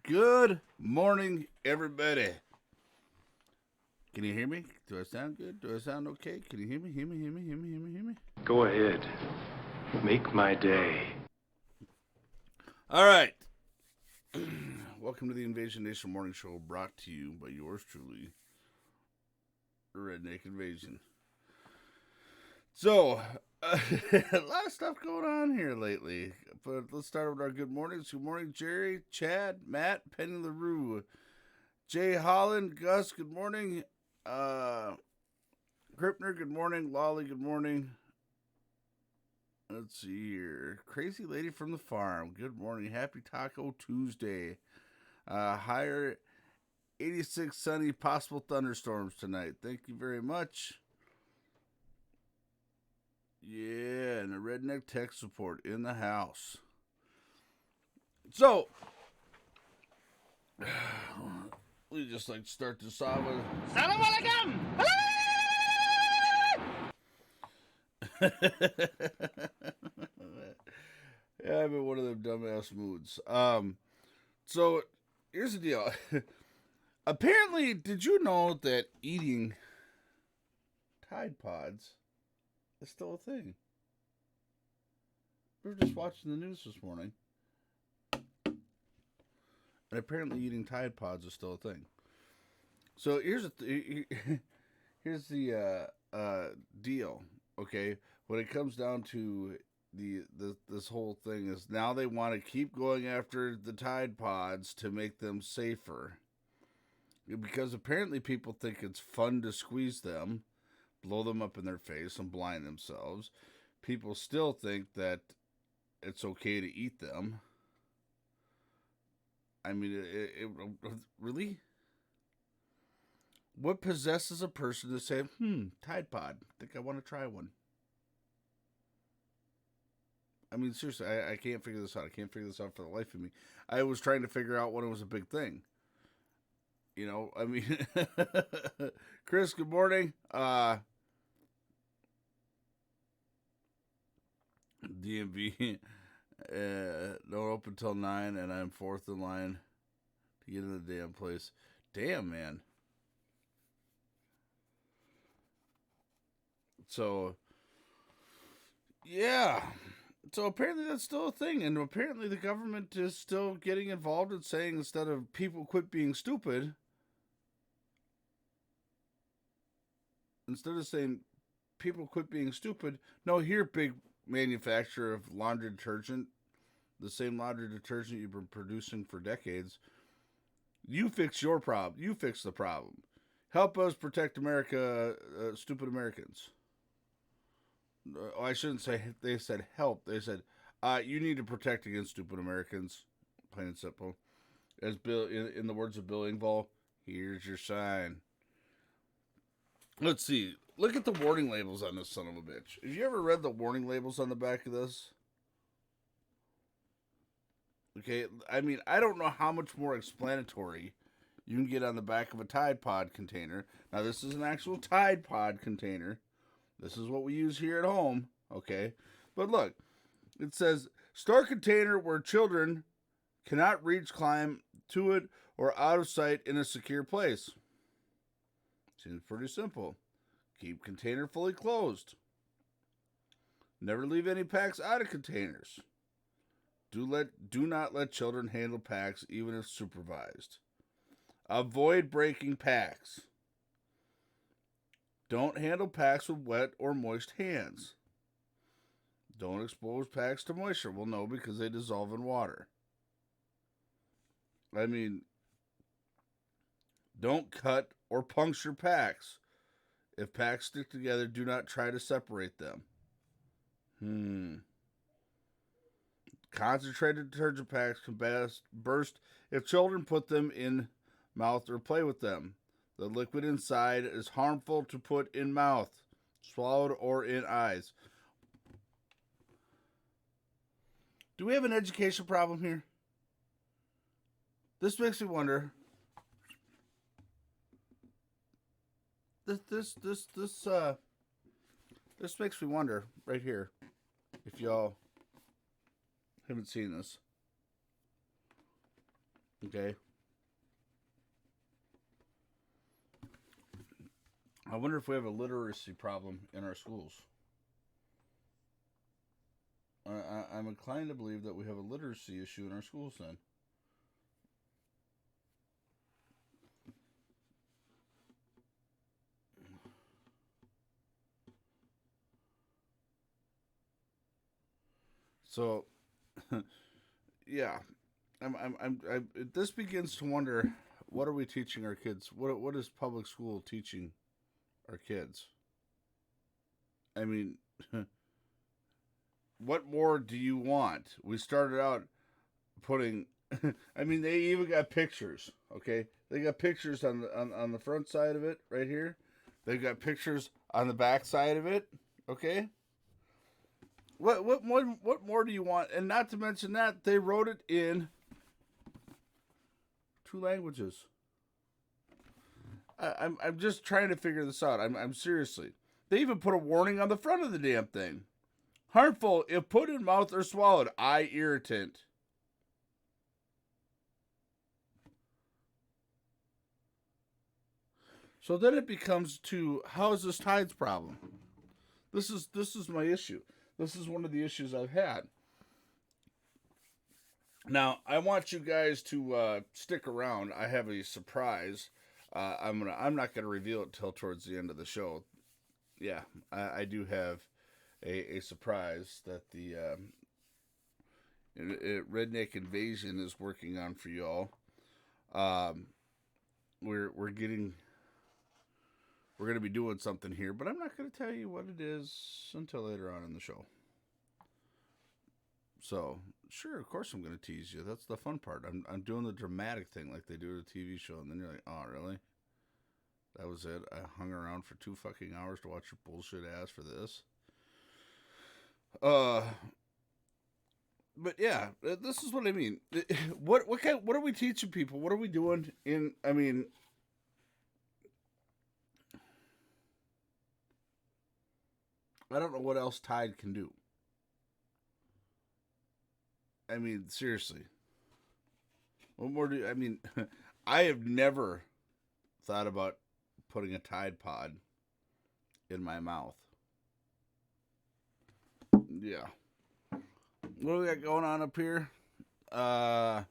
Good morning, everybody. Can you hear me? Do I sound good? Do I sound okay? Can you hear me? Hear me? Hear me? Hear me? Hear me? Hear me? Go ahead. Make my day. All right. Welcome to the Invasion Nation Morning Show, brought to you by yours truly, Redneck Invasion. So, a lot of stuff going on here lately. But let's start with our good mornings. Good morning, Jerry, Chad, Matt, Penny LaRue, Jay Holland, Gus, good morning. Gripner, good morning. Lolly, good morning. Let's see here. Crazy Lady from the Farm, good morning. Happy Taco Tuesday. Higher 86 sunny, possible thunderstorms tonight. Thank you very much. Yeah, and a Redneck tech support in the house. So, we just like to start this off with Salam alaikum! Yeah, I'm in one of them dumbass moods. So here's the deal. Apparently, did you know that eating Tide Pods is still a thing? We were just watching the news this morning, and apparently eating Tide Pods is still a thing. So here's the deal. Okay, when it comes down to this whole thing is now they want to keep going after the Tide Pods to make them safer, because apparently people think it's fun to squeeze them, blow them up in their face, and blind themselves. People still think that it's okay to eat them. I mean, really? What possesses a person to say, Tide Pod, think I want to try one? I mean, seriously, I can't figure this out. I can't figure this out for the life of me. I was trying to figure out when it was a big thing. You know, I mean, Chris, good morning. DMV, don't open till 9, and I'm fourth in line to get in the damn place. Damn, man. So, yeah. So apparently that's still a thing, and apparently the government is still getting involved in saying instead of people quit being stupid, instead of saying people quit being stupid, no, here, big manufacturer of laundry detergent, the same laundry detergent you've been producing for decades, you fix your problem. You fix the problem. Help us protect America, stupid Americans. I shouldn't say they said help. They said you need to protect against stupid Americans. Plain and simple. As Bill, in the words of Bill Engvall, here's your sign. Let's see. Look at the warning labels on this son of a bitch. Have you ever read the warning labels on the back of this? Okay, I mean, I don't know how much more explanatory you can get on the back of a Tide Pod container. Now, this is an actual Tide Pod container. This is what we use here at home, okay? But look, it says, store container where children cannot reach, climb to it, or out of sight in a secure place. Seems pretty simple. Keep container fully closed. Never leave any packs out of containers. Do not let children handle packs even if supervised. Avoid breaking packs. Don't handle packs with wet or moist hands. Don't expose packs to moisture. Well, no, because they dissolve in water. I mean, don't cut or puncture packs. If packs stick together, do not try to separate them. Concentrated detergent packs can burst if children put them in mouth or play with them. The liquid inside is harmful to put in mouth, swallowed, or in eyes. Do we have an education problem here? This makes me wonder. This makes me wonder right here if y'all haven't seen this. Okay. I wonder if we have a literacy problem in our schools. I'm inclined to believe that we have a literacy issue in our schools then. So, yeah, this begins to wonder, what are we teaching our kids? What is public school teaching our kids? I mean, what more do you want? We started out putting. I mean, they even got pictures. Okay, they got pictures on the front side of it right here. They've got pictures on the back side of it. Okay. What more do you want? And not to mention that they wrote it in 2 languages. I'm just trying to figure this out. I'm seriously. They even put a warning on the front of the damn thing. Harmful if put in mouth or swallowed. Eye irritant. So then it becomes to, how is this tides problem? This is my issue. This is one of the issues I've had. Now I want you guys to stick around. I have a surprise. I'm not gonna reveal it till towards the end of the show. Yeah, I do have a surprise that the Redneck Invasion is working on for y'all. Um, we're getting we're gonna be doing something here, but I'm not gonna tell you what it is until later on in the show. So sure, of course I'm gonna tease you. That's the fun part. I'm doing the dramatic thing like they do at a TV show, and then you're like, oh really? That was it. I hung around for 2 fucking hours to watch your bullshit ass for this. Uh, but yeah, this is what I mean. What are we teaching people? What are we doing in? I mean, I don't know what else Tide can do. I mean, seriously, what more do I mean? I have never thought about putting a Tide Pod in my mouth. Yeah. What do we got going on up here? Uh,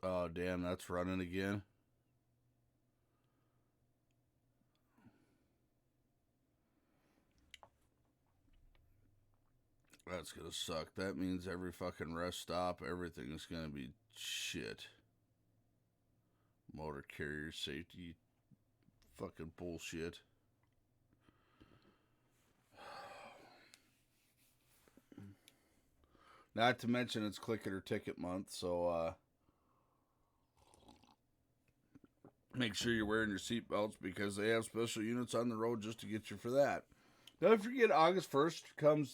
oh damn, that's running again. That's gonna suck. That means every fucking rest stop, everything is gonna be shit. Motor carrier safety, fucking bullshit. Not to mention it's click it or ticket month, so make sure you're wearing your seatbelts because they have special units on the road just to get you for that. Don't forget, August 1st comes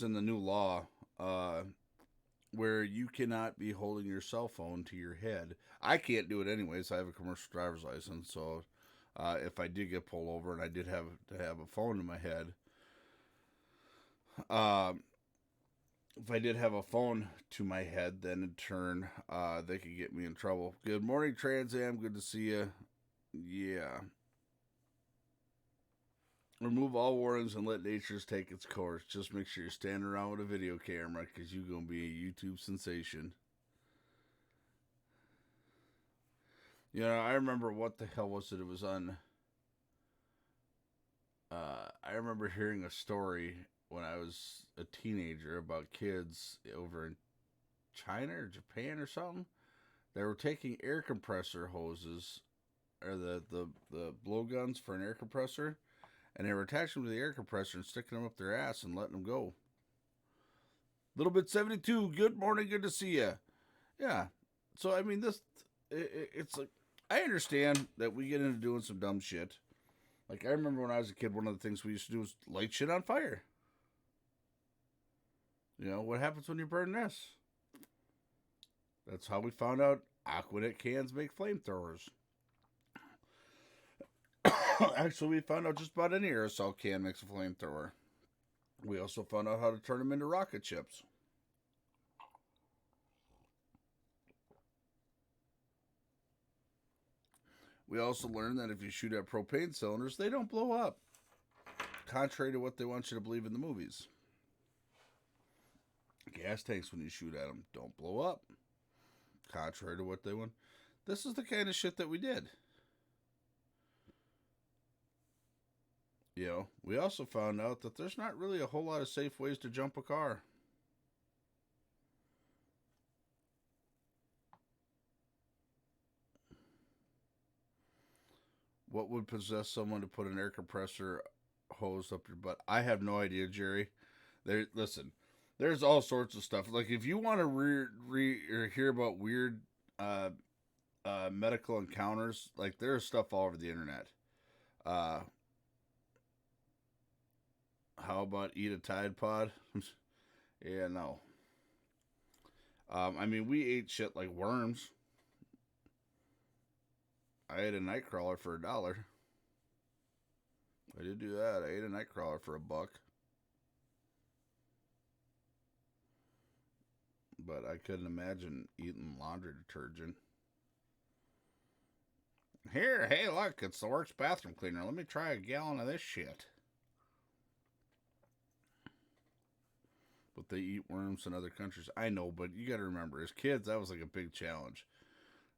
in the new law, where you cannot be holding your cell phone to your head. I can't do it anyways. I have a commercial driver's license, so if I did get pulled over and I did have to have a phone in my head, uh, if I did have a phone to my head, then in turn, they could get me in trouble. Good morning, Trans Am. Good to see you. Yeah. Remove all warnings and let nature take its course. Just make sure you're standing around with a video camera because you're going to be a YouTube sensation. You know, I remember what the hell was it? It was on. I remember hearing a story when I was a teenager about kids over in China or Japan or something. They were taking air compressor hoses or the blowguns for an air compressor, and they were attaching them to the air compressor and sticking them up their ass and letting them go. Little bit 72. Good morning. Good to see you. Yeah. So I mean, it's like I understand that we get into doing some dumb shit. Like I remember when I was a kid, one of the things we used to do was light shit on fire. You know what happens when you burn this? That's how we found out Aquanet cans make flamethrowers. Actually, we found out just about any aerosol can makes a flamethrower. We also found out how to turn them into rocket ships. We also learned that if you shoot at propane cylinders, they don't blow up, contrary to what they want you to believe in the movies. Gas tanks, when you shoot at them, don't blow up, contrary to what they want. This is the kind of shit that we did. We also found out that there's not really a whole lot of safe ways to jump a car. What would possess someone to put an air compressor hose up your butt? I have no idea, Jerry. Listen, there's all sorts of stuff. Like, if you want to hear about weird medical encounters, like, there's stuff all over the internet. How about eat a Tide Pod? Yeah, no. We ate shit like worms. I ate a nightcrawler for $1. I did do that. I ate a nightcrawler for $1. But I couldn't imagine eating laundry detergent. Here, hey, look, it's the works bathroom cleaner. Let me try a gallon of this shit. But they eat worms in other countries. I know, but you gotta remember, as kids, that was like a big challenge.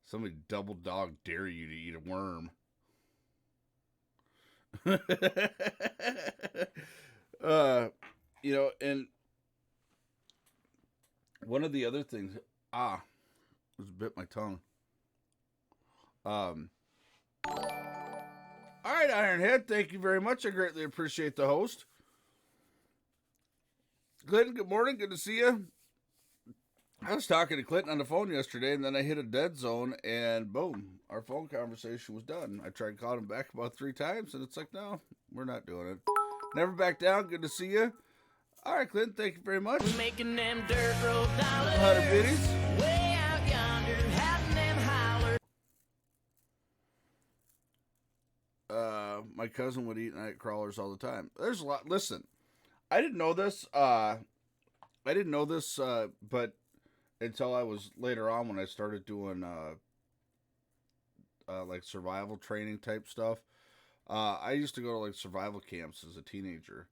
Somebody double dog dare you to eat a worm. And one of the other things, was bit my tongue. All right, Ironhead, thank you very much. I greatly appreciate the host. Clinton, good morning. Good to see you. I was talking to Clinton on the phone yesterday, and then I hit a dead zone, and boom, our phone conversation was done. I tried calling him back about 3 times, and it's like, no, we're not doing it. Never back down. Good to see you. All right, Clinton, thank you very much. Making them dirt road dollars. 100 biddies. Way out yonder, having them holler. My cousin would eat night crawlers all the time. There's a lot. Listen, I didn't know this. But until I was later on when I started doing like survival training type stuff. I used to go to like survival camps as a teenager.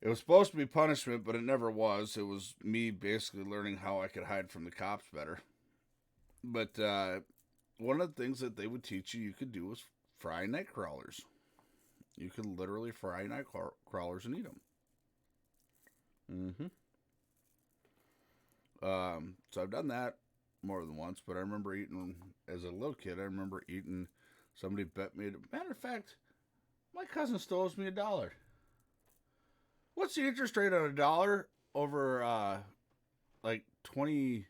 It was supposed to be punishment, but it never was. It was me basically learning how I could hide from the cops better. But one of the things that they would teach you could do was fry night crawlers. You could literally fry night crawlers and eat them. So I've done that more than once, but I remember eating, as a little kid, somebody bet me, matter of fact, my cousin still owes me $1. What's the interest rate on $1 over, like 20,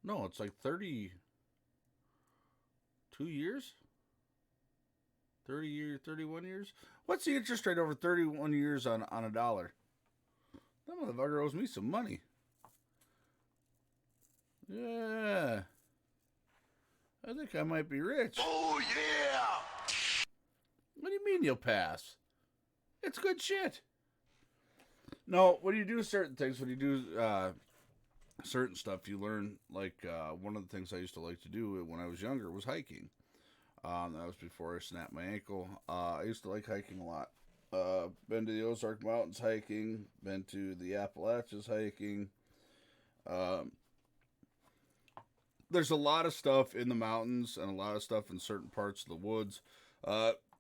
no, it's like 32 years? 31 years? What's the interest rate over 31 years on $1? That motherfucker owes me some money. Yeah. I think I might be rich. Oh, yeah! What do you mean you'll pass? It's good shit. No, when you do certain things, when you do certain stuff, you learn, like, one of the things I used to like to do when I was younger was hiking. That was before I snapped my ankle. I used to like hiking a lot. Been to the Ozark Mountains hiking, been to the Appalachians hiking. There's a lot of stuff in the mountains and a lot of stuff in certain parts of the woods.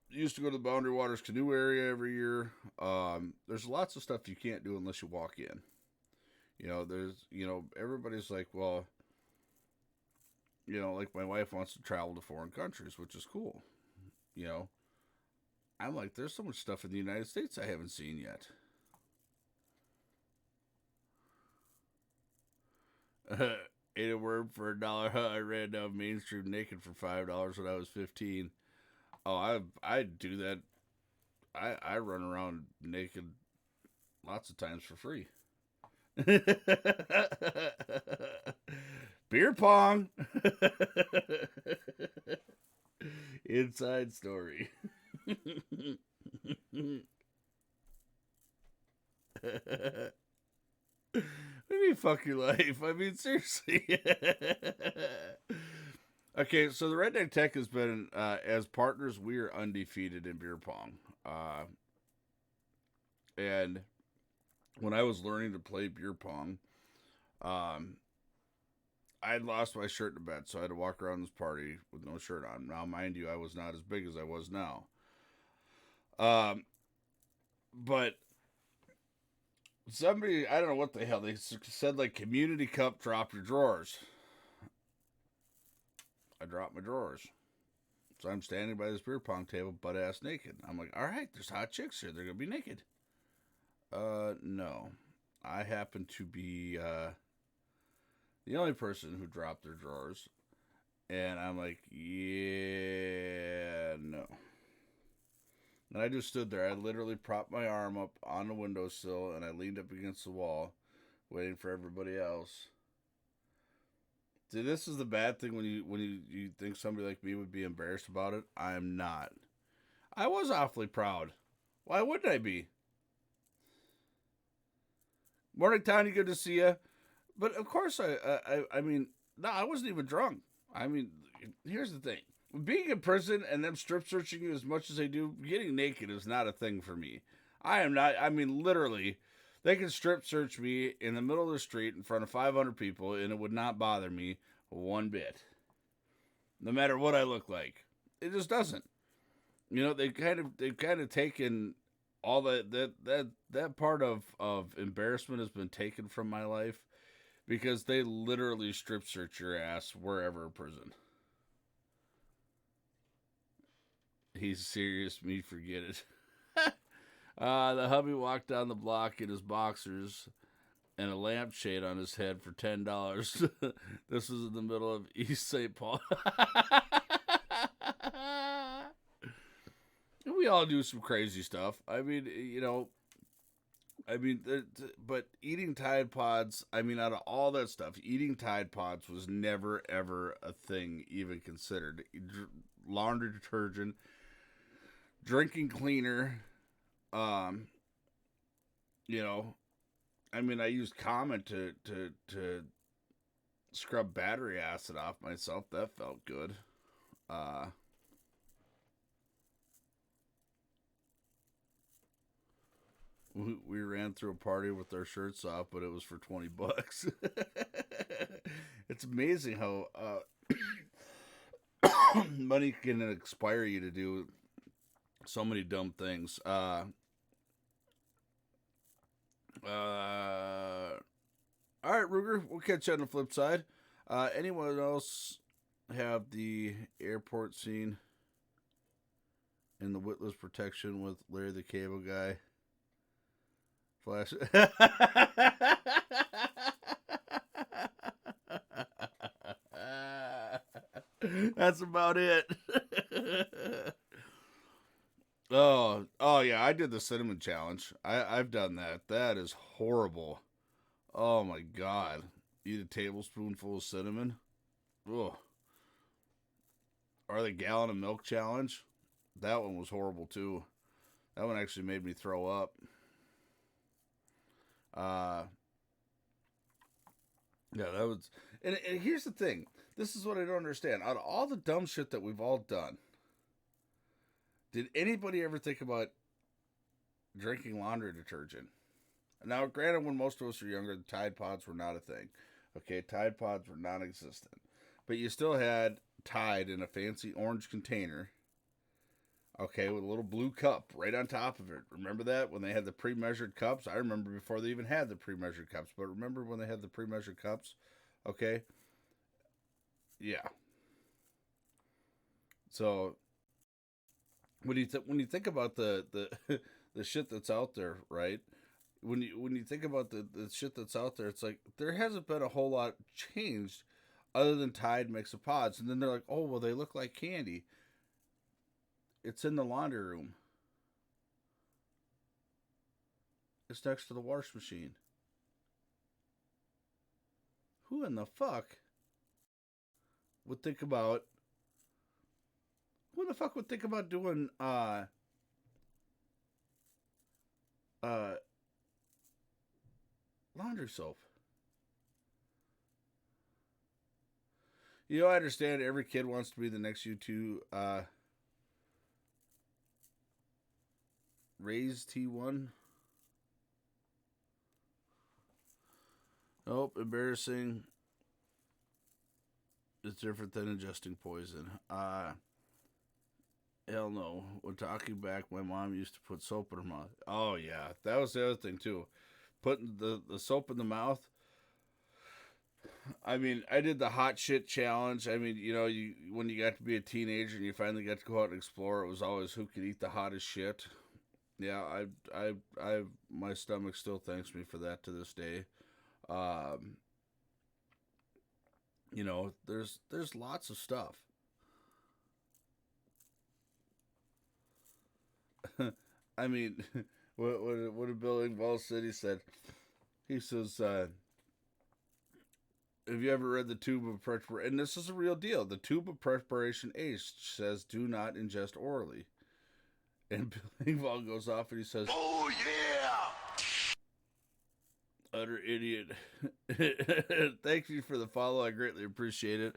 Used to go to the Boundary Waters canoe area every year. There's lots of stuff you can't do unless you walk in. Everybody's like, well, like my wife wants to travel to foreign countries, which is cool. I'm like, there's so much stuff in the United States I haven't seen yet. Ate a worm for $1. I ran down Main Street naked for $5 when I was 15. Oh, I do that. I run around naked lots of times for free. Beer pong. Inside story. Maybe fuck your life. I mean, seriously. Okay, so the Redneck Tech has been, as partners, we are undefeated in beer pong. And when I was learning to play beer pong, um, I had lost my shirt in bed, so I had to walk around this party with no shirt on. Now, mind you, I was not as big as I was now. But somebody, I don't know what the hell, they said like community cup, drop your drawers. I dropped my drawers. So I'm standing by this beer pong table, butt ass naked. I'm like, all right, there's hot chicks here. They're going to be naked. No. I happen to be the only person who dropped their drawers. And I'm like, yeah, no. And I just stood there. I literally propped my arm up on the windowsill and I leaned up against the wall, waiting for everybody else. See, this is the bad thing when you think somebody like me would be embarrassed about it. I am not. I was awfully proud. Why wouldn't I be? Morning, Tony. Good to see you. But of course, I mean, no, I wasn't even drunk. I mean, here's the thing: being in prison and them strip searching you as much as they do, getting naked is not a thing for me. I am not. I mean, literally, they can strip search me in the middle of the street in front of 500 people, and it would not bother me one bit. No matter what I look like, it just doesn't. You know, they've kind of taken all that part of embarrassment has been taken from my life because they literally strip search your ass wherever in prison. He's serious, me forget it. The hubby walked down the block in his boxers and a lampshade on his head for $10. This was in the middle of East St. Paul. We all do some crazy stuff. I mean, you know, but eating Tide Pods, I mean, out of all that stuff, eating Tide Pods was never, ever a thing even considered. Laundry detergent, drinking cleaner, you know, I mean, I used Comet to scrub battery acid off myself. That felt good. We ran through a party with our shirts off, but it was for $20. It's amazing how money can inspire you to do so many dumb things. All right, Ruger, we'll catch you on the flip side. Anyone else have the airport scene in the witless protection with Larry the Cable Guy? Flash. That's about it. Oh yeah, I did the cinnamon challenge. I've done that. That is horrible. Oh my god. Eat a tablespoonful of cinnamon. Ugh. Or the gallon of milk challenge. That one was horrible too. That one actually made me throw up. Yeah, that was. And here's the thing. This is what I don't understand. Out of all the dumb shit that we've all done, did anybody ever think about drinking laundry detergent? Now, granted, when most of us were younger, the Tide Pods were not a thing. Okay, Tide Pods were non-existent. But you still had Tide in a fancy orange container. Okay, with a little blue cup right on top of it. Remember that? When they had the pre-measured cups? I remember before they even had the pre-measured cups. But remember when they had the pre-measured cups? Okay? Yeah. So, when you think about the the shit that's out there, right? When you think about the shit that's out there, it's like there hasn't been a whole lot changed other than Tide mix of pods. And then they're like, oh, well, they look like candy. It's in the laundry room. It's next to the wash machine. Who in the fuck would think about Who the fuck would think about doing uh laundry soap? I understand every kid wants to be the next U2 Raise T1. Nope, embarrassing. It's different than ingesting poison. Hell no. When talking back, my mom used to put soap in her mouth. Oh yeah, that was the other thing too. Putting the soap in the mouth. I mean, I did the hot shit challenge. I mean, you when you got to be a teenager and you finally got to go out and explore, it was always who could eat the hottest shit. Yeah, my stomach still thanks me for that to this day. Um, there's lots of stuff. I mean, what did Bill Engvall said? He said, have you ever read the tube of preparation? And this is a real deal. The tube of preparation H says, do not ingest orally. And Bill Engvall goes off and he says, Oh, yeah! utter idiot. Thank you for the follow. I greatly appreciate it.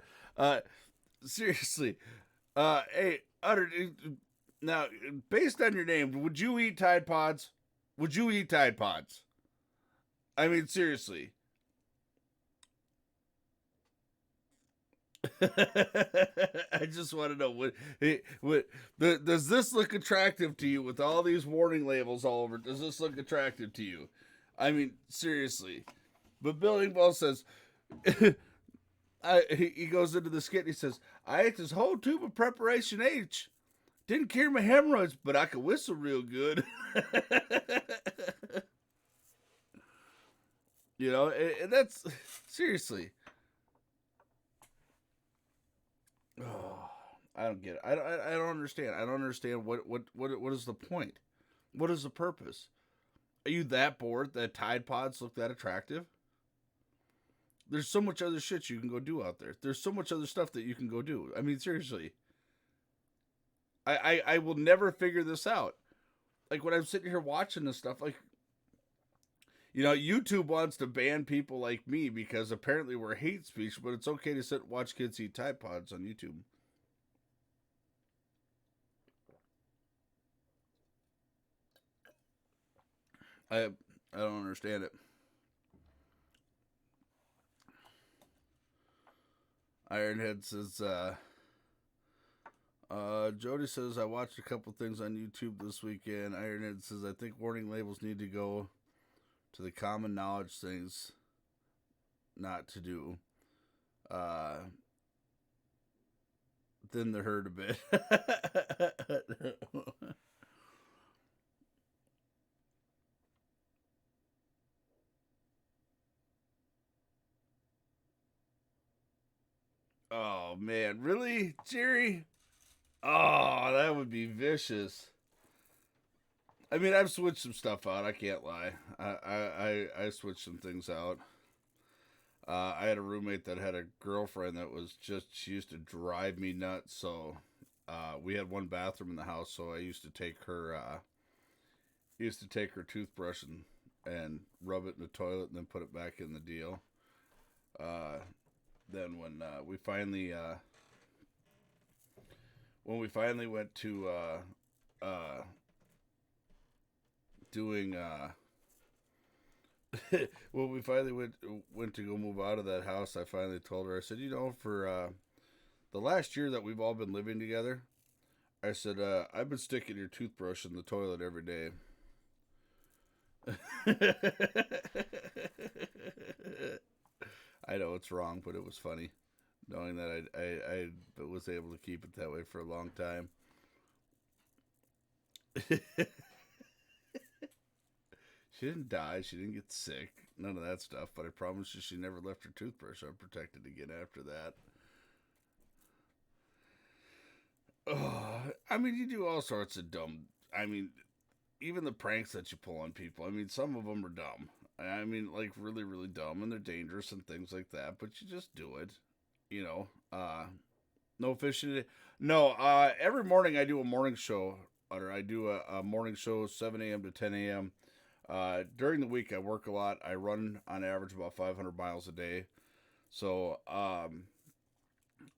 Seriously. Hey, utter. Now, based on your name, would you eat Tide Pods? Would you eat Tide Pods? I mean, seriously. I just want to know does this look attractive to you with all these warning labels all over? Does this look attractive to you? I mean, seriously. But Bill Engvall says, he goes into the skit and he says, I ate this whole tube of preparation H. Didn't cure my hemorrhoids, but I could whistle real good. And that's seriously. Oh, I don't get it. I don't understand. I don't understand what is the point? What is the purpose? Are you that bored that Tide Pods look that attractive? There's so much other shit you can go do out there. There's so much other stuff that you can go do. I mean, seriously. I will never figure this out. Like, when I'm sitting here watching this stuff, like, YouTube wants to ban people like me because apparently we're hate speech, but it's okay to sit and watch kids eat Tide Pods on YouTube. I don't understand it. Ironhead says, Jody says, I watched a couple things on YouTube this weekend. Ironhead says, I think warning labels need to go to the common knowledge things not to do. Thin the herd a bit. Oh, man. Really, Jerry? Oh, that would be vicious. I mean, I've switched some stuff out. I can't lie. I switched some things out. I had a roommate that had a girlfriend that was she used to drive me nuts. So, we had one bathroom in the house. So I used to take her toothbrush and rub it in the toilet and then put it back in the deal. Then when we finally went to doing when we finally went to go move out of that house, I finally told her, I said, for the last year that we've all been living together, I said, I've been sticking your toothbrush in the toilet every day. I know it's wrong, but it was funny knowing that I was able to keep it that way for a long time. She didn't die. She didn't get sick. None of that stuff. But I promise you she never left her toothbrush unprotected again after that. Oh, I mean, you do all sorts of dumb... I mean, even the pranks that you pull on people. I mean, some of them are dumb. I mean, like, really, really dumb. And they're dangerous and things like that. But you just do it. No fishing today. No, every morning I do a morning show. Or I do a morning show, 7 a.m. to 10 a.m. During the week, I work a lot. I run on average about 500 miles a day. So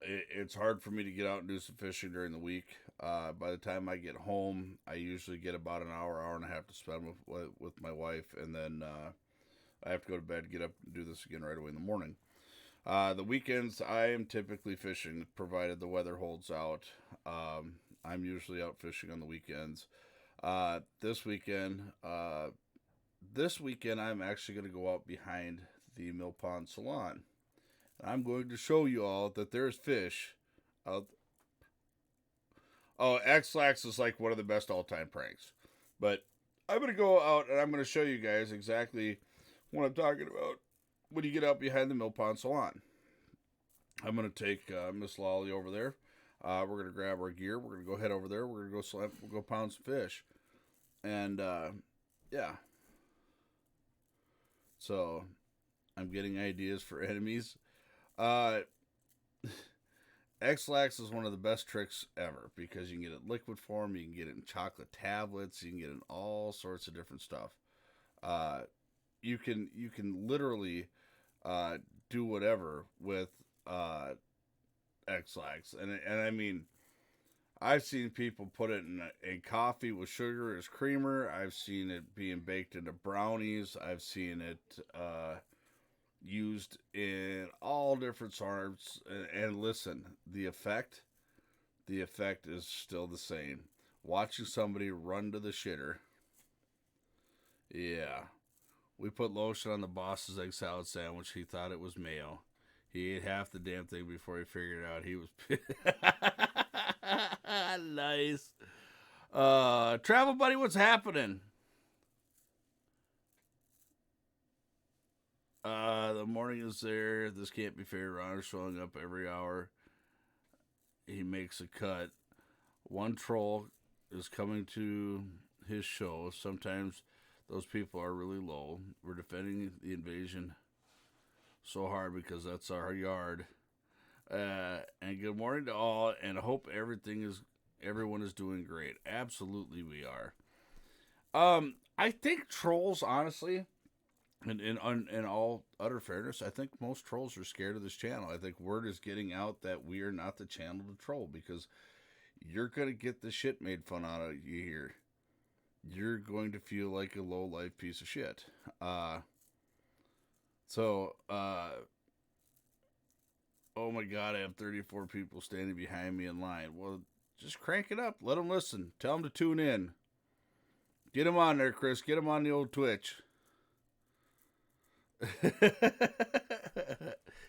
it's hard for me to get out and do some fishing during the week. By the time I get home, I usually get about an hour, hour and a half to spend with my wife, and then I have to go to bed, get up, and do this again right away in the morning. The weekends, I am typically fishing, provided the weather holds out. I'm usually out fishing on the weekends. Uh, this weekend, uh, this weekend, I'm actually going to go out behind the Mill Pond Salon. I'm going to show you all that there's fish out. Oh, X-Lax is like one of the best all-time pranks. But I'm going to go out and I'm going to show you guys exactly what I'm talking about when you get out behind the Mill Pond Salon. I'm going to take Miss Lolly over there. We're going to grab our gear. We're going to go head over there. We're going to go slap. We'll go pound some fish. And, yeah. So, I'm getting ideas for enemies. Uh, X-Lax is one of the best tricks ever because you can get it in liquid form, you can get it in chocolate tablets, you can get it in all sorts of different stuff. Uh, you can literally do whatever with X-Lax, and I mean I've seen people put it in a coffee with sugar as creamer. I've seen it being baked into brownies. I've seen it used in all different sorts. And listen, the effect is still the same. Watching somebody run to the shitter. Yeah. We put lotion on the boss's egg salad sandwich. He thought it was mayo. He ate half the damn thing before he figured out he was. Nice. Travel buddy, what's happening? The morning is there. This can't be fair. Ron's showing up every hour. He makes a cut. One troll is coming to his show. Sometimes those people are really low. We're defending the invasion so hard because that's our yard. And good morning to all, and I hope everyone is doing great. Absolutely, we are. I think trolls, honestly, and in all utter fairness, I think most trolls are scared of this channel. I think word is getting out that we are not the channel to troll because you're gonna get the shit made fun out of you here. You're going to feel like a low life piece of shit. So, oh my god, I have 34 people standing behind me in line. Well, just crank it up. Let them listen. Tell them to tune in. Get them on there, Chris. Get them on the old Twitch.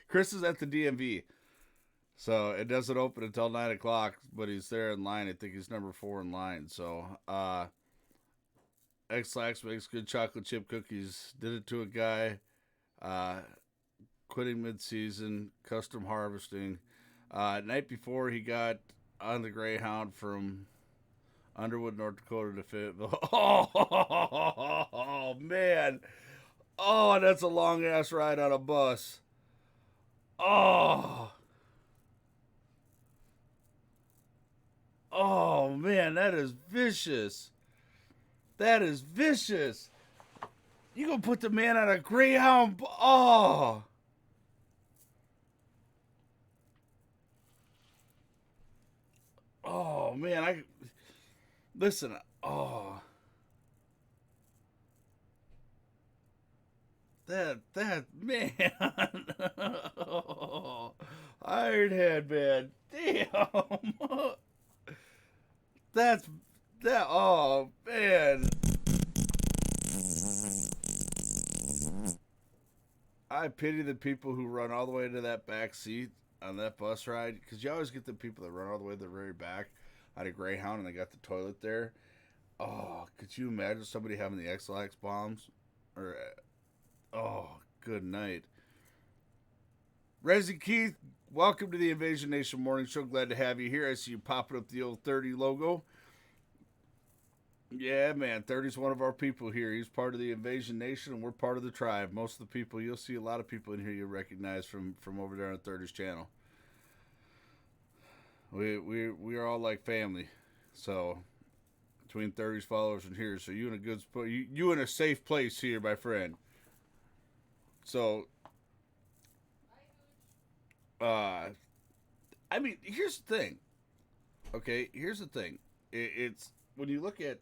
Chris is at the DMV. So it doesn't open until 9 o'clock, but he's there in line. I think he's number 4 in line. So, X-Lax makes good chocolate chip cookies. Did it to a guy. Quitting mid-season. Custom harvesting. Night before, he got on the Greyhound from Underwood, North Dakota to Fayetteville. Oh, man. Oh, that's a long-ass ride on a bus. Oh. Oh, man, that is vicious. That is vicious. You gonna put the man on a Greyhound? Oh. Oh, man, listen. Oh. That man. Oh, Ironhead, man. Damn. That's that. Oh man. I pity the people who run all the way to that back seat on that bus ride because you always get the people that run all the way to the very back on a Greyhound and they got the toilet there. Oh, could you imagine somebody having the X-Lax bombs? Or, oh, good night. Resi Keith, welcome to the Invasion Nation Morning Show. Glad to have you here. I see you popping up the old 30 logo. Yeah, man, 30's one of our people here. He's part of the Invasion Nation, and we're part of the tribe. Most of the people, you'll see a lot of people in here you'll recognize from over there on 30's channel. We are all like family. So between 30s followers and here, so you in a good spot. You in a safe place here, my friend. So, uh, I mean, here's the thing. Okay, here's the thing. It's when you look at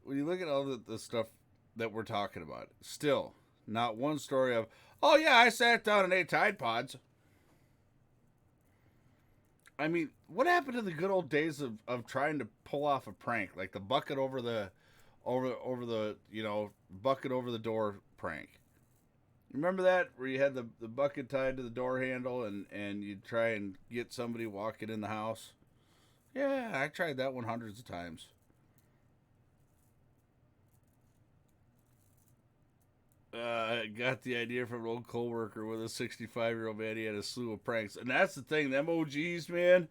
when you look at all the stuff that we're talking about. Still, not one story of, oh yeah, I sat down and ate Tide Pods. I mean, what happened to the good old days of trying to pull off a prank, like the bucket over the bucket over the door prank? Remember that where you had the bucket tied to the door handle and you'd try and get somebody walking in the house? Yeah, I tried that one hundreds of times. I got the idea from an old coworker with a 65-year-old man. He had a slew of pranks, and that's the thing. Them OGs, man.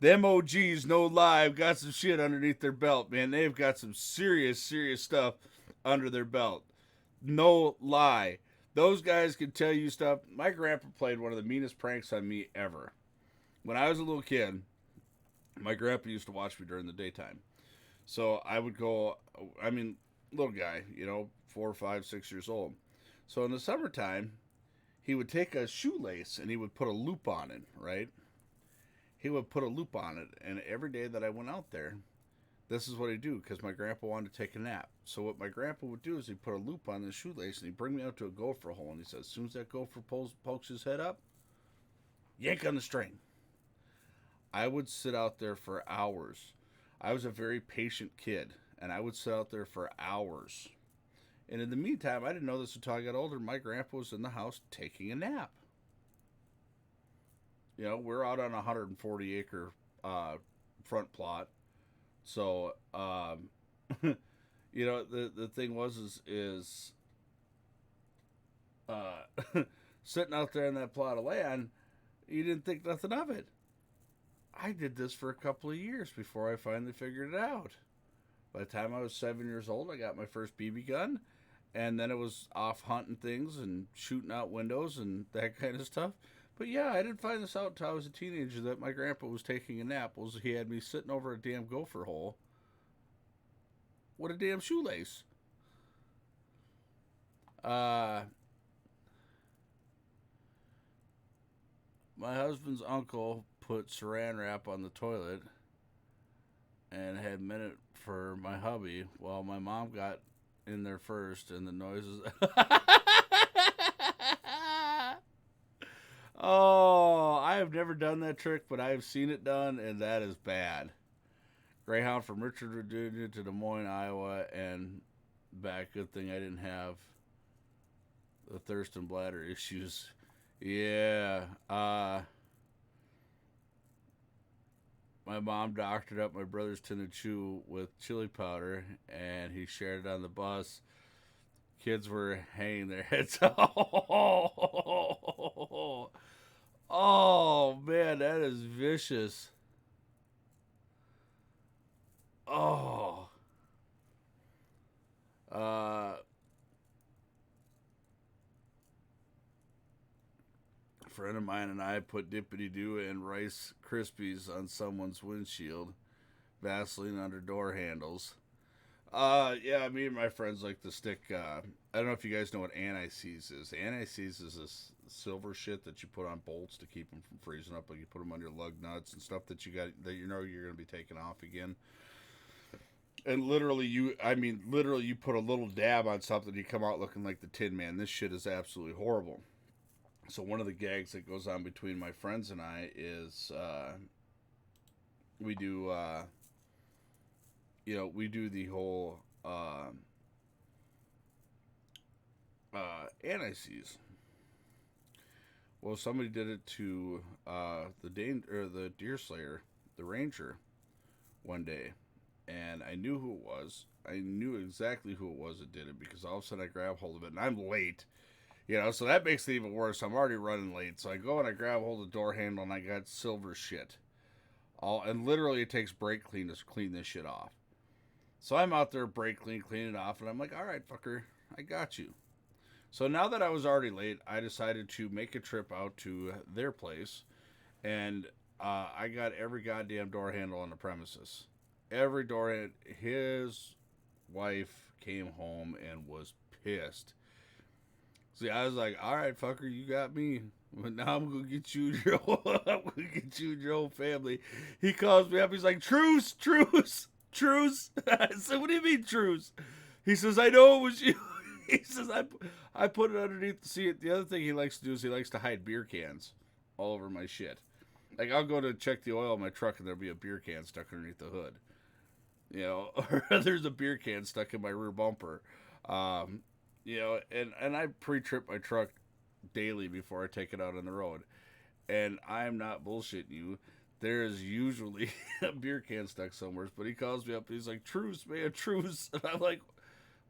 Them OGs, no lie, have got some shit underneath their belt, man. They've got some serious, serious stuff under their belt. No lie. Those guys can tell you stuff. My grandpa played one of the meanest pranks on me ever. When I was a little kid, my grandpa used to watch me during the daytime. So I would go, I mean, little guy, 4, 5, 6 years old. So in the summertime, he would take a shoelace and he would put a loop on it, right? He would put a loop on it. And every day that I went out there, this is what he'd do because my grandpa wanted to take a nap. So what my grandpa would do is he'd put a loop on the shoelace and he'd bring me out to a gopher hole. And he said, as soon as that gopher pokes his head up, yank on the string. I would sit out there for hours. I was a very patient kid, and I would sit out there for hours. And in the meantime, I didn't know this until I got older. My grandpa was in the house taking a nap. We're out on a 140-acre front plot. So, the thing is sitting out there in that plot of land, you didn't think nothing of it. I did this for a couple of years before I finally figured it out. By the time I was 7 years old, I got my first BB gun, and then it was off hunting things and shooting out windows and that kind of stuff. But yeah, I didn't find this out until I was a teenager that my grandpa was taking a nap. He had me sitting over a damn gopher hole with a damn shoelace. My husband's uncle put saran wrap on the toilet and had meant it for my hubby while my mom got in there first and the noises. Oh, I have never done that trick, but I have seen it done, and that is bad. Greyhound from Richard, Virginia to Des Moines, Iowa, and back. Good thing I didn't have the thirst and bladder issues. Yeah, my mom doctored up my brother's tin of chew with chili powder, and he shared it on the bus. Kids were hanging their heads. Oh, man, that is vicious. Oh. A friend of mine and I put Dippity-Doo and Rice Krispies on someone's windshield. Vaseline under door handles. Yeah, me and my friends like to stick, I don't know if you guys know what anti-seize is. Anti-seize is this silver shit that you put on bolts to keep them from freezing up. Like you put them on your lug nuts and stuff that you're going to be taking off again. And literally you put a little dab on something, you come out looking like the Tin Man. This shit is absolutely horrible. So one of the gags that goes on between my friends and I is, we do the whole anti-seize. Well, somebody did it to the deer slayer, the ranger, one day, and I knew who it was. I knew exactly who it was that did it because all of a sudden I grab hold of it, and I'm late. So that makes it even worse. I'm already running late, so I go and I grab hold of the door handle, and I got silver shit. And literally it takes brake clean to clean this shit off. So I'm out there brake cleaning it off, and I'm like, all right, fucker, I got you. So now that I was already late, I decided to make a trip out to their place, and I got every goddamn door handle on the premises. Every door handle. His wife came home and was pissed. See, I was like, all right, fucker, you got me. But now I'm gonna get you and your whole, I'm gonna get you and your whole family. He calls me up. He's like, truce, truce, truce. I said, what do you mean truce? He says, I know it was you. He says, I put it underneath the seat. The other thing he likes to do is he likes to hide beer cans all over my shit. Like, I'll go to check the oil in my truck and there'll be a beer can stuck underneath the hood. You know, or there's a beer can stuck in my rear bumper. You know, and I pre-trip my truck daily before I take it out on the road. And I'm not bullshitting you. There is usually a beer can stuck somewhere. But he calls me up and he's like, truce, man, truce. And I'm like,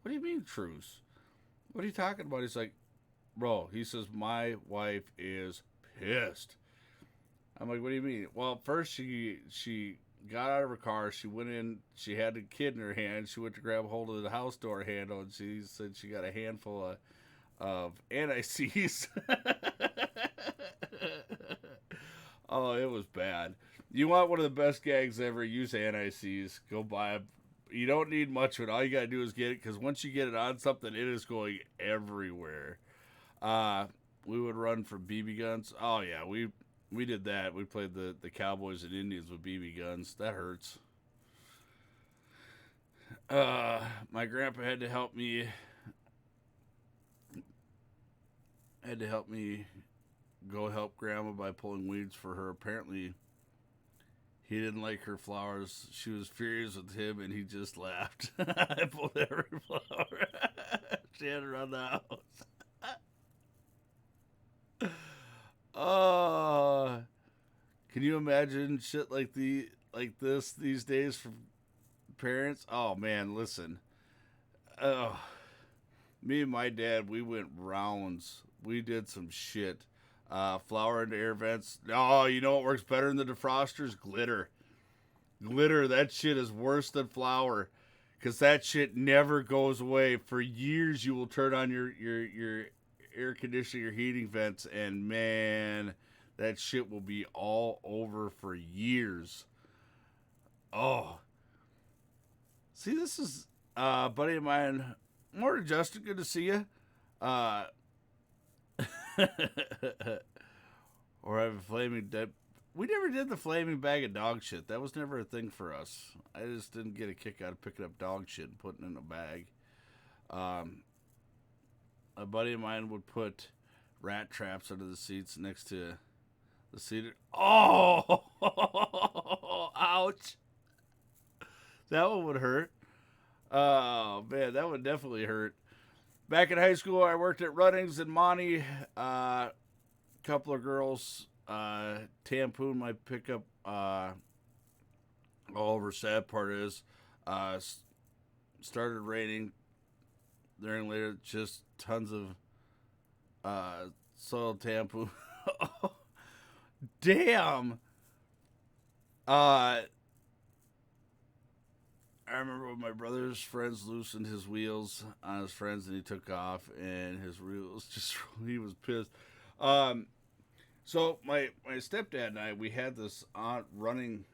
what do you mean truce? What are you talking about? He's like, bro, he says, my wife is pissed. I'm like, what do you mean? Well, first she got out of her car. She went in. She had a kid in her hand. She went to grab hold of the house door handle, and she said she got a handful of anti-seize. Oh, it was bad. You want one of the best gags ever? Use anti-seize. Go buy a. You don't need much of it. All you gotta do is get it, because once you get it on something, it is going everywhere. We would run for BB guns. Oh yeah, we did that. We played the Cowboys and Indians with BB guns. That hurts. My grandpa had to help me go help grandma by pulling weeds for her. Apparently he didn't like her flowers. She was furious with him and he just laughed. I pulled every flower. She had her around the house. Oh, can you imagine shit like this these days from parents? Oh man, listen. Oh, me and my dad, we went rounds. We did some shit. Flour into air vents. Oh, you know what works better than the defrosters? Glitter. Glitter, that shit is worse than flour. Because that shit never goes away. For years you will turn on your air conditioning or heating vents, and man, that shit will be all over for years. Oh. See, this is a buddy of mine. Morning, Justin. Good to see you. Or I have a flaming dead. We never did the flaming bag of dog shit. That was never a thing for us. I just didn't get a kick out of picking up dog shit and putting it in a bag. A buddy of mine would put rat traps under the seats next to the seat. Oh, ouch. That one would hurt. Oh, man, that would definitely hurt. Back in high school, I worked at Runnings and Monty. Couple of girls tampooned my pickup all over. Sad part is started raining during later, just tons of soiled tampon. Damn. I remember when my brother's friends loosened his wheels on his friends and he took off and his wheels just, he was pissed. So my stepdad and I, we had this running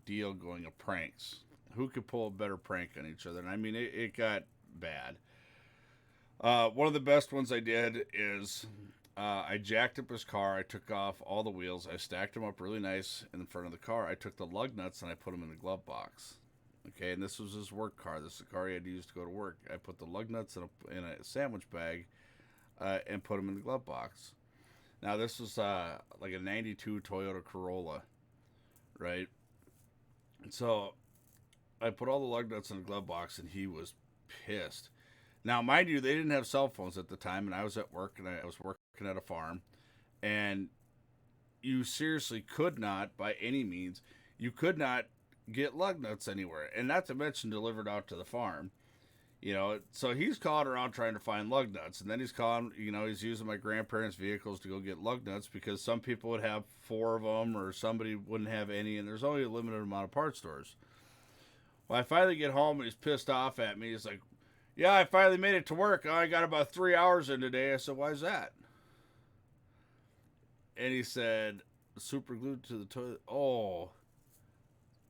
deal going of pranks. Who could pull a better prank on each other? And I mean, it got bad. One of the best ones I did is I jacked up his car. I took off all the wheels. I stacked them up really nice in front of the car. I took the lug nuts and I put them in the glove box. Okay, and this was his work car. This is the car he had to use to go to work. I put the lug nuts in a sandwich bag and put them in the glove box. Now, this was like a 92 Toyota Corolla, right? And so I put all the lug nuts in the glove box, and he was pissed. Now, mind you, they didn't have cell phones at the time, and I was at work, and I was working at a farm. And you seriously could not, by any means, you could not get lug nuts anywhere. And not to mention delivered out to the farm. You know, so he's calling around trying to find lug nuts. And then he's calling, you know, he's using my grandparents' vehicles to go get lug nuts because some people would have 4 of them or somebody wouldn't have any. And there's only a limited amount of parts stores. Well, I finally get home and he's pissed off at me. He's like, yeah, I finally made it to work. I got about 3 hours in today. I said, why is that? And he said, Super glued to the toilet. Oh,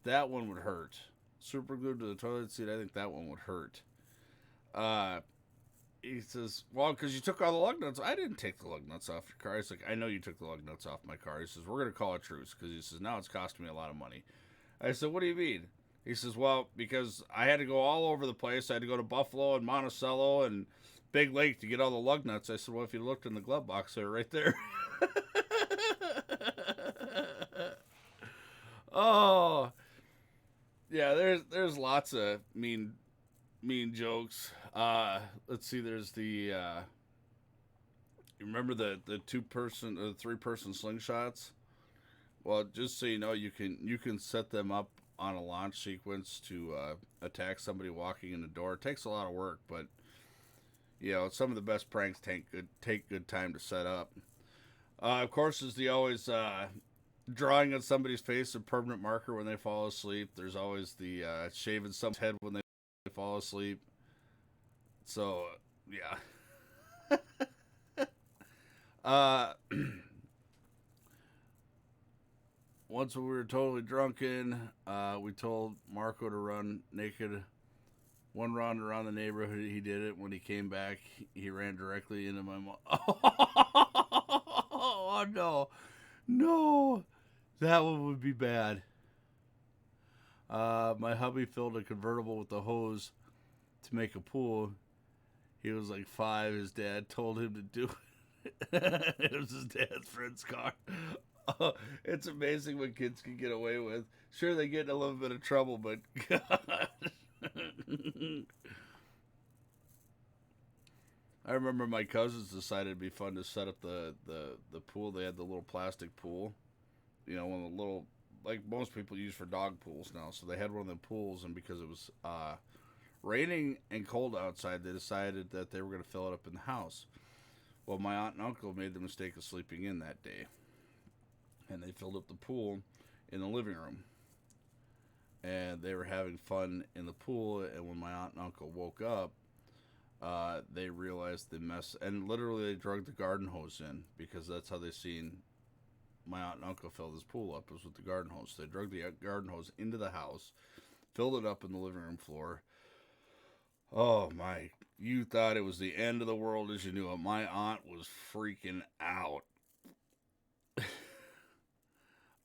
that one would hurt. Super glued to the toilet seat. I think that one would hurt. Uh, he says, well, because you took all the lug nuts. I didn't take the lug nuts off your car. He's like, I know you took the lug nuts off my car. He says, we're going to call a truce. Because he says, now it's costing me a lot of money. I said, what do you mean? He says, well, because I had to go all over the place. I had to go to Buffalo and Monticello and Big Lake to get all the lug nuts. I said, well, if you looked in the glove box, they're right there. Oh, yeah, there's lots of mean jokes. Let's see. There's the you remember the 2-person or the 3-person slingshots? Well, just so you know, you can set them up on a launch sequence to attack somebody walking in the door. It takes a lot of work, but you know some of the best pranks take good time to set up. Of course, is the always drawing on somebody's face a permanent marker when they fall asleep. There's always the shaving someone's head when they fall asleep. So yeah. uh, Once we were totally drunken, we told Marco to run naked one round around the neighborhood. He did it. When he came back, he ran directly into my mom. Oh no, no, that one would be bad. My hubby filled a convertible with a hose to make a pool. He was like 5. His dad told him to do it. It was his dad's friend's car. Oh, it's amazing what kids can get away with. Sure, they get in a little bit of trouble, but God. I remember my cousins decided it'd be fun to set up the pool. They had the little plastic pool, you know, one of the little, like most people use for dog pools now. So they had one of the pools, and because it was raining and cold outside, they decided that they were going to fill it up in the house. Well, my aunt and uncle made the mistake of sleeping in that day, and they filled up the pool in the living room. And they were having fun in the pool, and when my aunt and uncle woke up, they realized the mess, and literally they drug the garden hose in, because that's how they seen my aunt and uncle fill this pool up, was with the garden hose. They drug the garden hose into the house, filled it up in the living room floor. Oh my, you thought it was the end of the world as you knew it. My aunt was freaking out.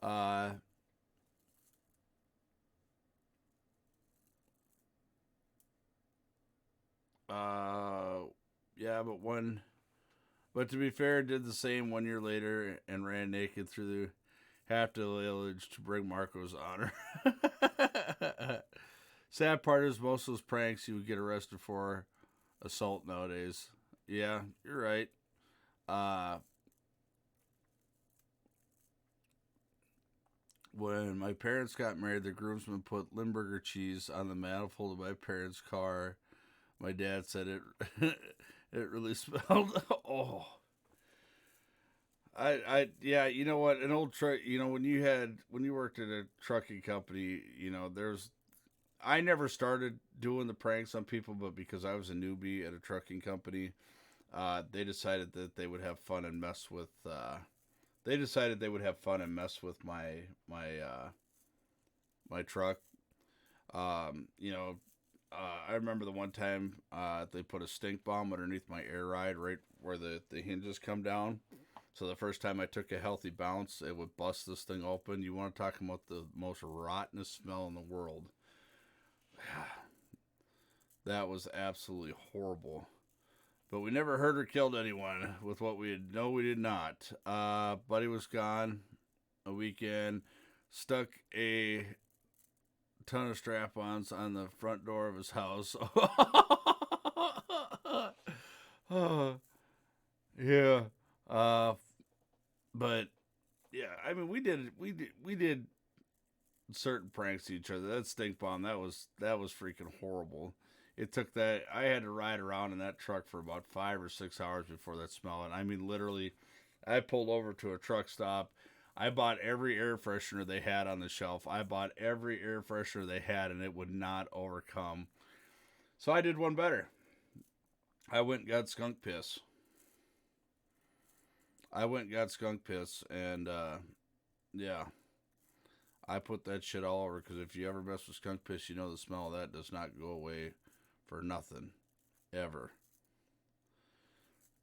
uh, uh, yeah, but to be fair, did the same 1 year later and ran naked through the half the village to bring Marco's honor. Sad part is most of those pranks you would get arrested for assault nowadays. Yeah, you're right. Uh, when my parents got married, the groomsmen put Limburger cheese on the manifold of my parents' car. My dad said it it really smelled. Oh, yeah, you know what? An old truck. You know, when you worked at a trucking company, you know, I never started doing the pranks on people, but because I was a newbie at a trucking company, they decided that they would have fun and mess with. They decided they would have fun and mess with my truck. You know, I remember the one time they put a stink bomb underneath my air ride, right where the hinges come down. So the first time I took a healthy bounce, it would bust this thing open. You want to talk about the most rottenest smell in the world? That was absolutely horrible. But we never hurt or killed anyone with what we did. No, we did not. Buddy was gone a weekend, stuck a ton of strap-ons on the front door of his house. Yeah. Uh, but yeah, I mean, we did certain pranks to each other. That stink bomb, that was freaking horrible. It took that. I had to ride around in that truck for about 5 or 6 hours before that smell. And I mean, literally, I pulled over to a truck stop. I bought every air freshener they had on the shelf. I bought every air freshener they had, and it would not overcome. So I did one better. I went and got skunk piss. And Yeah. I put that shit all over because if you ever mess with skunk piss, you know the smell of that does not go away for nothing. Ever.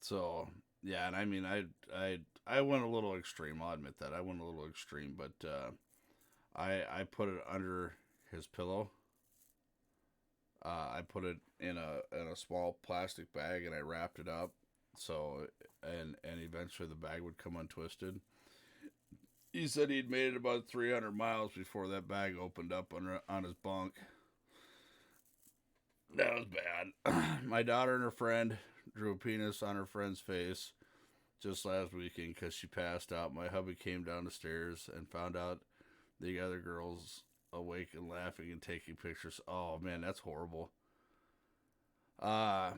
So, yeah, and I mean, I went a little extreme. I'll admit that. I went a little extreme, but I put it under his pillow. I put it in a small plastic bag and I wrapped it up. So and eventually the bag would come untwisted. He said he'd made it about 300 miles before that bag opened up on his bunk. That was bad. My daughter and her friend drew a penis on her friend's face just last weekend because she passed out. My hubby came down the stairs and found out the other girls awake and laughing and taking pictures. Oh man, that's horrible. Uh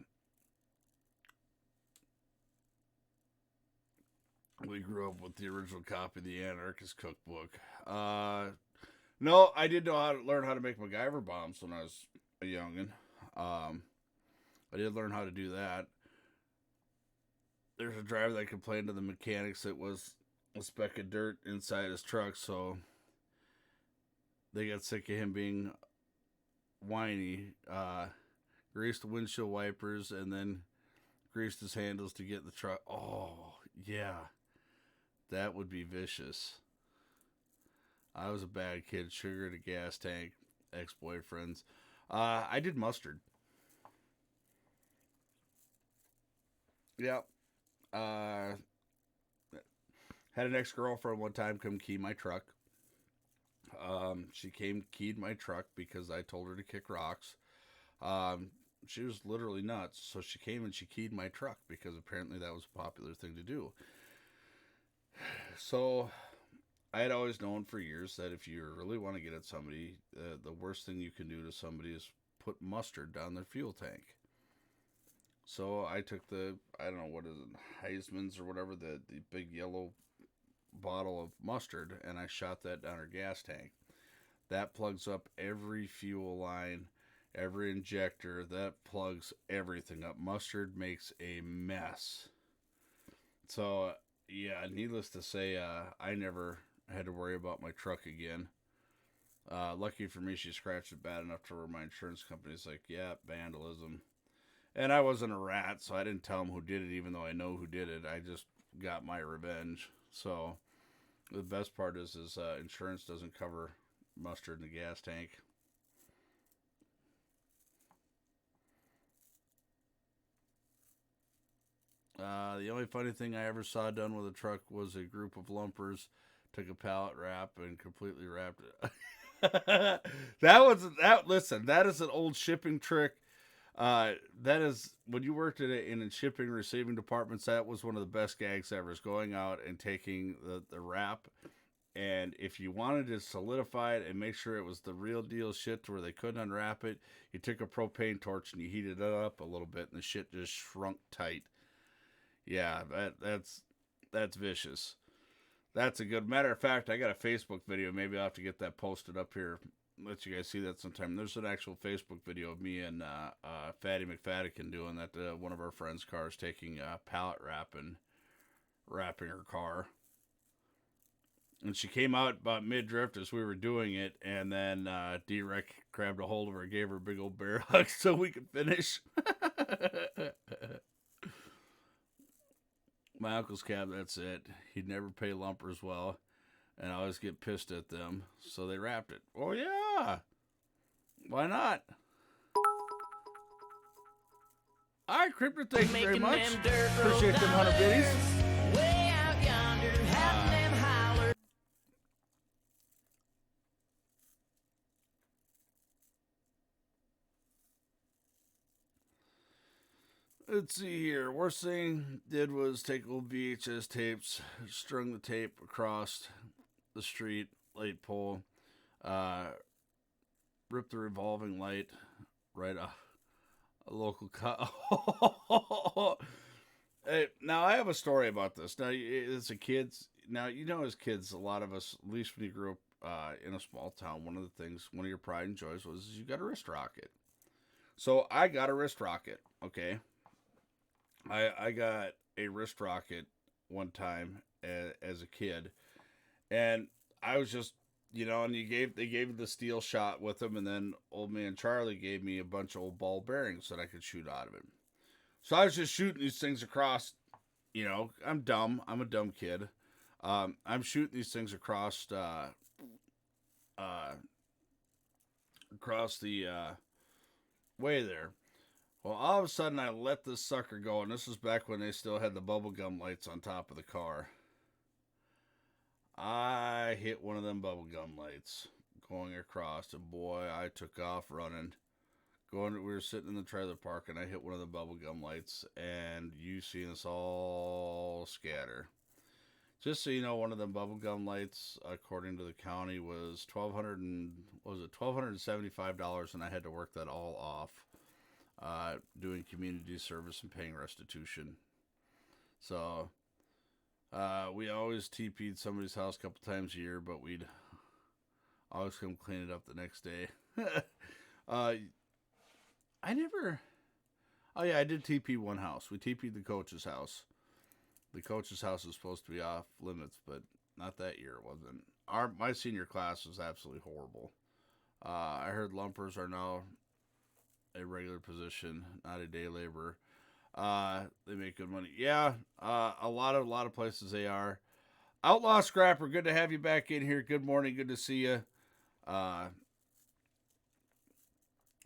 we grew up with the original copy of the Anarchist Cookbook. No, I did know how to learn how to make MacGyver bombs when I was a youngin. I did learn how to do that. There's a driver that complained to the mechanics it was a speck of dirt inside his truck, so they got sick of him being whiny. Greased the windshield wipers and then greased his handles to get the truck. Oh, yeah. That would be vicious. I was a bad kid. Sugar to gas tank, ex-boyfriends. I did mustard. Yep. Had an ex-girlfriend one time come key my truck. She came keyed my truck because I told her to kick rocks. She was literally nuts, so she came and she keyed my truck because apparently that was a popular thing to do. So I had always known for years that if you really want to get at somebody, the worst thing you can do to somebody is put mustard down their fuel tank. So I took I don't know what is it, Heisman's or whatever, the big yellow bottle of mustard, and I shot that down her gas tank. That plugs up every fuel line, every injector. That plugs everything up. Mustard makes a mess. So, yeah, needless to say, I never had to worry about my truck again. Lucky for me, she scratched it bad enough to where my insurance company's like, yeah, vandalism. And I wasn't a rat, so I didn't tell them who did it, even though I know who did it. I just got my revenge. So the best part is insurance doesn't cover mustard in the gas tank. The only funny thing I ever saw done with a truck was a group of lumpers took a pallet wrap and completely wrapped it. that. Listen, that is an old shipping trick. That is when you worked in shipping receiving departments. That was one of the best gags ever. Is going out and taking the wrap, and if you wanted to solidify it and make sure it was the real deal shit to where they couldn't unwrap it, you took a propane torch and you heated it up a little bit, and the shit just shrunk tight. Yeah, that's vicious. That's a good matter of fact. I got a Facebook video. Maybe I'll have to get that posted up here. Let you guys see that sometime. There's an actual Facebook video of me and Fatty McFaddikin doing that to one of our friends' cars, taking pallet wrap and wrapping her car. And she came out about mid-drift as we were doing it, and then D-Rec grabbed a hold of her, gave her a big old bear hug so we could finish. My uncle's cab, that's it. He'd never pay lumpers well, and I always get pissed at them, so they wrapped it. Oh, yeah. Why not? All right, Crypto, thank you very much. Appreciate them 100 biddies. Way out yonder, having them holler. Let's see here. Worst thing did was take old VHS tapes, strung the tape across the street light pole, ripped the revolving light right off a local Hey, now I have a story about this. Now, as a kids, now you know, as kids, a lot of us, at least when you grew up in a small town, one of the things, one of your pride and joys was you got a wrist rocket. So I got a wrist rocket. Okay. I got a wrist rocket one time as a kid, and I was just, and they gave me the steel shot with them, and then old man Charlie gave me a bunch of old ball bearings that I could shoot out of it. So I was just shooting these things across. I'm dumb. I'm a dumb kid. I'm shooting these things uh, across the way there. Well, all of a sudden, I let this sucker go, and this was back when they still had the bubblegum lights on top of the car. I hit one of them bubblegum lights going across, and boy, I took off running. We were sitting in the trailer park, and I hit one of the bubblegum lights, and you seen us all scatter. Just so you know, one of them bubblegum lights, according to the county, was $1,275, and I had to work that all off, doing community service and paying restitution. So we always TP'd somebody's house a couple times a year, but we'd always come clean it up the next day. I never. Oh yeah, I did TP one house. We TP'd the coach's house. The coach's house is supposed to be off limits, but not that year. It wasn't. My senior class was absolutely horrible. I heard lumpers are now a regular position, not a day laborer. They make good money. Yeah, a lot of places they are. Outlaw Scrapper, good to have you back in here. Good morning, good to see you.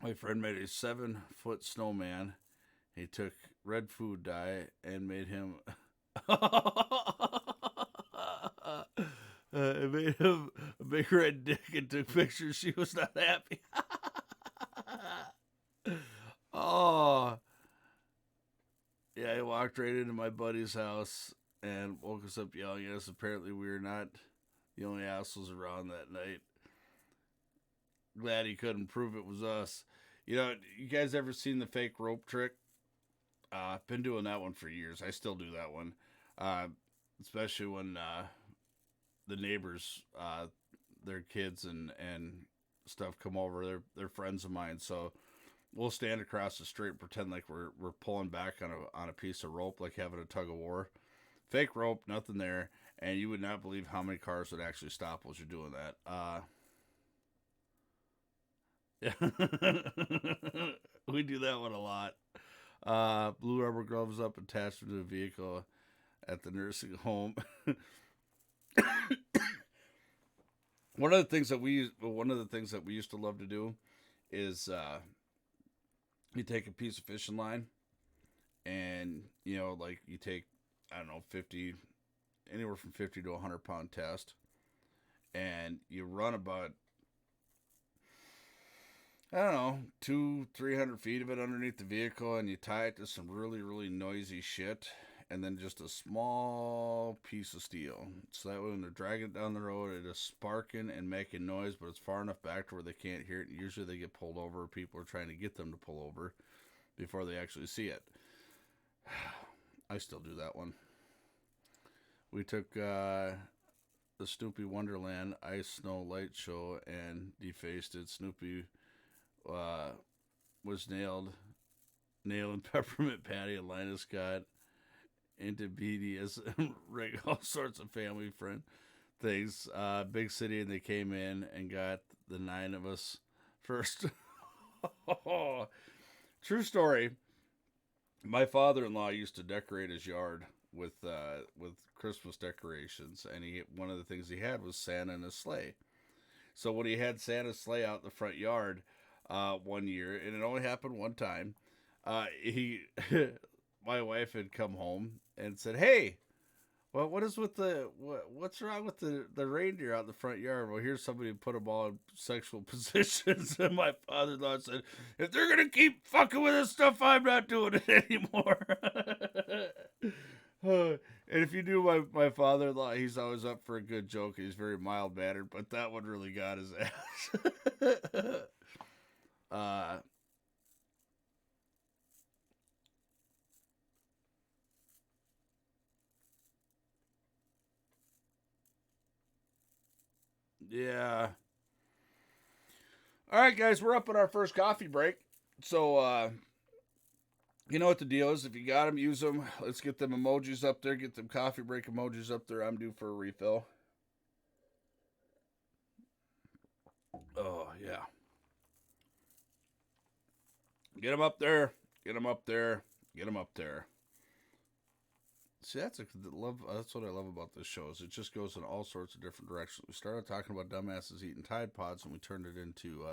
My friend made a 7-foot snowman. He took red food dye and made him. It made him a big red dick and took pictures. She was not happy. Oh, yeah, he walked right into my buddy's house and woke us up yelling at us. Apparently, we were not the only assholes around that night. Glad he couldn't prove it was us. You guys ever seen the fake rope trick? I've been doing that one for years. I still do that one. Especially when the neighbors, their kids and stuff come over. They're friends of mine. So we'll stand across the street and pretend like we're pulling back on a piece of rope, like having a tug of war. Fake rope, nothing there. And you would not believe how many cars would actually stop while you're doing that. We do that one a lot. Blue rubber gloves up, attached to the vehicle at the nursing home. One of the things that we used to love to do is you take a piece of fishing line, and like you take, I don't know, anywhere from 50 to 100-pound test, and you run about, I don't know, 200-300 feet of it underneath the vehicle, and you tie it to some really, really noisy shit, and then just a small piece of steel. So that way when they're dragging it down the road, it is sparking and making noise, but it's far enough back to where they can't hear it. And usually they get pulled over. People are trying to get them to pull over before they actually see it. I still do that one. We took the Snoopy Wonderland Ice Snow Light Show and defaced it. Snoopy was nailed and Peppermint Patty and Linus Scott into BDS ring, all sorts of family friend things. Big city, and they came in and got the 9 of us first. True story. My father-in-law used to decorate his yard with Christmas decorations, and one of the things he had was Santa in his sleigh. So when he had Santa's sleigh out in the front yard one year, and it only happened one time, my wife had come home and said, "Hey, well, what's wrong with the reindeer out in the front yard?" Well, here's somebody who put them all in sexual positions, and my father-in-law said, "If they're gonna keep fucking with this stuff, I'm not doing it anymore." And if you knew my father-in-law, he's always up for a good joke. He's very mild-mannered, but that one really got his ass. Yeah. All right, guys, we're up on our first coffee break. So, you know what the deal is. If you got them, use them. Let's get them emojis up there. Get them coffee break emojis up there. I'm due for a refill. Get him up there. Get him up there. Get him up there. See, that's what I love about this show. Is it just goes in all sorts of different directions. We started talking about dumbasses eating Tide Pods, and we turned it into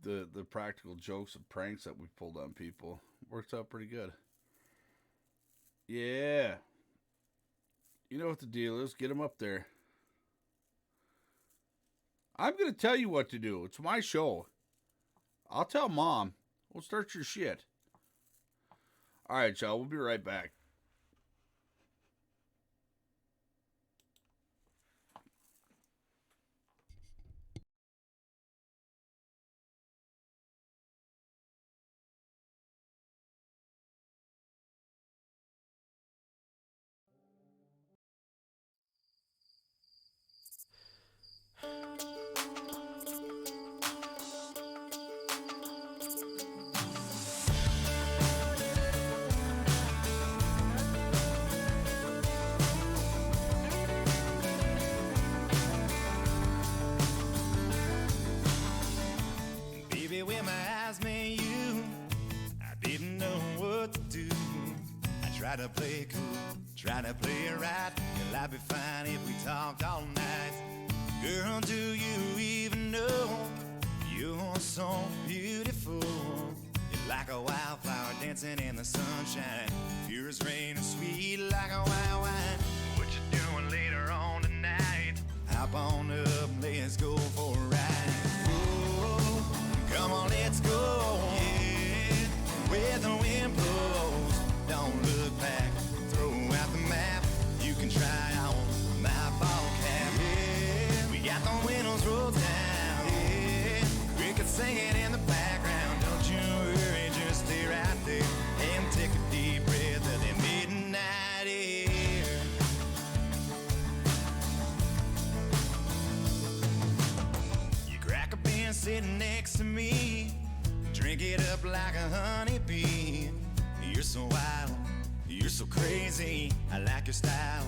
the practical jokes and pranks that we pulled on people. Worked out pretty good. Yeah, you know what the deal is. Get them up there. I'm gonna tell you what to do. It's my show. I'll tell Mom. We'll start your shit. All right, y'all. We'll be right back. Baby, when my eyes met you, I didn't know what to do. I tried to play cool, tried to play it right. Well, I'd be fine if we talked all night. Girl, do you even know you're so beautiful? You're like a wildflower dancing in the sunshine. Pure as rain and sweet like a wild wine. What you doing later on tonight? Hop on up, let's go for a ride. Oh, come on, let's go. Yeah, where the wind blows. Don't look back, throw out the map. You can try on my ball cap. Yeah, we got the windows rolled down. Yeah, crickets singing in the background. Don't you worry, just stay right there and take a deep breath of the midnight air. You crack a beer sitting next to me. Drink it up like a honeybee. You're so wild, you're so crazy. I like your style.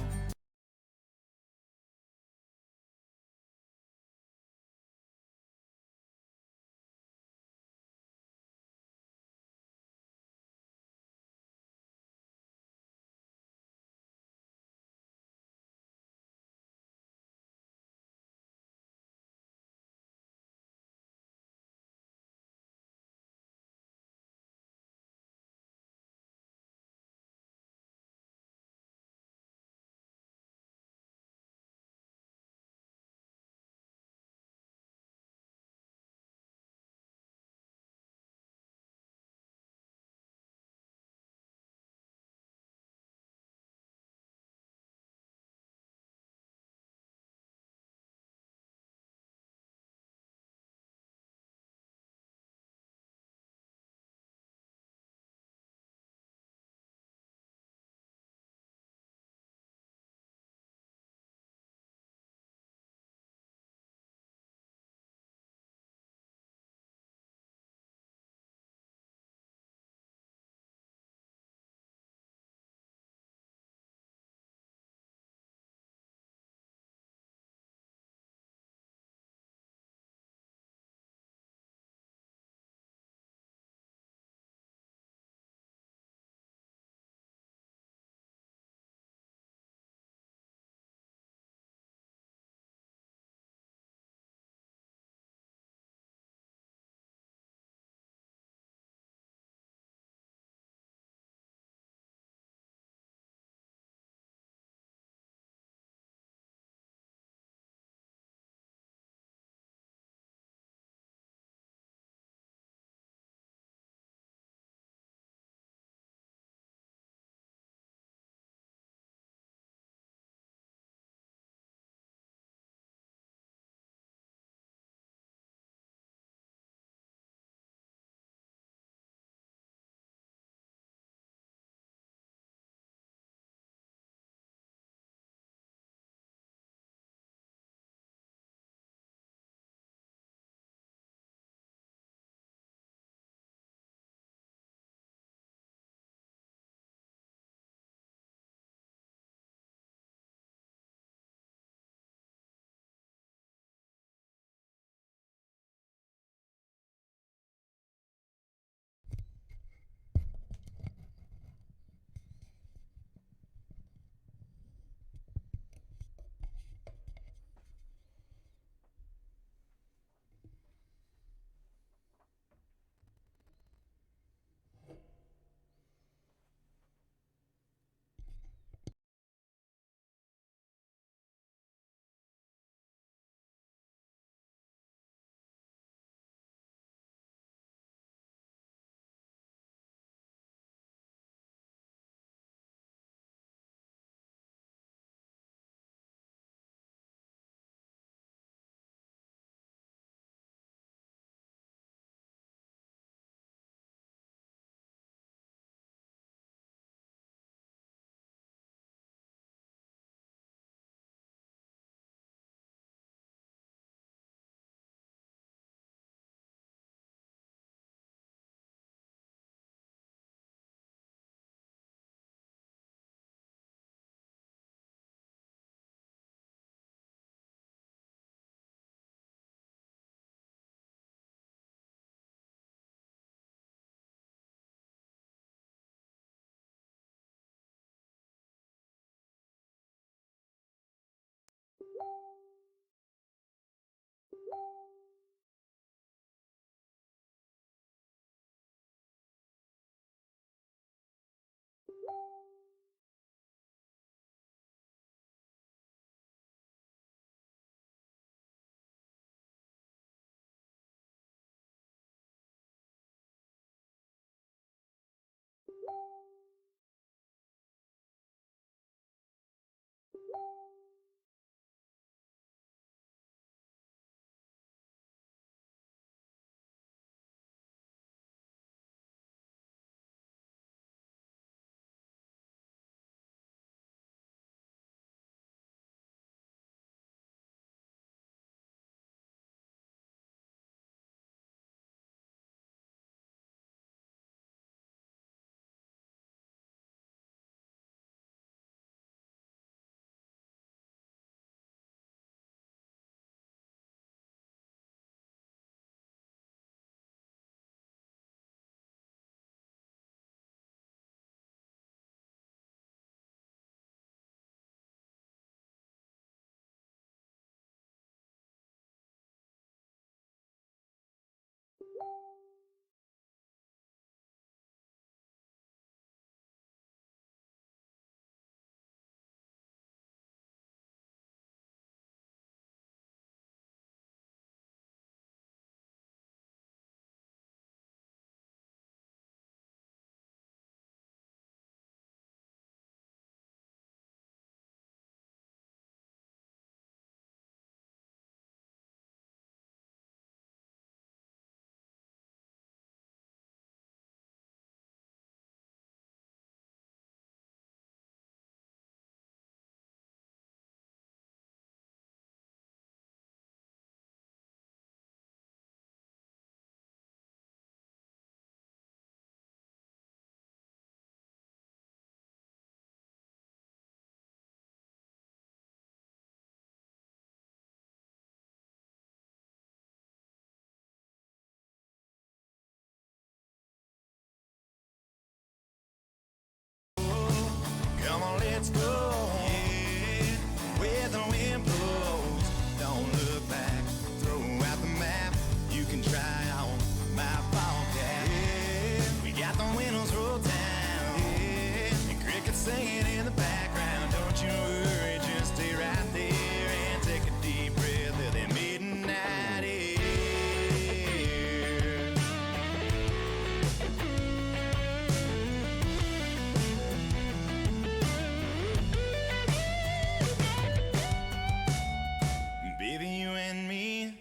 Baby, you and me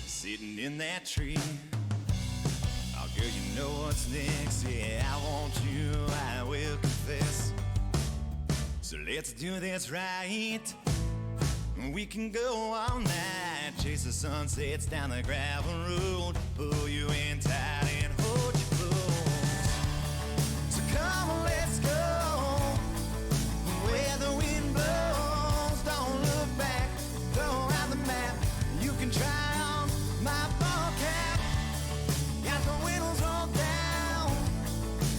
sitting in that tree. Oh, girl, you know what's next. Yeah, I want you, I will confess. So let's do this right. We can go all night, chase the sunsets down the gravel road, pull you in tight and hold you close. So come on, let's go where the wind blows. Don't look back, throw out the map. You can try on my ball cap. Got the windows rolled down,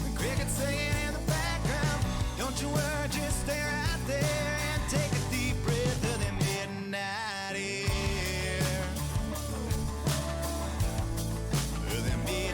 the crickets singing in the background. Don't you worry, just stay right there and take a deep breath of the midnight air. The midnight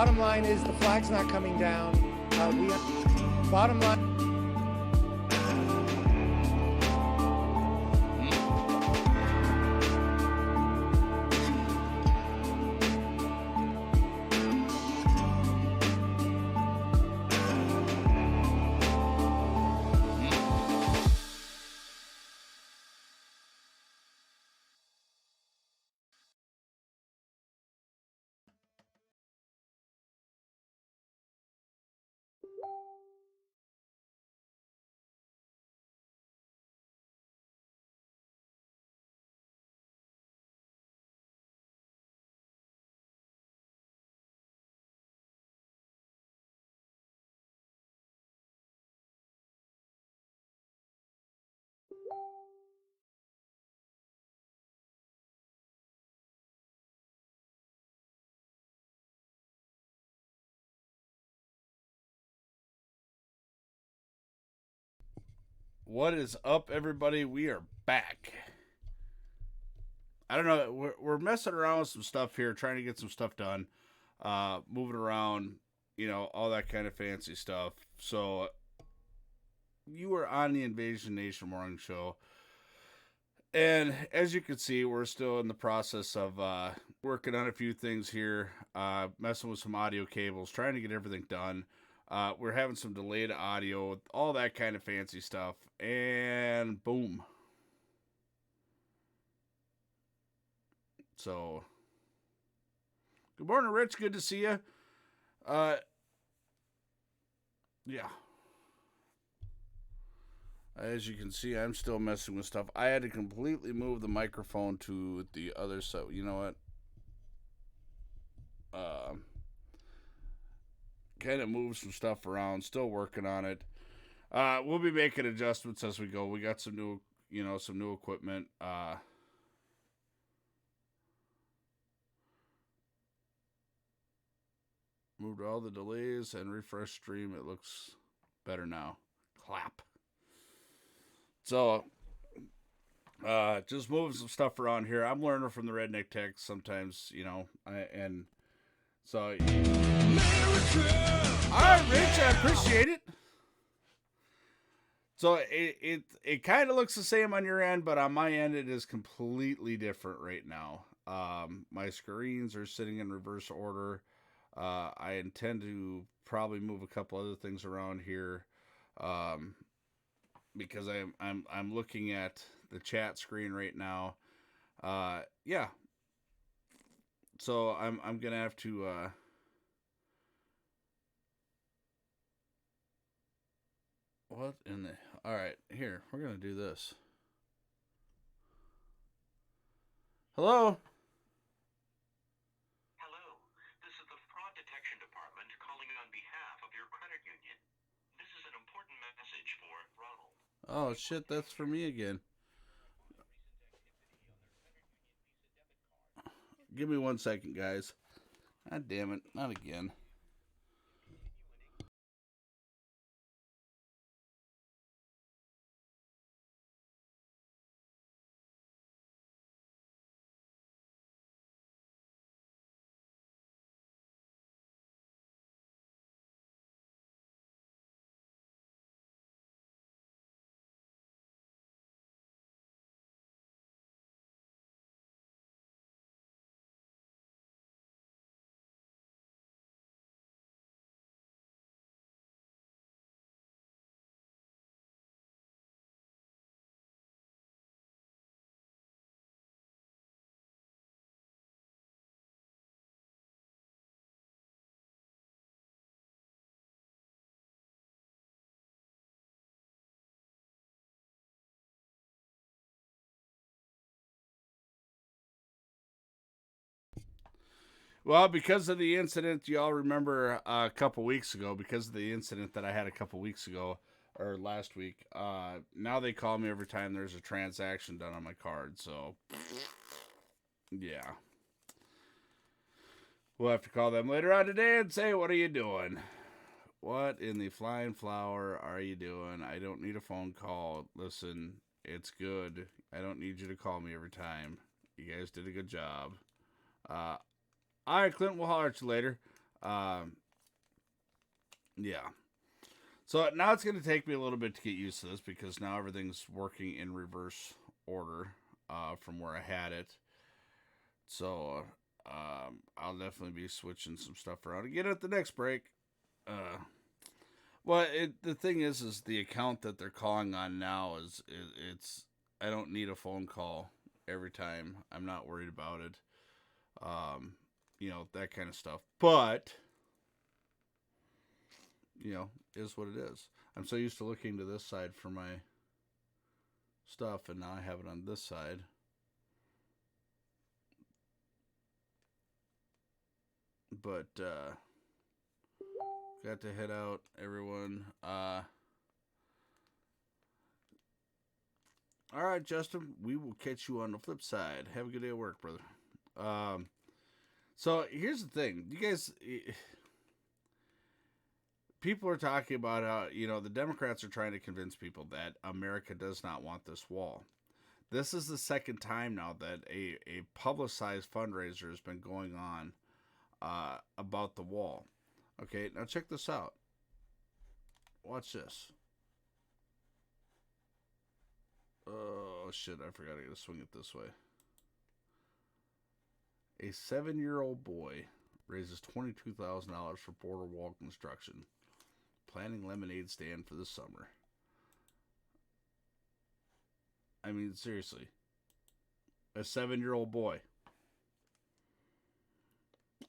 Bottom line is the flag's not coming down. Bottom line. What is up, everybody? We are back. I don't know. We're messing around with some stuff here, trying to get some stuff done, moving around, all that kind of fancy stuff. So you were on the Invasion Nation Morning Show, and as you can see, we're still in the process of working on a few things here, messing with some audio cables, trying to get everything done. We're having some delayed audio, all that kind of fancy stuff, and boom. So, good morning, Rich. Good to see you. Yeah. As you can see, I'm still messing with stuff. I had to completely move the microphone to the other side. You know what? Kind of move some stuff around. Still working on it. We'll be making adjustments as we go. We got some new, some new equipment. Moved all the delays and refresh stream. It looks better now. Clap. So, just moving some stuff around here. I'm learning from the Redneck Tech sometimes, and so. All right, Rich, I appreciate it. So it kind of looks the same on your end, but on my end it is completely different right now. My screens are sitting in reverse order. I intend to probably move a couple other things around here, because I'm looking at the chat screen right now. Yeah. So I'm gonna have to. What in the? All right, here we're gonna do this. Hello. Hello, this is the Fraud Detection Department calling on behalf of your credit union. This is an important message for Ronald. Oh shit, that's for me again. Give me 1 second, guys. God damn it, not again. Well, because of the incident, y'all remember a couple weeks ago, because of the incident that I had a couple weeks ago, or last week, now they call me every time there's a transaction done on my card, so, yeah. We'll have to call them later on today and say, what are you doing? What in the flying flower are you doing? I don't need a phone call. Listen, it's good. I don't need you to call me every time. You guys did a good job. All right, Clint, we'll holler at you later. Yeah. So now it's going to take me a little bit to get used to this because now everything's working in reverse order from where I had it. So I'll definitely be switching some stuff around again at the next break. Well, the thing is the account that they're calling on now it's I don't need a phone call every time. I'm not worried about it. That kind of stuff. But is what it is. I'm so used to looking to this side for my stuff, and now I have it on this side. But got to head out, everyone. All right, Justin, we will catch you on the flip side. Have a good day at work, brother. So here's the thing, you guys. People are talking about how, the Democrats are trying to convince people that America does not want this wall. This is the second time now that a publicized fundraiser has been going on about the wall. Okay, now check this out. Watch this. Oh, shit, I forgot I gotta swing it this way. A 7-year-old boy raises $22,000 for border wall construction. Planning lemonade stand for the summer. I mean, seriously. A 7-year-old boy.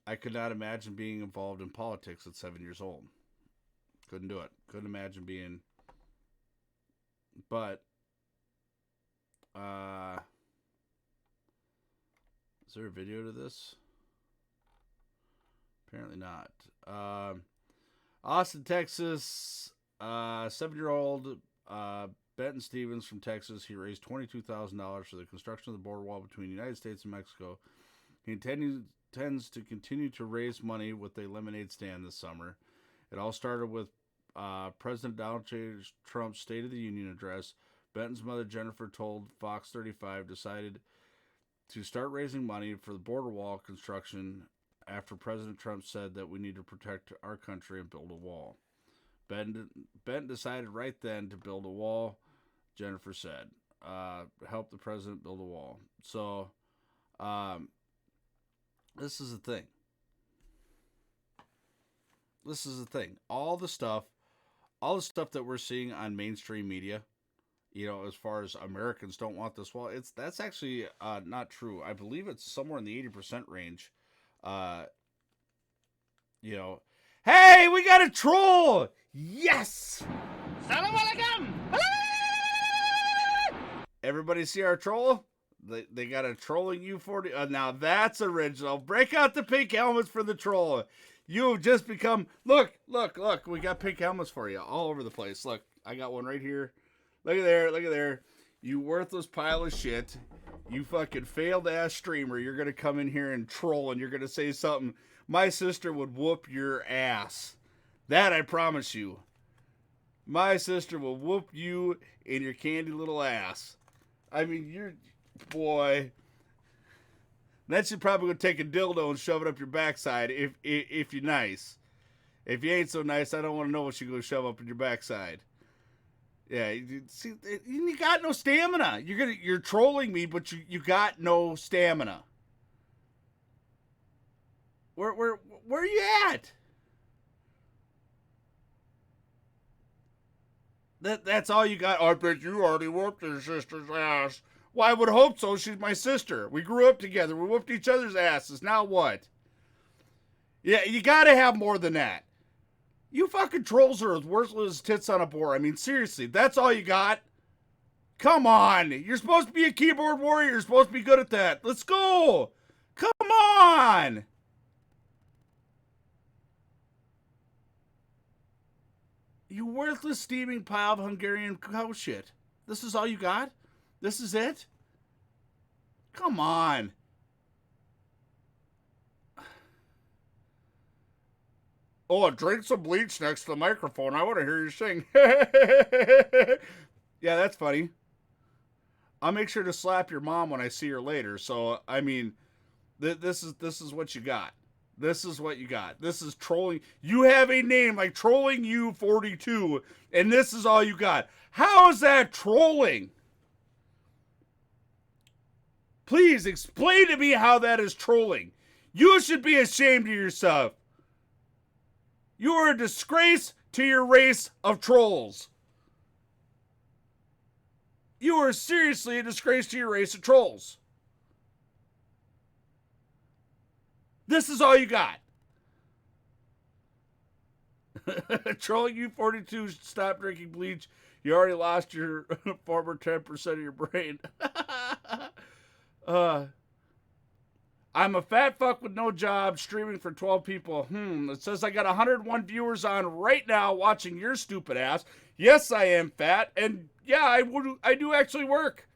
I could not imagine being involved in politics at 7 years old. Couldn't do it. Couldn't imagine being. But, is there a video to this? Apparently not. Austin, Texas, 7-year-old Benton Stevens from Texas. He raised $22,000 for the construction of the border wall between the United States and Mexico. He intends to continue to raise money with a lemonade stand this summer. It all started with President Donald J. Trump's State of the Union address. Benton's mother, Jennifer, told Fox 35 decided to start raising money for the border wall construction after President Trump said that we need to protect our country and build a wall. Benton decided right then to build a wall, Jennifer said. Help the president build a wall. So, this is the thing. This is the thing. All the stuff that we're seeing on mainstream media, as far as Americans don't want this wall, that's actually not true. I believe it's somewhere in the 80% range. Hey, we got a troll! Yes! Salam alaikum! Everybody see our troll? They got a trolling U40. Now that's original. Break out the pink helmets for the troll. You have just become. Look. We got pink helmets for you all over the place. Look, I got one right here. Look at there. You worthless pile of shit. You fucking failed ass streamer. You're going to come in here and troll and you're going to say something. My sister would whoop your ass. That I promise you. My sister will whoop you in your candy little ass. I mean, boy. That should probably go take a dildo and shove it up your backside if you're nice. If you ain't so nice, I don't want to know what you're going to shove up in your backside. Yeah, see, you got no stamina. You're trolling me, but you got no stamina. Where are you at? That's all you got. Oh, I bet you already whooped your sister's ass. Well, I would hope so. She's my sister. We grew up together. We whooped each other's asses. Now what? Yeah, you gotta have more than that. You fucking trolls are as worthless as tits on a board. I mean, seriously, that's all you got? Come on. You're supposed to be a keyboard warrior. You're supposed to be good at that. Let's go. Come on. You worthless steaming pile of Hungarian cow shit. This is all you got? This is it? Come on. Oh, drink some bleach next to the microphone. I want to hear you sing. Yeah, that's funny. I'll make sure to slap your mom when I see her later. So, I mean, this is what you got. This is what you got. This is trolling. You have a name like Trolling You 42, and this is all you got. How is that trolling? Please explain to me how that is trolling. You should be ashamed of yourself. You are a disgrace to your race of trolls. You are seriously a disgrace to your race of trolls. This is all you got. Trolling You 42, stop drinking bleach. You already lost your former 10% of your brain. I'm a fat fuck with no job, streaming for 12 people. It says I got 101 viewers on right now watching your stupid ass. Yes, I am fat, and yeah, I do actually work.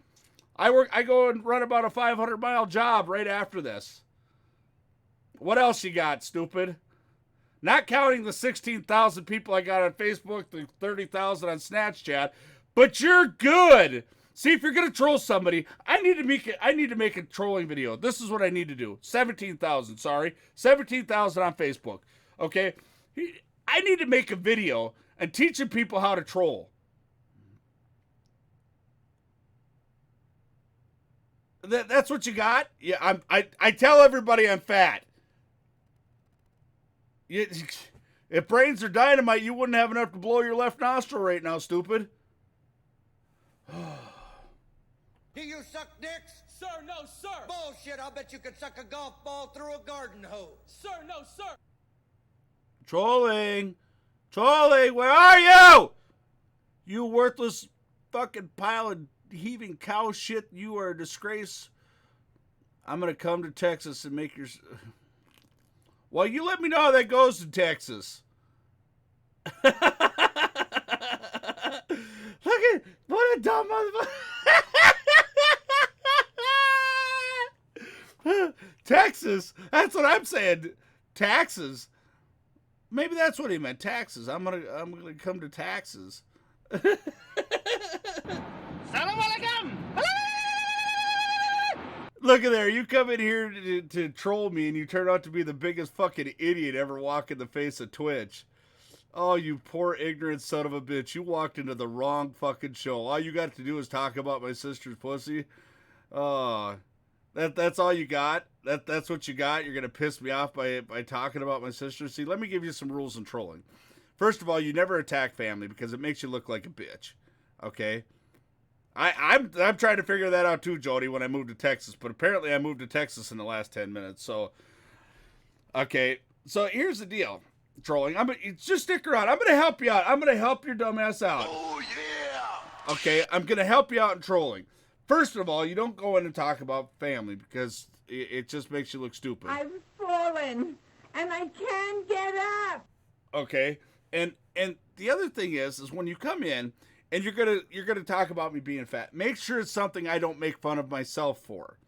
I go and run about a 500-mile job right after this. What else you got, stupid? Not counting the 16,000 people I got on Facebook, the 30,000 on Snapchat, but you're good. See, if you're gonna troll somebody, I need to make a trolling video. This is what I need to do. 17,000, sorry. 17,000 on Facebook. Okay? I need to make a video and teaching people how to troll. That's what you got? Yeah, I tell everybody I'm fat. If brains are dynamite, you wouldn't have enough to blow your left nostril right now, stupid. Do you suck dicks? Sir, no, sir. Bullshit, I'll bet you could suck a golf ball through a garden hose. Sir, no, sir. Trolling, where are you? You worthless fucking pile of heaving cow shit. You are a disgrace. I'm going to come to Texas and make your... Well, you let me know how that goes in Texas. Look at... What a dumb motherfucker. Texas? That's what I'm saying. Taxes. Maybe that's what he meant. Taxes. I'm gonna come to taxes. Salam alaikum. Look at there. You come in here to troll me, and you turn out to be the biggest fucking idiot ever walking the face of Twitch. Oh, you poor ignorant son of a bitch. You walked into the wrong fucking show. All you got to do is talk about my sister's pussy. Oh, that's all you got? That's what you got? You're going to piss me off by talking about my sister? See, let me give you some rules in trolling. First of all, you never attack family because it makes you look like a bitch. Okay? I'm trying to figure that out too, Jody, when I moved to Texas. But apparently I moved to Texas in the last 10 minutes. So, okay. So here's the deal, trolling. Just stick around. I'm going to help you out. I'm going to help your dumbass out. Oh, yeah. Okay? I'm going to help you out in trolling. First of all, you don't go in and talk about family because it just makes you look stupid. I've fallen and I can't get up. Okay? And the other thing is when you come in and you're gonna talk about me being fat, make sure it's something I don't make fun of myself for.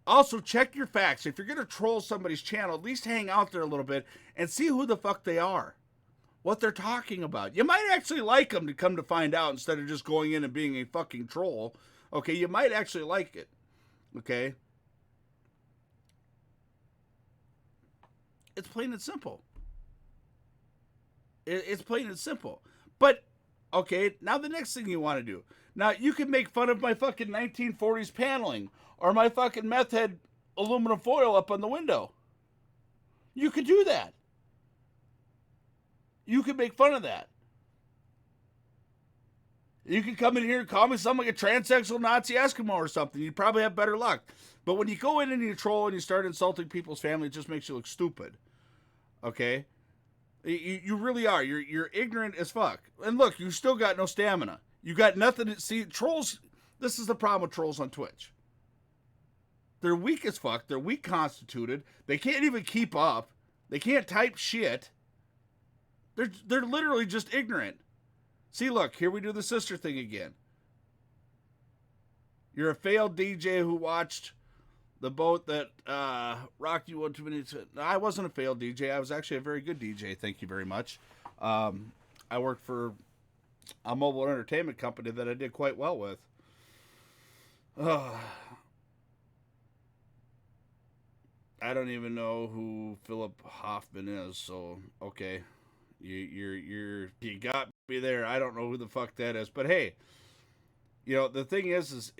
Also, check your facts. If you're gonna troll somebody's channel, at least hang out there a little bit and see who the fuck they are, what they're talking about. You might actually like them to come to find out instead of just going in and being a fucking troll. Okay, you might actually like it. Okay? It's plain and simple. It's plain and simple. But, okay, now the next thing you want to do. Now, you can make fun of my fucking 1940s paneling or my fucking meth head aluminum foil up on the window. You could do that. You could make fun of that. You can come in here and call me something like a transsexual Nazi Eskimo or something. You'd probably have better luck. But when you go in and you troll and you start insulting people's family, it just makes you look stupid. Okay? You really are. You're ignorant as fuck. And look, you still got no stamina. You got nothing to see. Trolls, this is the problem with trolls on Twitch. They're weak as fuck. They're weak constituted. They can't even keep up. They can't type shit. They're literally just ignorant. See, look, here we do the sister thing again. You're a failed DJ who watched the boat that rocked you 1 2 minutes. I wasn't a failed DJ. I was actually a very good DJ. Thank you very much. I worked for a mobile entertainment company that I did quite well with. I don't even know who Philip Hoffman is. So okay, you got me there. I don't know who the fuck that is, but hey, the thing is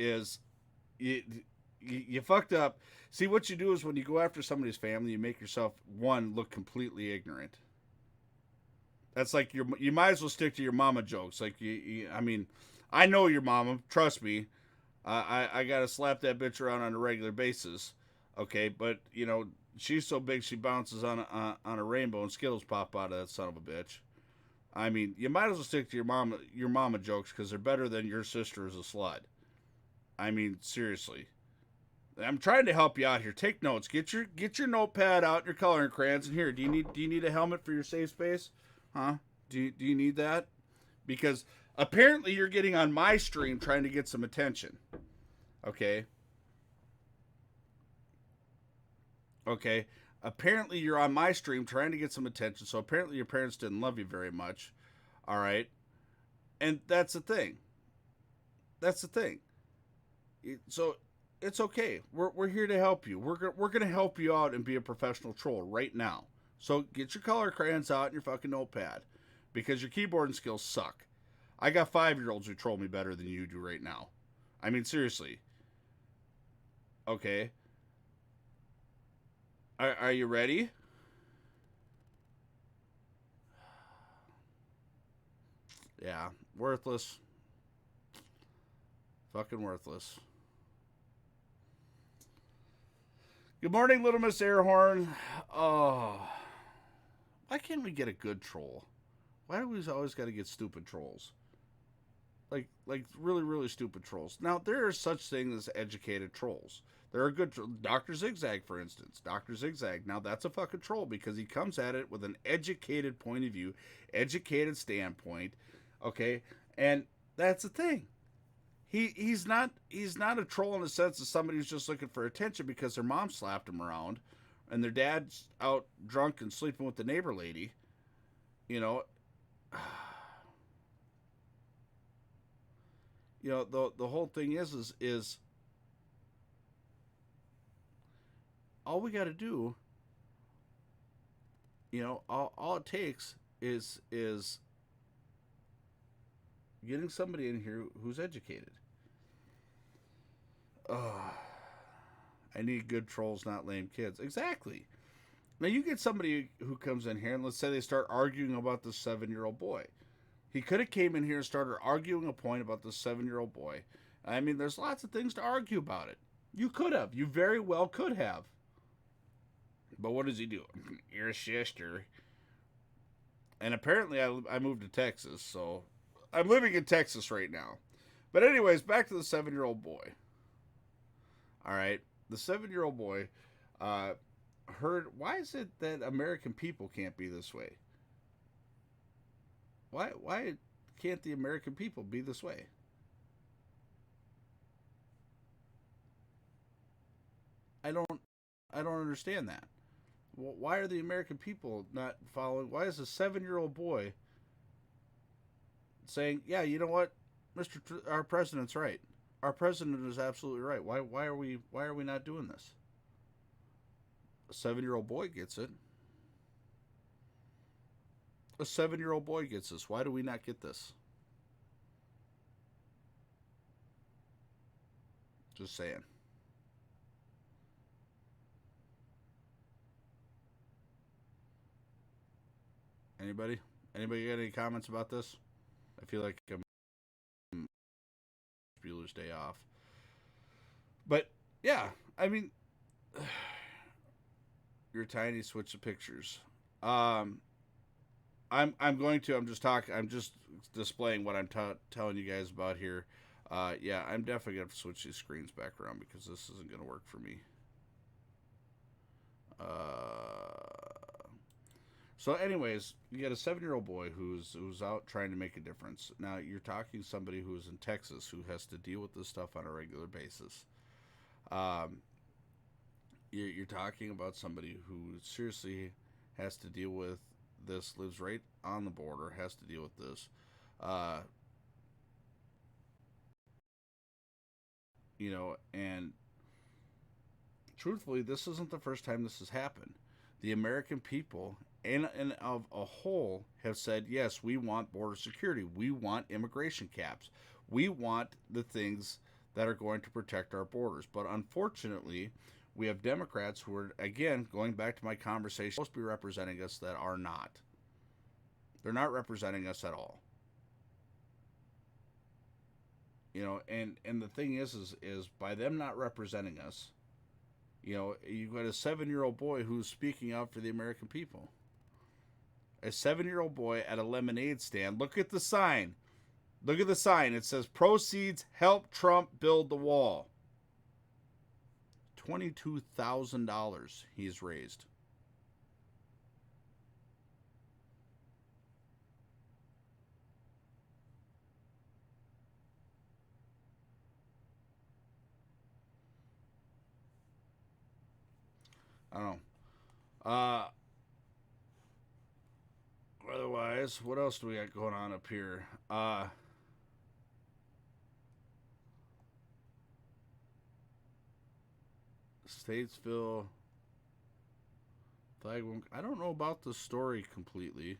you, you fucked up. See, what you do is when you go after somebody's family, you make yourself one look completely ignorant. That's like you might as well stick to your mama jokes. Like I mean, I know your mama. Trust me. I gotta slap that bitch around on a regular basis. Okay, but she's so big she bounces on a rainbow and Skittles pop out of that son of a bitch. I mean, you might as well stick to your mama jokes because they're better than your sister is a slut. I mean, seriously. I'm trying to help you out here. Take notes. Get your notepad out, your coloring crayons, and here. Do you need a helmet for your safe space? Huh? Do you need that? Because apparently you're getting on my stream trying to get some attention. Okay. Okay. Apparently you're on my stream trying to get some attention. So apparently your parents didn't love you very much. All right. And that's the thing. That's the thing. So it's okay. We're here to help you. We're gonna help you out and be a professional troll right now. So get your color crayons out and your fucking notepad, because your keyboarding skills suck. I got 5-year-olds who troll me better than you do right now. I mean, seriously. Okay. Are you ready? Yeah, worthless. Fucking worthless. Good morning, Little Miss Airhorn. Oh, why can't we get a good troll? Why do we always got to get stupid trolls? Like really, really stupid trolls. Now, there are such things as educated trolls. There are good Dr. Zigzag, for instance. Dr. Zigzag. Now, that's a fucking troll because he comes at it with an educated point of view, educated standpoint. Okay? And that's the thing. He's not a troll in the sense of somebody who's just looking for attention because their mom slapped him around and their dad's out drunk and sleeping with the neighbor lady. You know, the whole thing is all we got to do. All it takes is getting somebody in here who's educated. I need good trolls, not lame kids. Exactly. Now you get somebody who comes in here and let's say they start arguing about this 7-year-old boy. He could have came in here and started arguing a point about this 7-year-old boy. I mean, there's lots of things to argue about it. You could have. You very well could have. But what does he do? Your sister. And apparently I moved to Texas, so I'm living in Texas right now. But anyways, back to the 7-year-old boy. All right. The 7-year-old boy heard, why is it that American people can't be this way? Why can't the American people be this way? I don't understand that. Why are the American people not following? Why is a 7-year-old boy saying, "Yeah, you know what, our president's right. Our president is absolutely right. Why are we not doing this?" A 7-year-old boy gets it. A 7-year-old boy gets this. Why do we not get this? Just saying. Anybody? Anybody got any comments about this? I feel like I'm Bueller's Day Off. But yeah, I mean, you're tiny. Switch the pictures. I'm just displaying what I'm telling you guys about here. Yeah, I'm definitely gonna have to switch these screens back around because this isn't gonna work for me. So anyways, you got a 7-year-old boy who's out trying to make a difference. Now you're talking to somebody who's in Texas who has to deal with this stuff on a regular basis. You're talking about somebody who seriously has to deal with this, lives right on the border, has to deal with this. And truthfully, this isn't the first time this has happened. The American people, and of a whole, have said, yes, we want border security. We want immigration caps. We want the things that are going to protect our borders. But unfortunately, we have Democrats who are, again, going back to my conversation, supposed to be representing us that are not. They're not representing us at all. You know, and the thing is by them not representing us, you know, you've got a 7-year-old boy who's speaking out for the American people. A 7-year-old boy at a lemonade stand. Look at the sign. Look at the sign. It says, proceeds help Trump build the wall. $22,000 he's raised. I don't know. Otherwise, what else do we got going on up here? Statesville flag. I don't know about the story completely.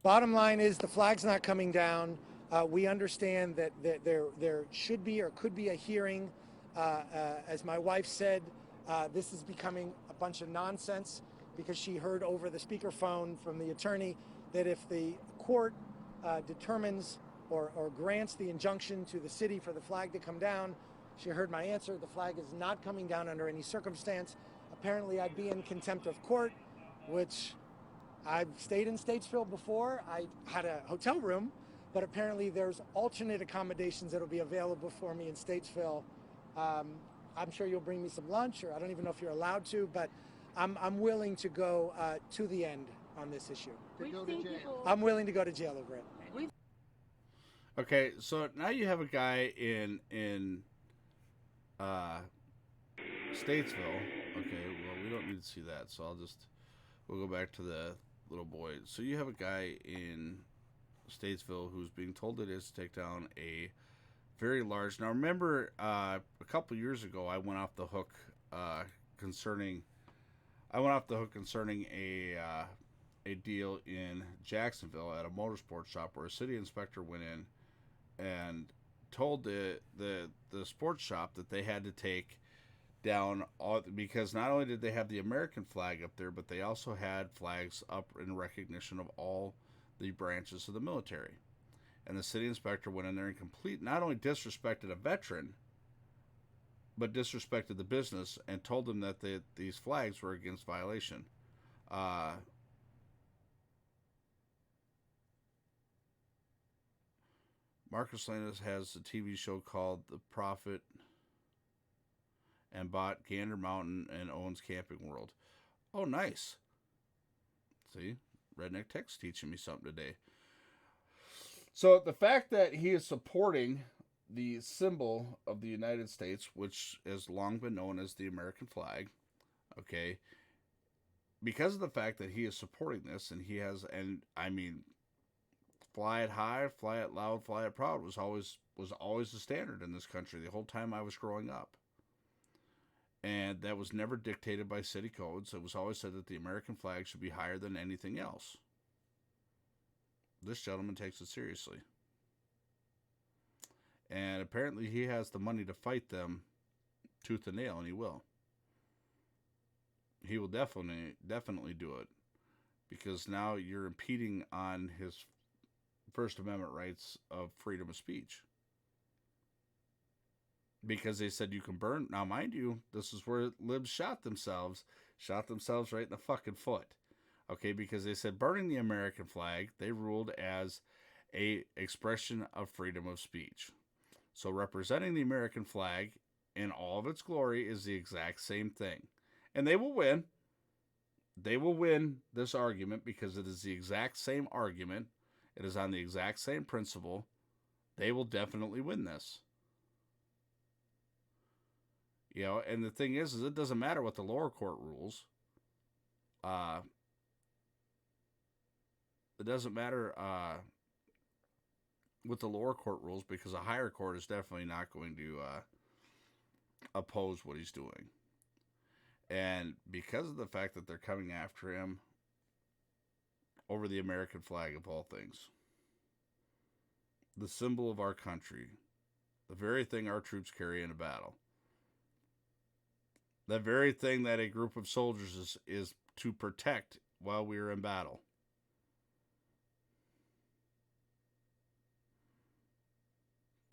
Bottom line is the flag's not coming down. We understand that there should be or could be a hearing. As my wife said, this is becoming a bunch of nonsense because she heard over the speakerphone from the attorney that if the court determines or grants the injunction to the city for the flag to come down, she heard my answer. The flag is not coming down under any circumstance. Apparently, I'd be in contempt of court, which I've stayed in Statesville before. I had a hotel room, but apparently there's alternate accommodations that'll be available for me in Statesville. I'm sure you'll bring me some lunch, or I don't even know if you're allowed to, but I'm willing to go to the end on this issue. I'm willing to go to jail over it. Okay, so now you have a guy in Statesville. Okay, well, we don't need to see that, so we'll go back to the little boy. So you have a guy in Statesville who's being told it is to take down a very large. Now remember, a couple years ago, I went off the hook concerning a deal in Jacksonville at a motorsports shop where a city inspector went in and told the sports shop that they had to take down all, because not only did they have the American flag up there, but they also had flags up in recognition of all the branches of the military. And the city inspector went in there and not only disrespected a veteran, but disrespected the business and told them that these flags were against violation. Marcus Landis has a TV show called The Prophet and bought Gander Mountain and owns Camping World. Oh, nice. See, Redneck Tech's teaching me something today. So the fact that he is supporting the symbol of the United States, which has long been known as the American flag, okay, because of the fact that he is supporting this, and he has, and I mean, fly it high, fly it loud, fly it proud was always the standard in this country the whole time I was growing up. And that was never dictated by city codes. It was always said that the American flag should be higher than anything else. This gentleman takes it seriously. And apparently he has the money to fight them tooth and nail, and he will. He will definitely do it. Because now you're impeding on his First Amendment rights of freedom of speech. Because they said you can burn. Now, mind you, this is where libs shot themselves right in the fucking foot. Okay, because they said burning the American flag, they ruled as a expression of freedom of speech. So representing the American flag in all of its glory is the exact same thing. And they will win. They will win this argument because it is the exact same argument. It is on the exact same principle. They will definitely win this. You know, and the thing is it doesn't matter what the lower court rules. It doesn't matter with the lower court rules, because a higher court is definitely not going to oppose what he's doing. And because of the fact that they're coming after him over the American flag of all things, the symbol of our country, the very thing our troops carry in a battle, the very thing that a group of soldiers is to protect while we are in battle.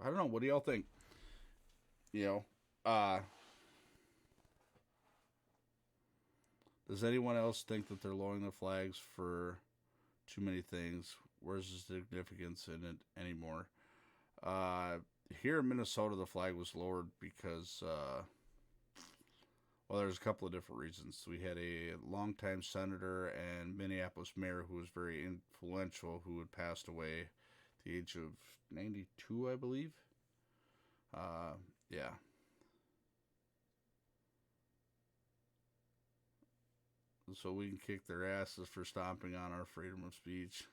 I don't know. What do y'all think? Does anyone else think that they're lowering the flags for too many things? Where's the significance in it anymore? Here in Minnesota, the flag was lowered because, there's a couple of different reasons. We had a longtime senator and Minneapolis mayor who was very influential, who had passed away at the age of 92, I believe. Yeah. So we can kick their asses for stomping on our freedom of speech.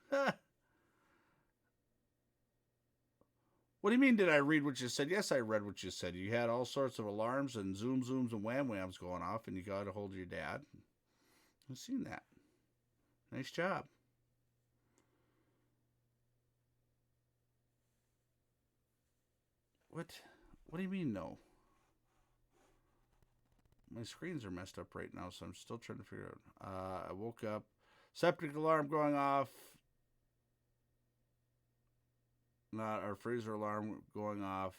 What do you mean, did I read what you said? Yes, I read what you said. You had all sorts of alarms and zooms and wham-whams going off, and you got a hold of your dad. I've seen that. Nice job. What do you mean, no? My screens are messed up right now, so I'm still trying to figure out. I woke up. Septic alarm going off. Not our freezer alarm going off.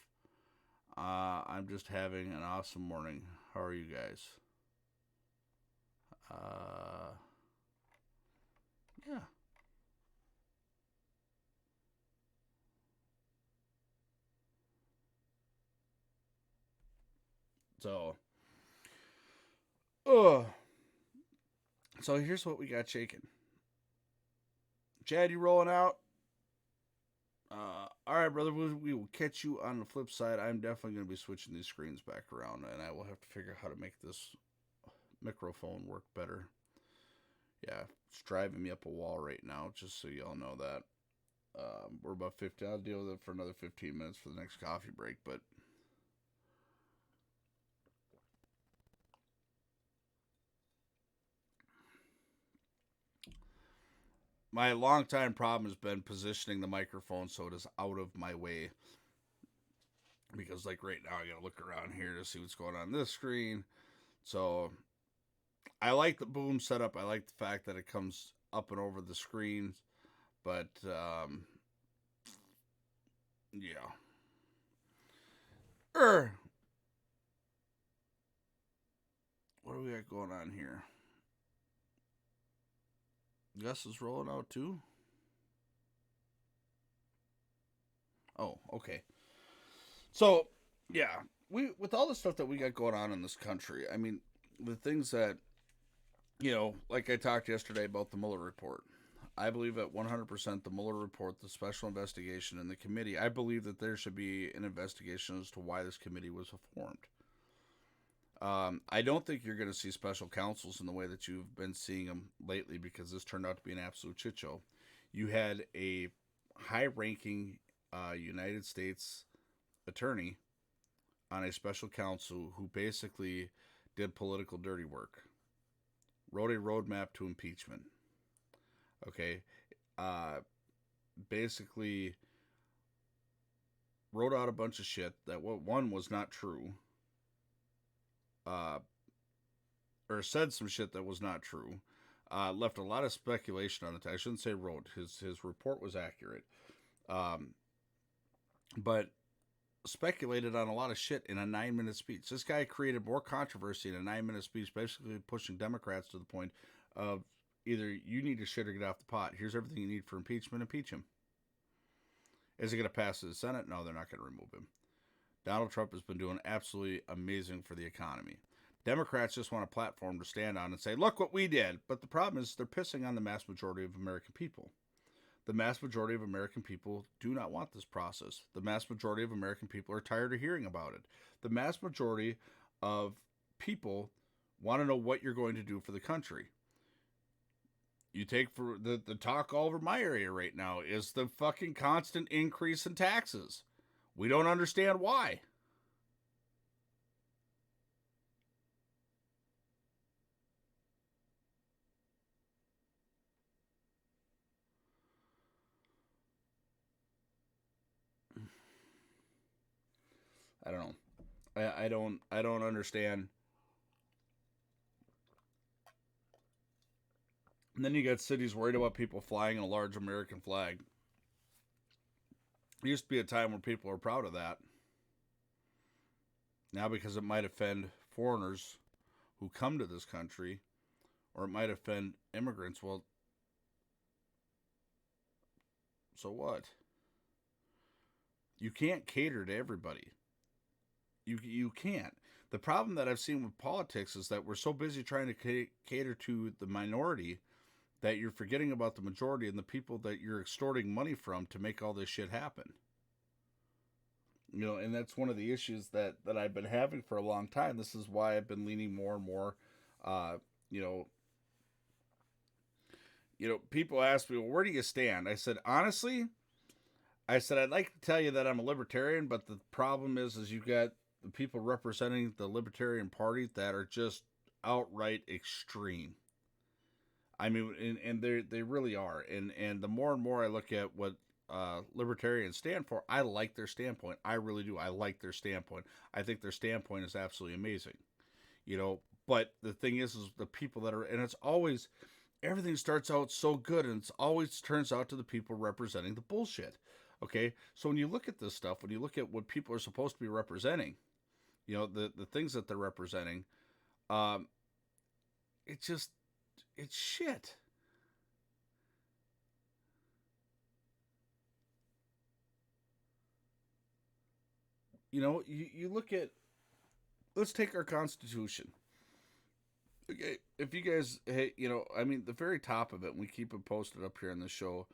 I'm just having an awesome morning. How are you guys? Yeah. So, so here's what we got shaking. Chad, you rolling out? All right, brother. We will catch you on the flip side. I'm definitely going to be switching these screens back around, and I will have to figure out how to make this microphone work better. Yeah, it's driving me up a wall right now, just so y'all know that. We're about 50. I'll deal with it for another 15 minutes for the next coffee break, but my long-time problem has been positioning the microphone so it is out of my way. Because, like, right now, I got to look around here to see what's going on this screen. So, I like the boom setup. I like the fact that it comes up and over the screens. But, yeah. What do we got going on here? Gus is rolling out too? Oh, okay. So, yeah, with all the stuff that we got going on in this country, I mean, the things that, like I talked yesterday about the Mueller report. I believe that 100% the Mueller report, the special investigation, and the committee, I believe that there should be an investigation as to why this committee was formed. I don't think you're going to see special counsels in the way that you've been seeing them lately, because this turned out to be an absolute shit show. You had a high-ranking United States attorney on a special counsel who basically did political dirty work, wrote a roadmap to impeachment. Okay, basically wrote out a bunch of shit that one was not true. Or said some shit that was not true. Left a lot of speculation on the text. I shouldn't say wrote. His report was accurate. But speculated on a lot of shit in a 9-minute speech. This guy created more controversy in a 9-minute speech, basically pushing Democrats to the point of either you need to shit or get off the pot. Here's everything you need for impeachment. Impeach him. Is it going to pass the Senate? No, they're not going to remove him. Donald Trump has been doing absolutely amazing for the economy. Democrats just want a platform to stand on and say, look what we did. But the problem is they're pissing on the mass majority of American people. The mass majority of American people do not want this process. The mass majority of American people are tired of hearing about it. The mass majority of people want to know what you're going to do for the country. You take for the talk all over my area right now is the fucking constant increase in taxes. We don't understand why. I don't know. I don't understand. And then you got cities worried about people flying a large American flag. There used to be a time when people were proud of that. Now, because it might offend foreigners who come to this country, or it might offend immigrants, well, so what? You can't cater to everybody. You can't. The problem that I've seen with politics is that we're so busy trying to cater to the minority that you're forgetting about the majority and the people that you're extorting money from to make all this shit happen. You know, and that's one of the issues that I've been having for a long time. This is why I've been leaning more and more, uh, you know, people ask me, well, where do you stand? I said, honestly, I'd like to tell you that I'm a libertarian, but the problem is you've got the people representing the Libertarian Party that are just outright extreme. I mean, and they really are. And the more and more I look at what libertarians stand for, I like their standpoint. I really do. I like their standpoint. I think their standpoint is absolutely amazing. You know, but the thing is the people that are, and it's always, everything starts out so good, and it's always turns out to the people representing the bullshit. Okay, so when you look at this stuff, when you look at what people are supposed to be representing, you know, the things that they're representing, um, it just, it's shit. You know, you look at, let's take our Constitution. Okay, if you guys, hey, you know, I mean, the very top of it, and we keep it posted up here in the show,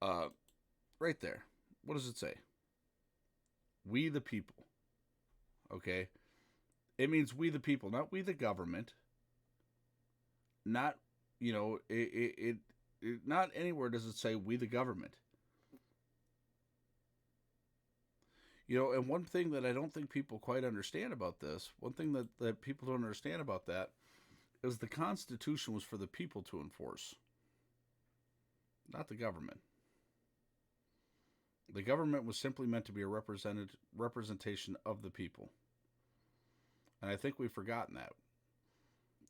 right there. What does it say? We the people. Okay? It means we the people, not we the government. Not, you know, not anywhere does it say we the government. You know, and one thing that I don't think people quite understand about this, one thing that people don't understand about that, is the Constitution was for the people to enforce, not the government. The government was simply meant to be a representation of the people. And I think we've forgotten that.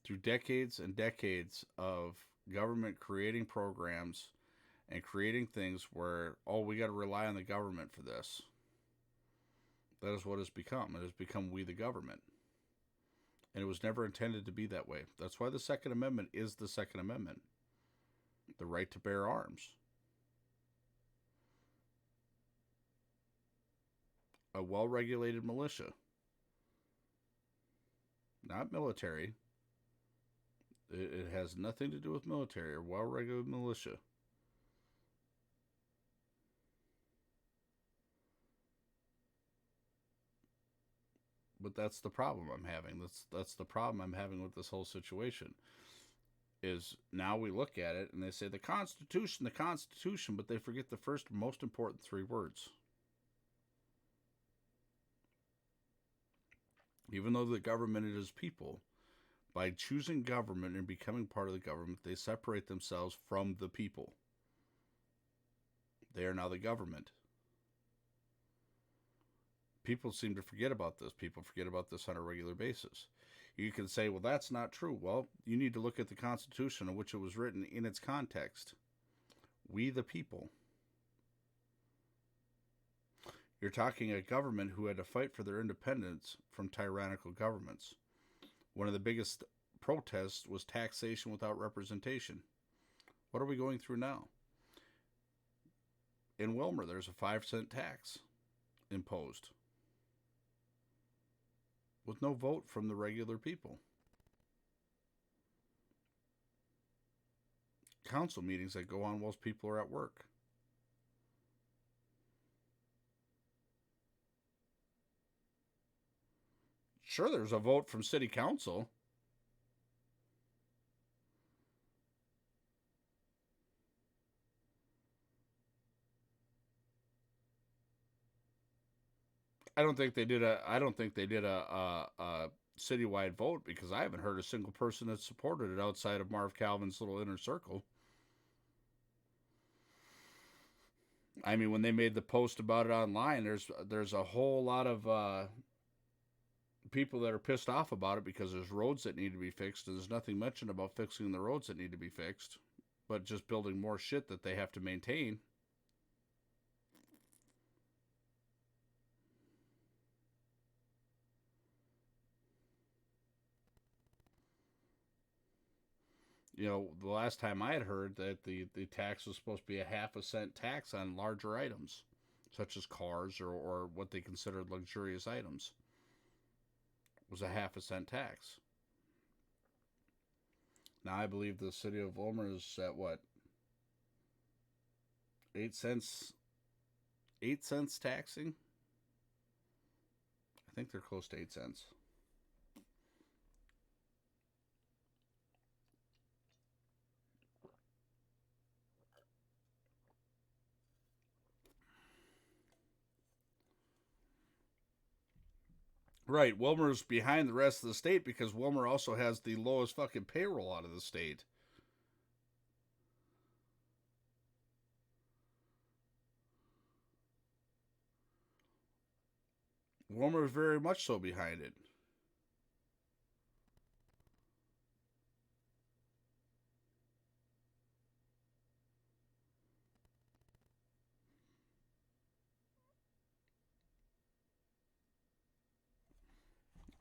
Through decades and decades of government creating programs and creating things where, oh, we got to rely on the government for this. That is what it's become. It has become we the government. And it was never intended to be that way. That's why the Second Amendment is the Second Amendment. The right to bear arms. A well-regulated militia. Not military. It has nothing to do with military or well-regulated militia. But that's the problem I'm having. That's the problem I'm having with this whole situation. Is now we look at it and they say the Constitution, but they forget the first most important three words. Even though the government is people, by choosing government and becoming part of the government, they separate themselves from the people. They are now the government. People seem to forget about this. People forget about this on a regular basis. You can say, well, that's not true. Well, you need to look at the Constitution in which it was written in its context. We the people. You're talking a government who had to fight for their independence from tyrannical governments. One of the biggest protests was taxation without representation. What are we going through now? In Wilmer, there's a 5-cent tax imposed with no vote from the regular people. Council meetings that go on whilst people are at work. Sure, there's a vote from city council. I don't think they did a citywide vote, because I haven't heard a single person that supported it outside of Marv Calvin's little inner circle. I mean, when they made the post about it online, there's a whole lot of people that are pissed off about it, because there's roads that need to be fixed, and there's nothing mentioned about fixing the roads that need to be fixed, but just building more shit that they have to maintain. You know, the last time I had heard that the tax was supposed to be a half a cent tax on larger items, such as cars or what they considered luxurious items, was a half a cent tax. Now I believe the city of Wilmer is at what, 8 cents? 8 cents taxing? I think they're close to 8 cents. Right, Wilmer's behind the rest of the state because Wilmer also has the lowest fucking payroll out of the state. Wilmer is very much so behind it.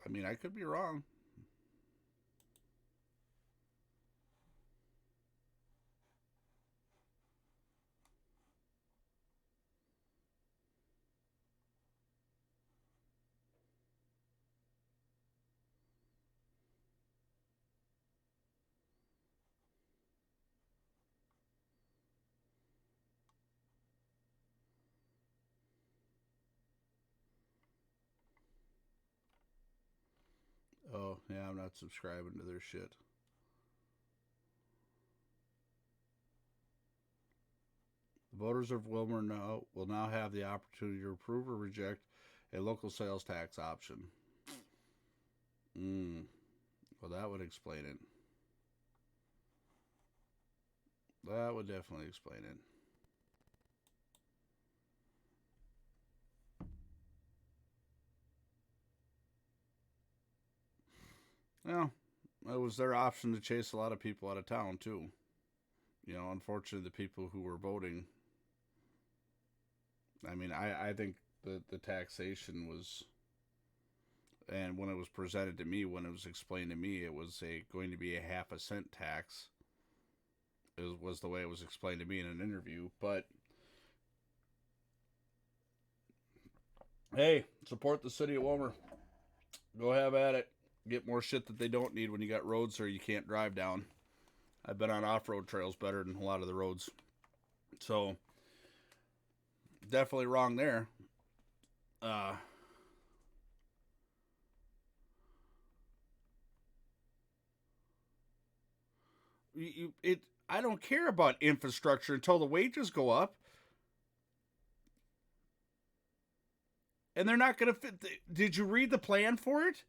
I mean, I could be wrong. Oh, yeah, I'm not subscribing to their shit. The voters of Wilmer will now have the opportunity to approve or reject a local sales tax option. Well, that would explain it. That would definitely explain it. Well, it was their option to chase a lot of people out of town, too. You know, unfortunately, the people who were voting, I mean, I think the taxation was, and when it was presented to me, when it was explained to me, it was going to be a half a cent tax. It was the way it was explained to me in an interview. But hey, support the city of Wilmer. Go have at it. Get more shit that they don't need when you got roads or you can't drive down. I've been on off-road trails better than a lot of the roads. So, definitely wrong there. I don't care about infrastructure until the wages go up. And they're not going to fit. Did you read the plan for it?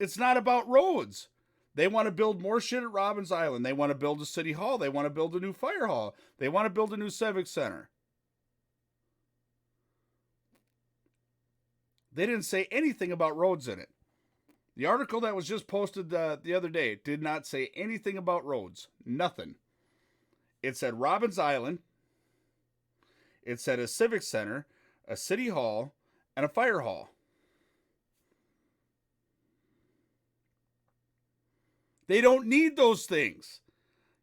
It's not about roads. They want to build more shit at Robbins Island. They want to build a city hall. They want to build a new fire hall. They want to build a new civic center. They didn't say anything about roads in it. The article that was just posted the other day did not say anything about roads. Nothing. It said Robbins Island. It said a civic center, a city hall, and a fire hall. They don't need those things.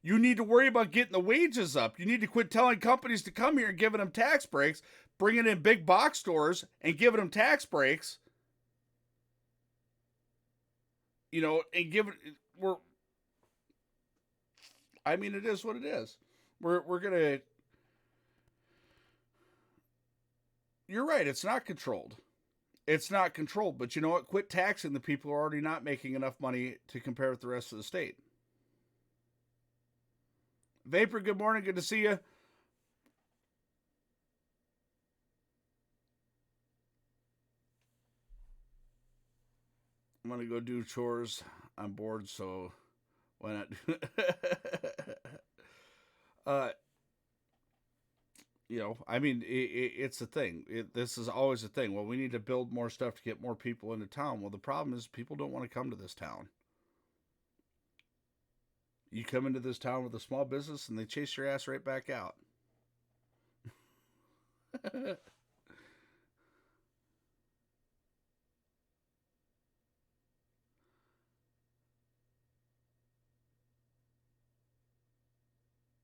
You need to worry about getting the wages up. You need to quit telling companies to come here and giving them tax breaks, bringing in big box stores and giving them tax breaks. You know, and I mean, it is what it is. We're gonna. You're right. It's not controlled. It's not controlled. But you know what? Quit taxing the people who are already not making enough money to compare with the rest of the state. Vapor, good morning. Good to see you. I'm gonna go do chores. I'm bored, so why not? uh, I mean, it's a thing. This is always a thing. Well, we need to build more stuff to get more people into town. Well, the problem is people don't want to come to this town. You come into this town with a small business, and they chase your ass right back out.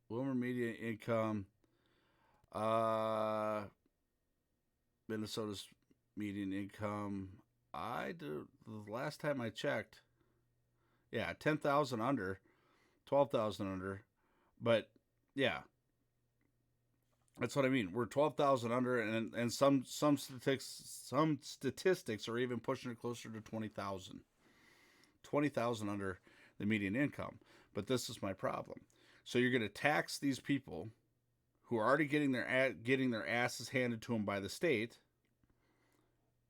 Wilmer median income. Uh, Minnesota's median income. I do the last time I checked. Yeah, 10,000 under, 12,000 under, but yeah, that's what I mean. We're 12,000 under, and some statistics are even pushing it closer to 20,000. 20,000 under the median income. But this is my problem. So you're going to tax these people who are already getting their asses handed to them by the state.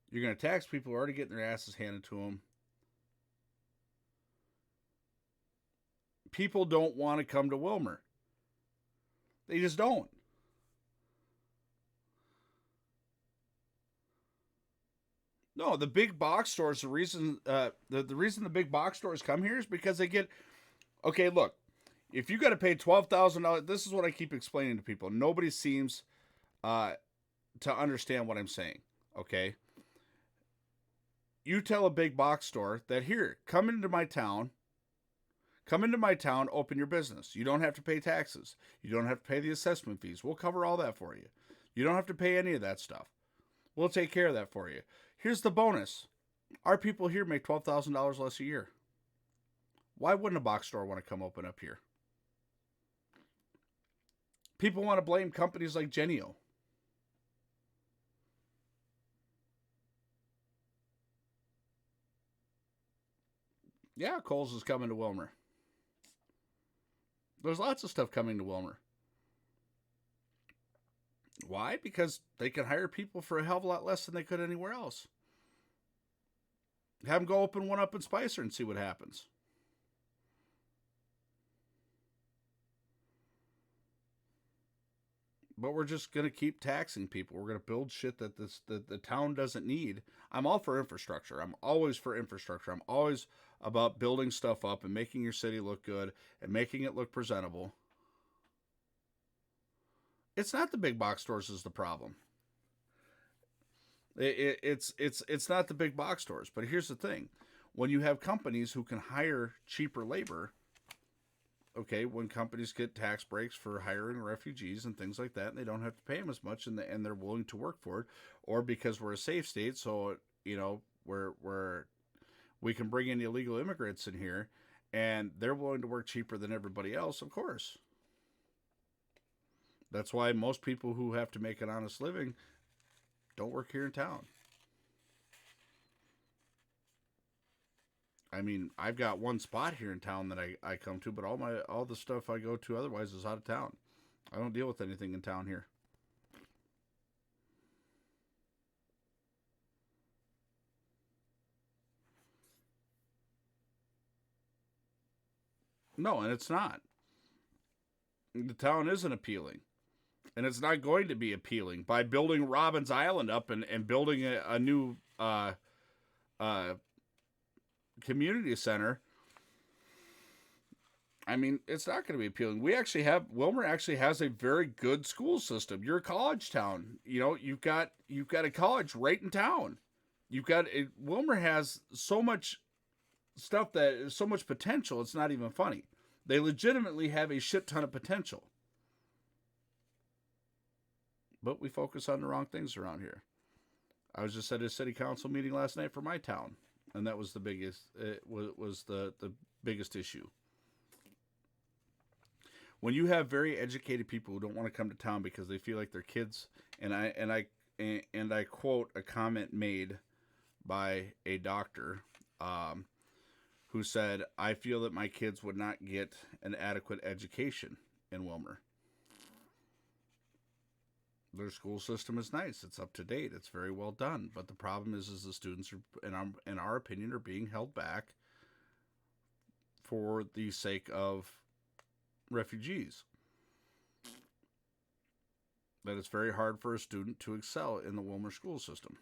You're going to tax people who are already getting their asses handed to them. People don't want to come to Wilmer. They just don't. No, the big box stores. The reason the reason the big box stores come here is because they get. Okay, look, if you got to pay $12,000, this is what I keep explaining to people. Nobody seems to understand what I'm saying. Okay, you tell a big box store that here, come into my town, open your business. You don't have to pay taxes. You don't have to pay the assessment fees. We'll cover all that for you. You don't have to pay any of that stuff. We'll take care of that for you. Here's the bonus. Our people here make $12,000 less a year. Why wouldn't a box store want to come open up here? People want to blame companies like Genio. Yeah, Kohl's is coming to Wilmer. There's lots of stuff coming to Wilmer. Why? Because they can hire people for a hell of a lot less than they could anywhere else. Have them go open one up in Spicer and see what happens. But we're just going to keep taxing people. We're going to build shit that the town doesn't need. I'm all for infrastructure. I'm always for infrastructure. I'm always about building stuff up and making your city look good and making it look presentable. It's not the big box stores is the problem. It's not the big box stores. But here's the thing. When you have companies who can hire cheaper labor, okay, when companies get tax breaks for hiring refugees and things like that, and they don't have to pay them as much, and they're willing to work for it, or because we're a safe state, so we can bring in illegal immigrants in here, and they're willing to work cheaper than everybody else, of course. That's why most people who have to make an honest living don't work here in town. I mean, I've got one spot here in town that I come to, but all the stuff I go to otherwise is out of town. I don't deal with anything in town here. No, and it's not. The town isn't appealing. And it's not going to be appealing by building Robbins Island up and building a new community center. I mean, it's not going to be appealing. Wilmer actually has a very good school system. You're a college town. You've got a college right in town. Wilmer has so much stuff that is so much potential. It's not even funny. They legitimately have a shit ton of potential. But we focus on the wrong things around here. I was just at a city council meeting last night for my town, and that was the biggest. It was the biggest issue. When you have very educated people who don't want to come to town because they feel like their kids, and I quote a comment made by a doctor, who said, "I feel that my kids would not get an adequate education in Wilmer." Their school system is nice. It's up to date. It's very well done. But the problem is the students, are, in our opinion, are being held back for the sake of refugees. That it's very hard for a student to excel in the Wilmer school system.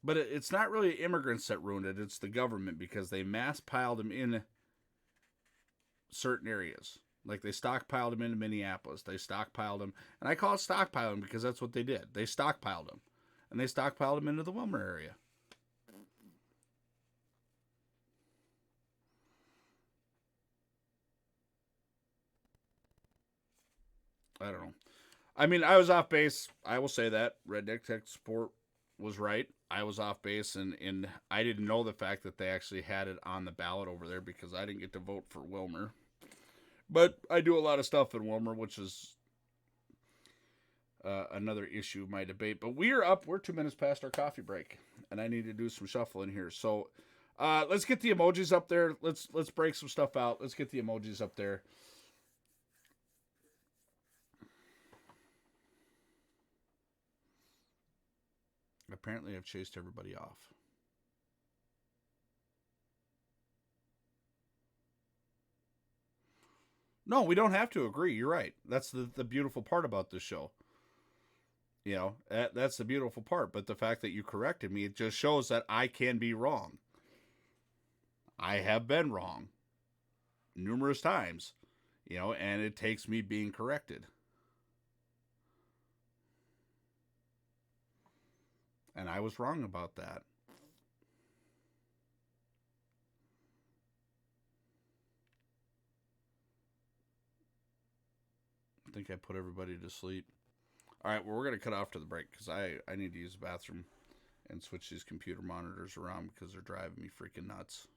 But it's not really immigrants that ruined it. It's the government, because they mass piled them in certain areas. Like they stockpiled them into Minneapolis. They stockpiled them. And I call it stockpiling because that's what they did. They stockpiled them. And they stockpiled them into the Wilmer area. I don't know. I mean, I was off base. I will say that. Redneck Tech Support was right. I was off base, and I didn't know the fact that they actually had it on the ballot over there because I didn't get to vote for Wilmer. But I do a lot of stuff in Wilmer, which is another issue of my debate. But we're 2 minutes past our coffee break, and I need to do some shuffling here. So let's get the emojis up there. Let's break some stuff out. Let's get the emojis up there. Apparently, I've chased everybody off. No, we don't have to agree. You're right. That's the beautiful part about this show. You know, that's the beautiful part. But the fact that you corrected me, it just shows that I can be wrong. I have been wrong numerous times, you know, and it takes me being corrected. And I was wrong about that. I think I put everybody to sleep. All right, well, we're going to cut off to the break because I need to use the bathroom and switch these computer monitors around because they're driving me freaking nuts.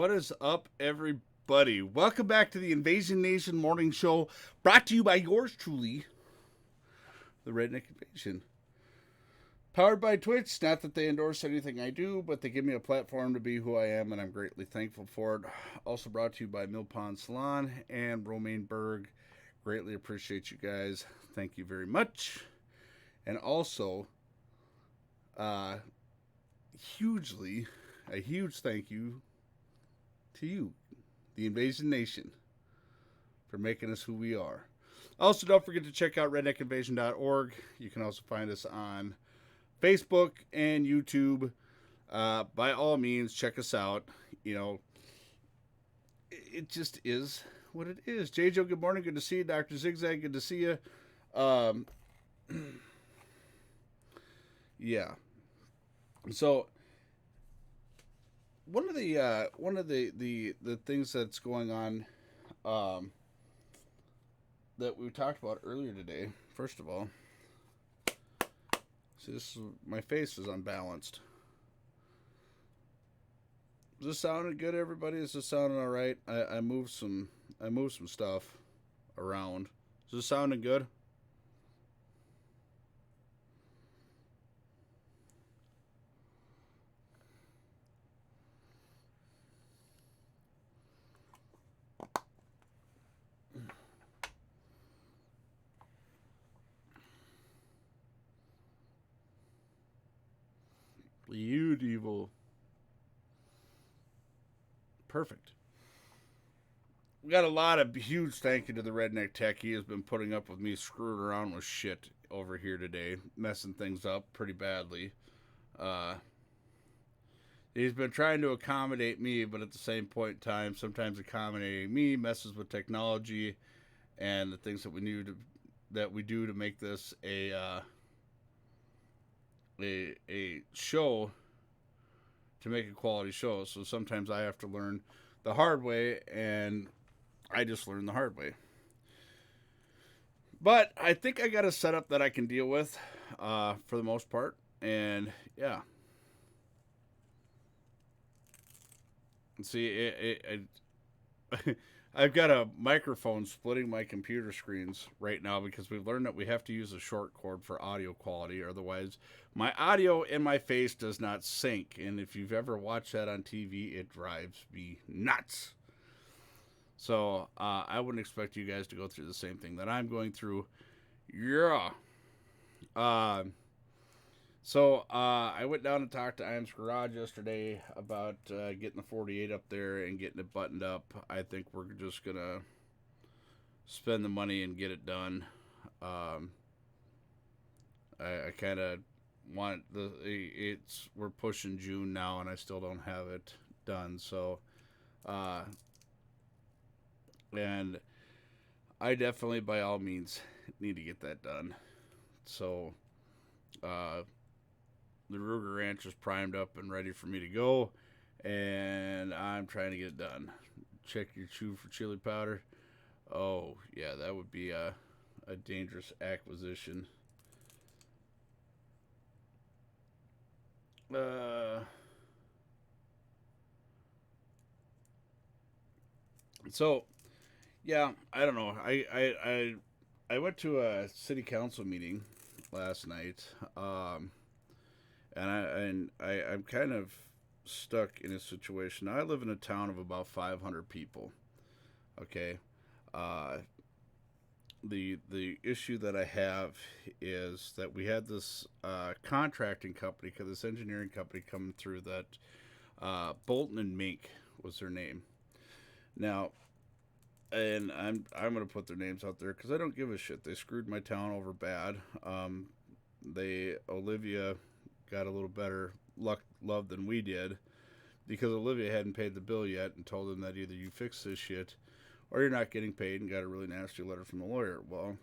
What is up, everybody? Welcome back to the Invasion Nation Morning Show, brought to you by yours truly, the Redneck Invasion. Powered by Twitch. Not that they endorse anything I do, but they give me a platform to be who I am, and I'm greatly thankful for it. Also brought to you by Mill Pond Salon and Romaine Berg. Greatly appreciate you guys. Thank you very much. And also, a huge thank you to you, the Invasion Nation, for making us who we are. Also, don't forget to check out redneckinvasion.org. You can also find us on Facebook and YouTube. By all means, check us out. You know, it just is what it is. JJ, good morning. Good to see you. Dr. Zigzag, good to see you. Yeah. So one of the things that's going on that we talked about earlier today, first of all, see, my face is unbalanced. Is this sounding good, everybody? Is this sounding all right? I moved some stuff around. Is this sounding good? Beautiful. Perfect. We got a lot of huge thank you to the Redneck Tech. He has been putting up with me screwing around with shit over here today, messing things up pretty badly. He's been trying to accommodate me, but at the same point in time, sometimes accommodating me messes with technology and the things that we do to make this a show, to make a quality show. So sometimes I have to learn the hard way, and I just learned the hard way. But I think I got a setup that I can deal with for the most part. And yeah. See, I've got a microphone splitting my computer screens right now because we've learned that we have to use a short cord for audio quality. Otherwise, my audio and my face does not sync. And if you've ever watched that on TV, it drives me nuts. So I wouldn't expect you guys to go through the same thing that I'm going through. Yeah. So I went down and talked to Iam's Garage yesterday about getting the 48 up there and getting it buttoned up. I think we're just going to spend the money and get it done. I kind of want we're pushing June now and I still don't have it done. So, and I definitely by all means need to get that done. So, the Ruger Ranch is primed up and ready for me to go, and I'm trying to get it done. Check your chew for chili powder. Oh, yeah, that would be a dangerous acquisition. So, yeah, I don't know. I went to a city council meeting last night, and I'm kind of stuck in a situation. I live in a town of about 500 people. Okay, the issue that I have is that we had this contracting company, this engineering company coming through that Bolton and Mink was their name. Now, and I'm gonna put their names out there because I don't give a shit. They screwed my town over bad. Olivia got a little better love than we did because Olivia hadn't paid the bill yet and told them that either you fix this shit or you're not getting paid, and got a really nasty letter from the lawyer. Well,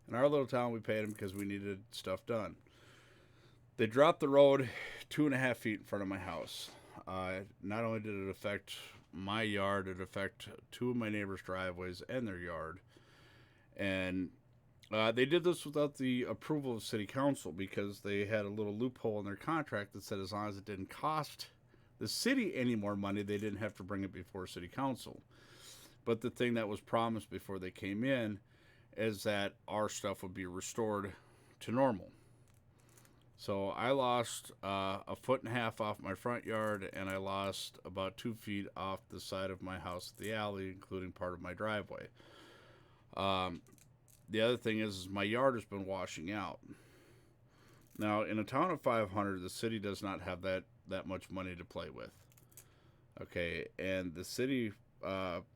in our little town, we paid them because we needed stuff done. They dropped the road 2.5 feet in front of my house. Not only did it affect my yard, it affected 2 of my neighbors' driveways and their yard. And they did this without the approval of city council because they had a little loophole in their contract that said as long as it didn't cost the city any more money, they didn't have to bring it before city council. But the thing that was promised before they came in is that our stuff would be restored to normal. So I lost a foot and a half off my front yard, and I lost about 2 feet off the side of my house, the alley, including part of my driveway. The other thing is my yard has been washing out. Now, in a town of 500, the city does not have that much money to play with. Okay, and the city,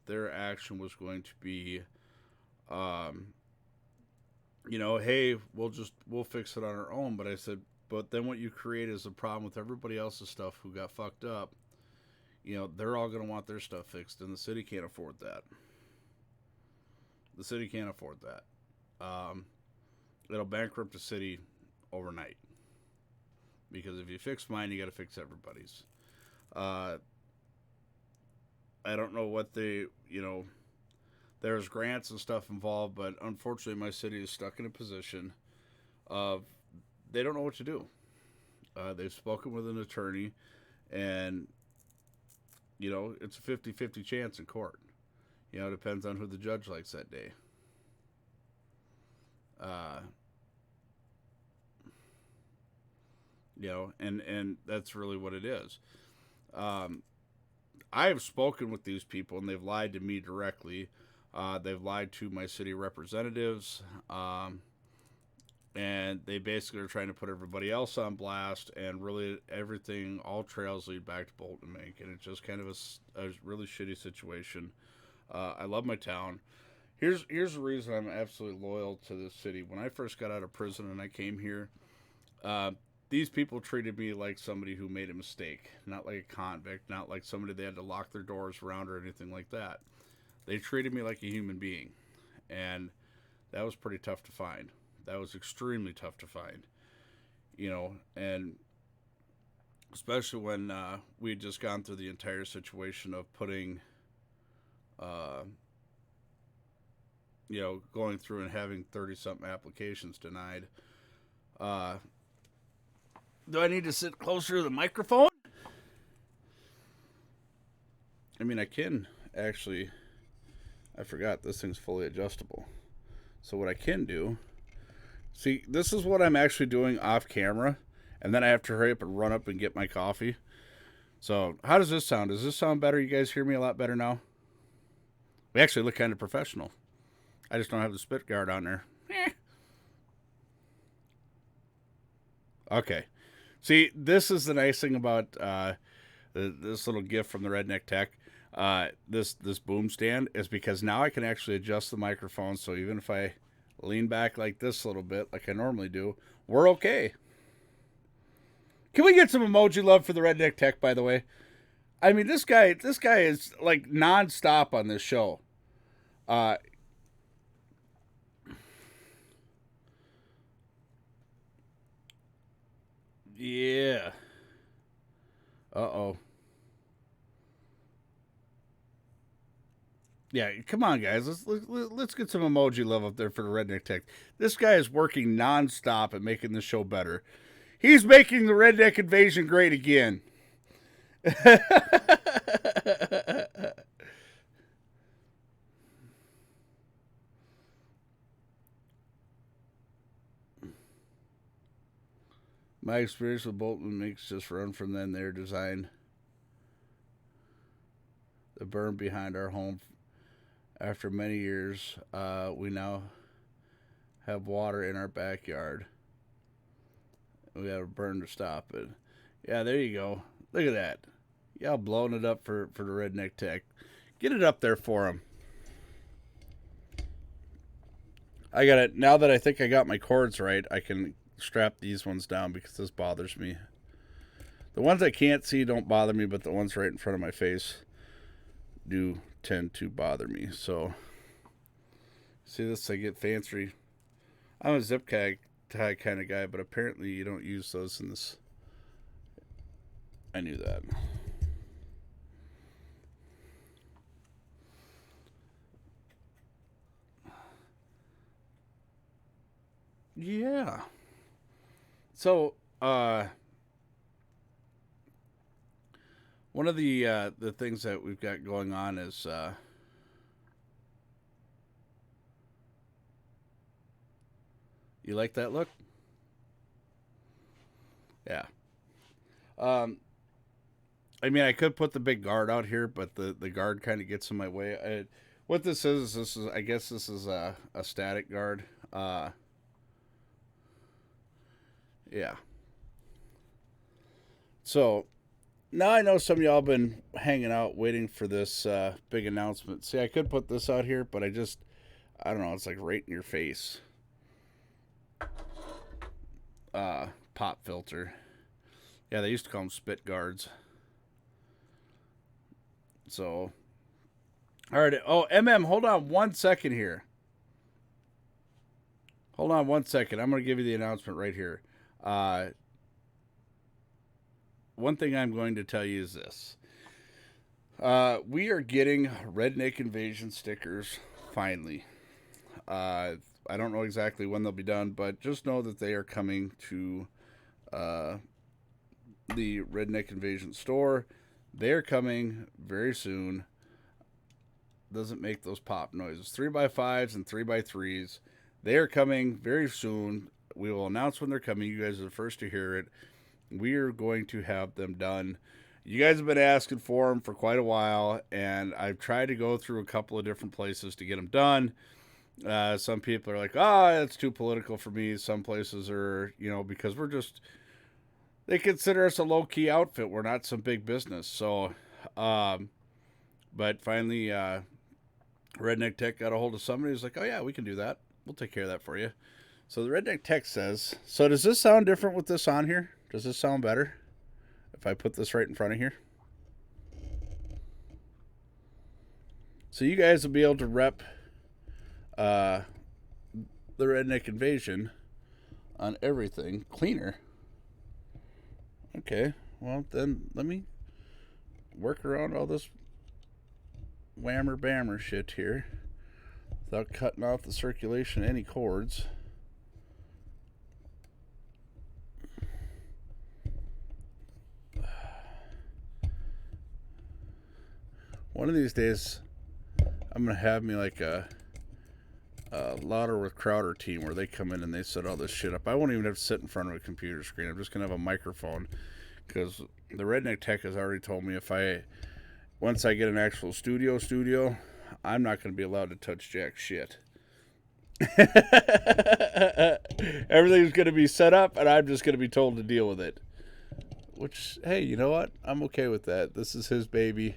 their action was going to be, hey, we'll fix it on our own. But I said, but then what you create is a problem with everybody else's stuff who got fucked up. They're all going to want their stuff fixed, and the city can't afford that. The city can't afford that. It'll bankrupt the city overnight. Because if you fix mine, you got to fix everybody's. I don't know what there's grants and stuff involved, but unfortunately my city is stuck in a position of they don't know what to do. They've spoken with an attorney, and, it's a 50-50 chance in court. It depends on who the judge likes that day. And that's really what it is. I have spoken with these people, and they've lied to me directly. They've lied to my city representatives, and they basically are trying to put everybody else on blast, and really everything, all trails lead back to Bolton Mink, and it's just kind of a really shitty situation. I love my town. Here's the reason I'm absolutely loyal to this city. When I first got out of prison and I came here, these people treated me like somebody who made a mistake, not like a convict, not like somebody they had to lock their doors around or anything like that. They treated me like a human being, and that was pretty tough to find. That was extremely tough to find, and especially when we had just gone through the entire situation of putting, going through and having 30-something applications denied. Do I need to sit closer to the microphone? I mean, I can actually. I forgot this thing's fully adjustable. So what I can do. See, this is what I'm actually doing off camera. And then I have to hurry up and run up and get my coffee. So how does this sound? Does this sound better? You guys hear me a lot better now? We actually look kind of professional. I just don't have the spit guard on there. Okay. See, this is the nice thing about this little gift from the Redneck Tech. This boom stand is because now I can actually adjust the microphone. So even if I lean back like this a little bit, like I normally do, we're okay. Can we get some emoji love for the Redneck Tech, by the way? I mean, this guy is like nonstop on this show. Yeah. Uh-oh. Yeah, come on, guys. Let's get some emoji love up there for the Redneck Tech. This guy is working nonstop at making the show better. He's making the Redneck Invasion great again. My experience with Bolton makes just run from then their design. The berm behind our home. After many years, we now have water in our backyard. We have a burn to stop it. Yeah, there you go. Look at that. Y'all blowing it up for the Redneck Tech. Get it up there for him. I got it. Now that I think I got my cords right, I can strap these ones down because this bothers me. The ones I can't see don't bother me, but the ones right in front of my face do tend to bother me. So, see this? I get fancy. I'm a zip tie kind of guy, but apparently you don't use those in this. I knew that. Yeah. So, One of the things that we've got going on is you like that look? Yeah. I mean, I could put the big guard out here, but the guard kind of gets in my way. What this is I guess this is a static guard. Yeah. So now I know some of y'all been hanging out waiting for this big announcement. See, I could put this out here, but I don't know. It's like right in your face. Pop filter. Yeah, they used to call them spit guards. So, all right. Oh, hold on 1 second here. Hold on 1 second. I'm going to give you the announcement right here. One thing I'm going to tell you is this. We are getting Redneck Invasion stickers finally. I don't know exactly when they'll be done, but just know that they are coming to the Redneck Invasion store. They're coming very soon. Doesn't make those pop noises. 3x5s and 3x3s. They are coming very soon. We will announce when they're coming. You guys are the first to hear it. We are going to have them done. You guys have been asking for them for quite a while, and I've tried to go through a couple of different places to get them done. Some people are like, it's too political for me. Some places are, because they consider us a low-key outfit. We're not some big business. So, but finally, Redneck Tech got a hold of somebody who's like, oh yeah, we can do that. We'll take care of that for you. So the Redneck Tech says, so does this sound different with this on here? Does this sound better if I put this right in front of here? So you guys will be able to rep the Redneck Invasion on everything cleaner. Okay, well then let me work around all this whammer bammer shit here without cutting off the circulation of any cords. One of these days, I'm going to have me like a Louder with Crowder team where they come in and they set all this shit up. I won't even have to sit in front of a computer screen. I'm just going to have a microphone because the Redneck Tech has already told me once I get an actual studio, I'm not going to be allowed to touch jack shit. Everything's going to be set up and I'm just going to be told to deal with it. Which, hey, you know what? I'm okay with that. This is his baby.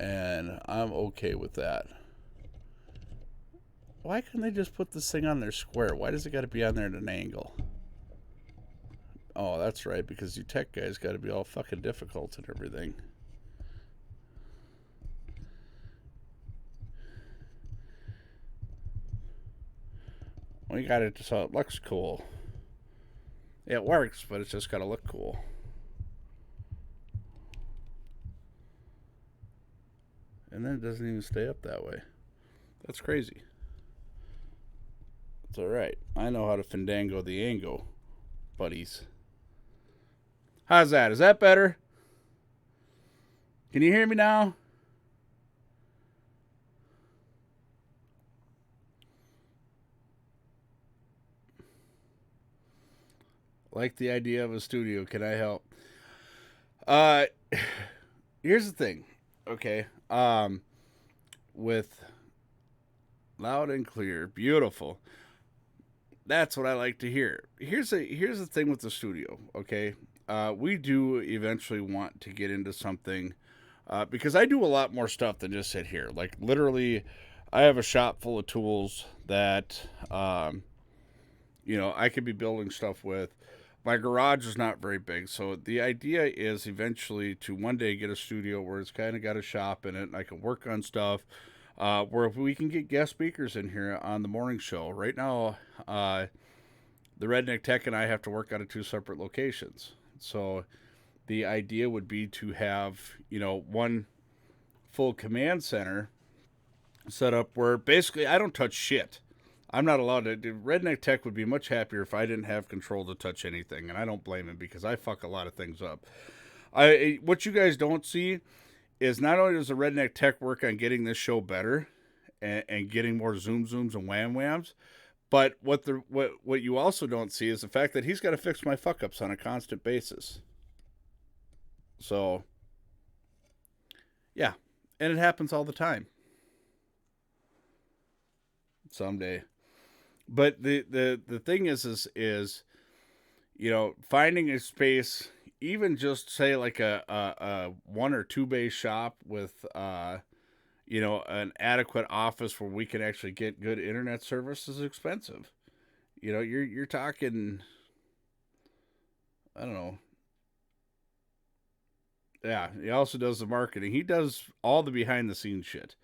And I'm okay with that. Why couldn't they just put this thing on there square? Why does it got to be on there at an angle? Oh, that's right, because you tech guys got to be all fucking difficult and everything. We got it so it looks cool. It works, but it's just got to look cool. And then it doesn't even stay up that way. That's crazy. It's alright. I know how to fandango the angle, buddies. How's that? Is that better? Can you hear me now? Like the idea of a studio. Can I help? Here's the thing. Okay. With loud and clear, beautiful. That's what I like to hear. Here's the thing with the studio, okay? We do eventually want to get into something because I do a lot more stuff than just sit here. Like literally, I have a shop full of tools that I could be building stuff with. My garage is not very big, so the idea is eventually to one day get a studio where it's kind of got a shop in it, and I can work on stuff where we can get guest speakers in here on the morning show. Right now, the Redneck Tech and I have to work out of 2 separate locations. So the idea would be to have, one full command center set up where basically I don't touch shit. I'm not allowed to. Redneck Tech would be much happier if I didn't have control to touch anything, and I don't blame him because I fuck a lot of things up. What you guys don't see is not only does the Redneck Tech work on getting this show better and getting more zooms and whams, but what you also don't see is the fact that he's got to fix my fuck ups on a constant basis. So, yeah, and it happens all the time. Someday, but the thing is finding a space, even just say like a 1 or 2 bay shop with an adequate office where we can actually get good internet service is expensive. You're talking, I don't know. Yeah, he also does the marketing. He does all the behind the scenes shit.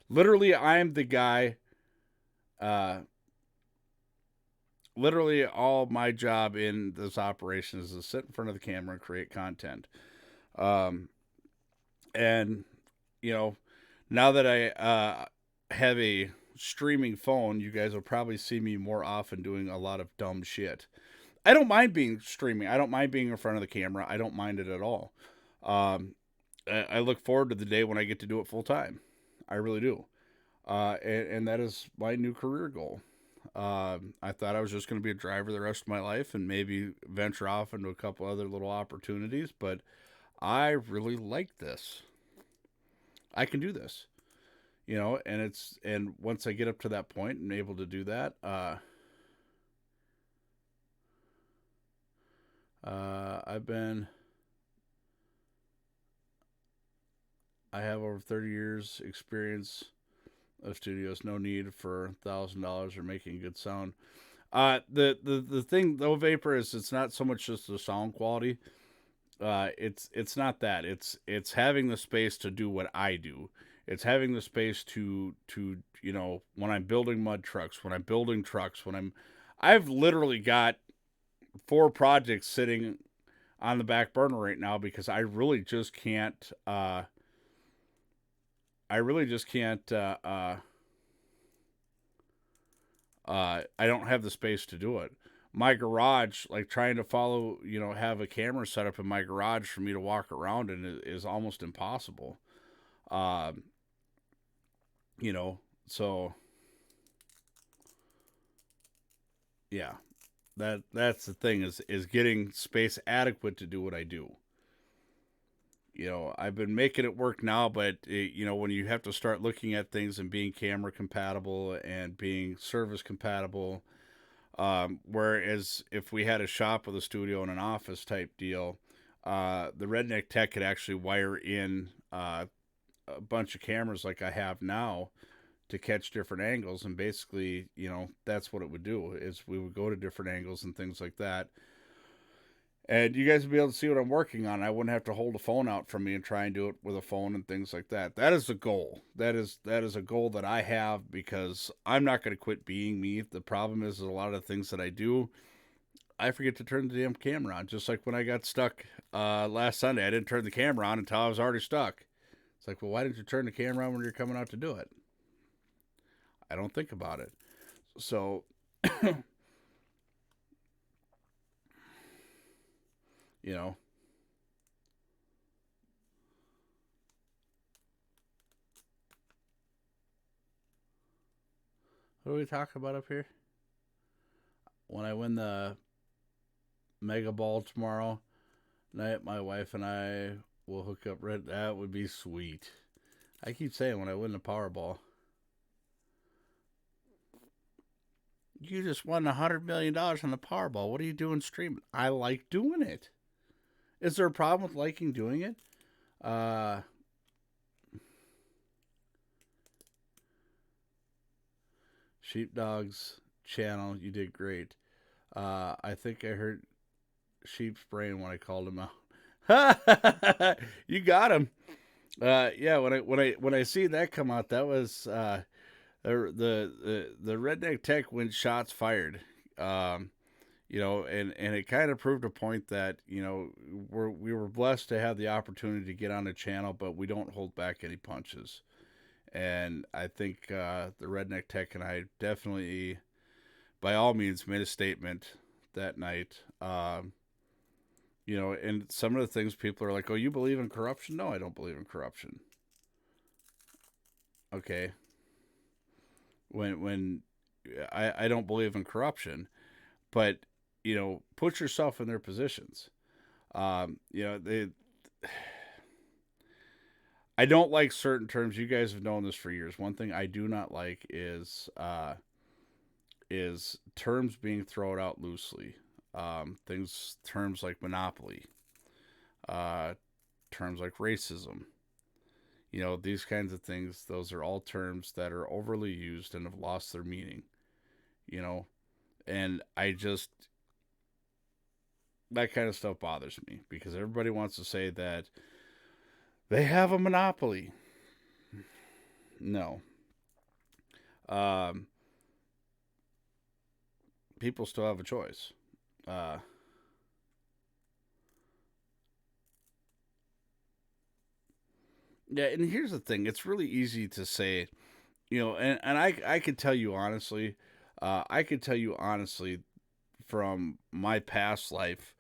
Literally, I'm the guy. Literally, all my job in this operation is to sit in front of the camera and create content. And now that I have a streaming phone, you guys will probably see me more often doing a lot of dumb shit. I don't mind being streaming. I don't mind being in front of the camera. I don't mind it at all. I look forward to the day when I get to do it full time. I really do. And that is my new career goal. I thought I was just going to be a driver the rest of my life and maybe venture off into a couple other little opportunities, but I really like this. I can do this, and once I get up to that point and able to do that, I have over 30 years experience of studios. No need for $1,000 or making good sound. The thing though, Vapor, is it's not so much just the sound quality. It's not that. It's having the space to do what I do. It's having the space to when I'm building mud trucks, when I'm building trucks, I've literally got 4 projects sitting on the back burner right now because I really just can't. I don't have the space to do it. My garage, like trying to have a camera set up in my garage for me to walk around in is almost impossible. So yeah, that's the thing is getting space adequate to do what I do. I've been making it work now, but when you have to start looking at things and being camera compatible and being service compatible, whereas if we had a shop with a studio and an office type deal, the Redneck Tech could actually wire in a bunch of cameras like I have now to catch different angles, and basically, that's what it would do is we would go to different angles and things like that. And you guys would be able to see what I'm working on. I wouldn't have to hold a phone out from me and try and do it with a phone and things like that. That is the goal. That is a goal that I have because I'm not going to quit being me. The problem is a lot of the things that I do, I forget to turn the damn camera on. Just like when I got stuck last Sunday, I didn't turn the camera on until I was already stuck. It's like, well, why didn't you turn the camera on when you're coming out to do it? I don't think about it. So... What are we talking about up here? When I win the Mega Ball tomorrow night, my wife and I will hook up. That would be sweet. I keep saying when I win the Powerball. You just won $100 million on the Powerball. What are you doing streaming? I like doing it. Is there a problem with liking doing it? Sheepdog's channel, you did great. I think I heard Sheep's brain when I called him out. You got him. Yeah, when I see that come out, that was the Redneck Tech went shots fired. And it kind of proved a point that we were blessed to have the opportunity to get on a channel, but we don't hold back any punches. And I think the Redneck Tech and I definitely by all means, made a statement that night. And some of the things people are like, oh, you believe in corruption? No, I don't believe in corruption. Okay. When I don't believe in corruption, but, put yourself in their positions. They... I don't like certain terms. You guys have known this for years. One thing I do not like is terms being thrown out loosely. Terms like monopoly, terms like racism. These kinds of things. Those are all terms that are overly used and have lost their meaning. And that kind of stuff bothers me because everybody wants to say that they have a monopoly. No. People still have a choice. Yeah, and here's the thing. It's really easy to say, and I could tell you honestly, from my past life,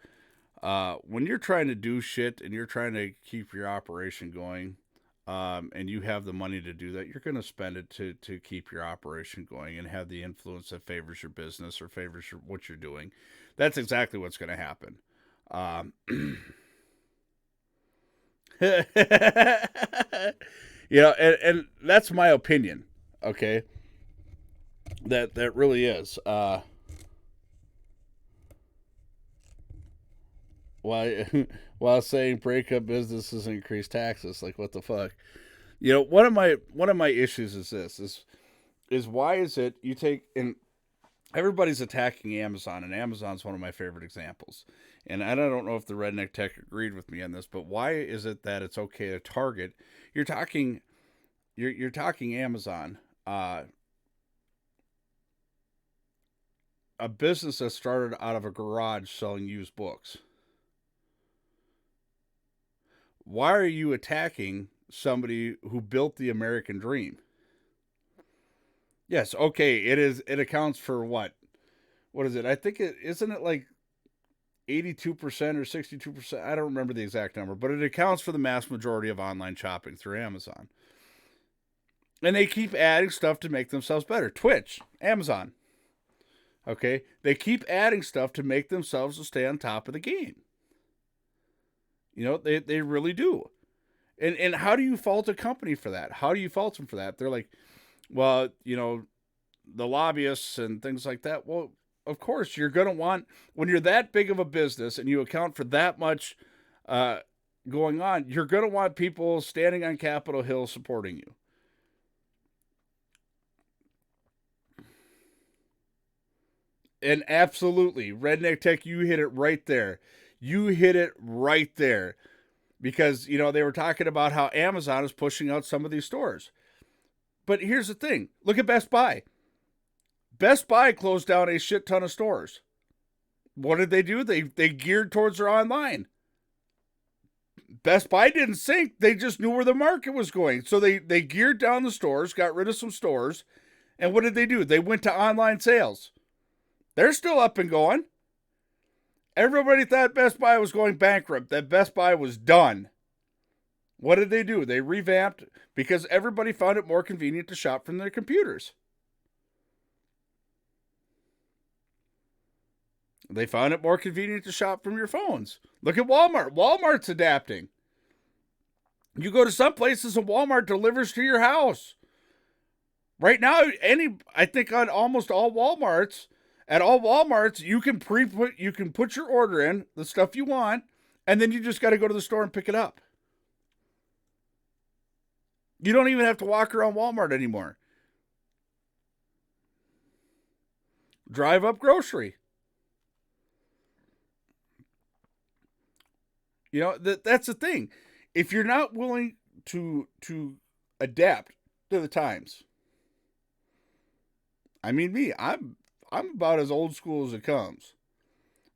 when you're trying to do shit and you're trying to keep your operation going, and you have the money to do that, you're going to spend it to keep your operation going and have the influence that favors your business or favors what you're doing. That's exactly what's going to happen. And that's my opinion. Okay. That really is. While saying break up businesses and increase taxes, like what the fuck? One of my issues is this is why is it you take and everybody's attacking Amazon, and Amazon's one of my favorite examples. And I don't know if the Redneck Tech agreed with me on this, but why is it that it's okay to target? You're talking Amazon, a business that started out of a garage selling used books. Why are you attacking somebody who built the American dream? Yes, okay, it accounts for what? What is it? I think isn't it like 82% or 62%? I don't remember the exact number, but it accounts for the mass majority of online shopping through Amazon. And they keep adding stuff to make themselves better. Twitch, Amazon. Okay? They keep adding stuff to make themselves to stay on top of the game. They really do. And how do you fault a company for that? How do you fault them for that? They're like, well, the lobbyists and things like that. Well, of course, you're going to want, when you're that big of a business and you account for that much going on, you're going to want people standing on Capitol Hill supporting you. And absolutely, Redneck Tech, you hit it right there. You hit it right there. Because, they were talking about how Amazon is pushing out some of these stores. But here's the thing. Look at Best Buy. Best Buy closed down a shit ton of stores. What did they do? They geared towards their online. Best Buy didn't sink. They just knew where the market was going. So they geared down the stores, got rid of some stores. And what did they do? They went to online sales. They're still up and going. Everybody thought Best Buy was going bankrupt, that Best Buy was done. What did they do? They revamped because everybody found it more convenient to shop from their computers. They found it more convenient to shop from your phones. Look at Walmart. Walmart's adapting. You go to some places and Walmart delivers to your house. Right now, I think on almost all Walmarts, at all Walmarts, you can put your order in, the stuff you want, and then you just got to go to the store and pick it up. You don't even have to walk around Walmart anymore. Drive up grocery. That's the thing. If you're not willing to adapt to the times, I mean, I'm about as old school as it comes.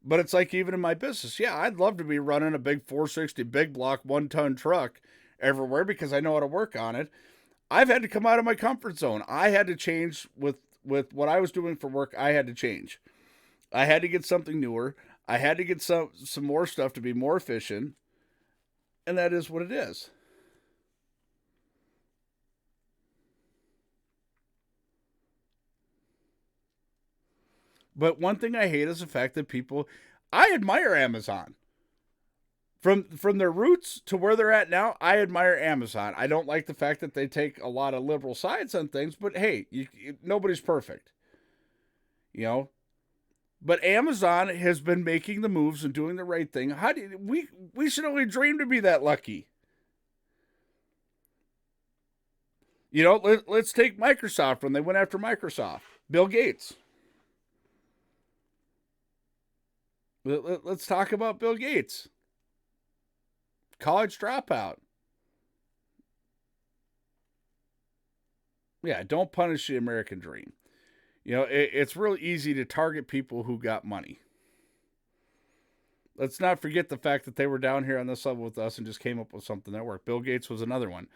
But it's like even in my business, yeah, I'd love to be running a big 460 big block 1-ton truck everywhere because I know how to work on it. I've had to come out of my comfort zone. I had to change with with what I was doing for work, I had to change. I had to get something newer. I had to get some more stuff to be more efficient, and that is what it is. But one thing I hate is the fact that I admire Amazon. From their roots to where they're at now, I admire Amazon. I don't like the fact that they take a lot of liberal sides on things, but hey, nobody's perfect. You know? But Amazon has been making the moves and doing the right thing. We should only dream to be that lucky. You know, let's take Microsoft when they went after Microsoft. Bill Gates. Let's talk about Bill Gates. College dropout. Yeah, don't punish the American dream. You know, it's really easy to target people who got money. Let's not forget the fact that they were down here on this level with us and just came up with something that worked. Bill Gates was another one.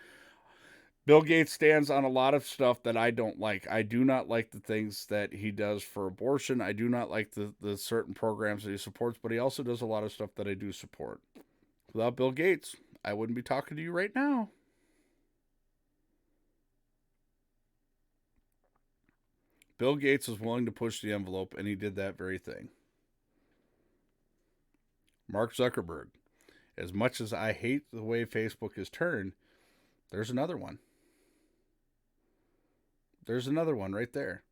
Bill Gates stands on a lot of stuff that I don't like. I do not like the things that he does for abortion. I do not like the certain programs that he supports, but he also does a lot of stuff that I do support. Without Bill Gates, I wouldn't be talking to you right now. Bill Gates was willing to push the envelope, and he did that very thing. Mark Zuckerberg. As much as I hate the way Facebook is turned, there's another one. There's another one right there.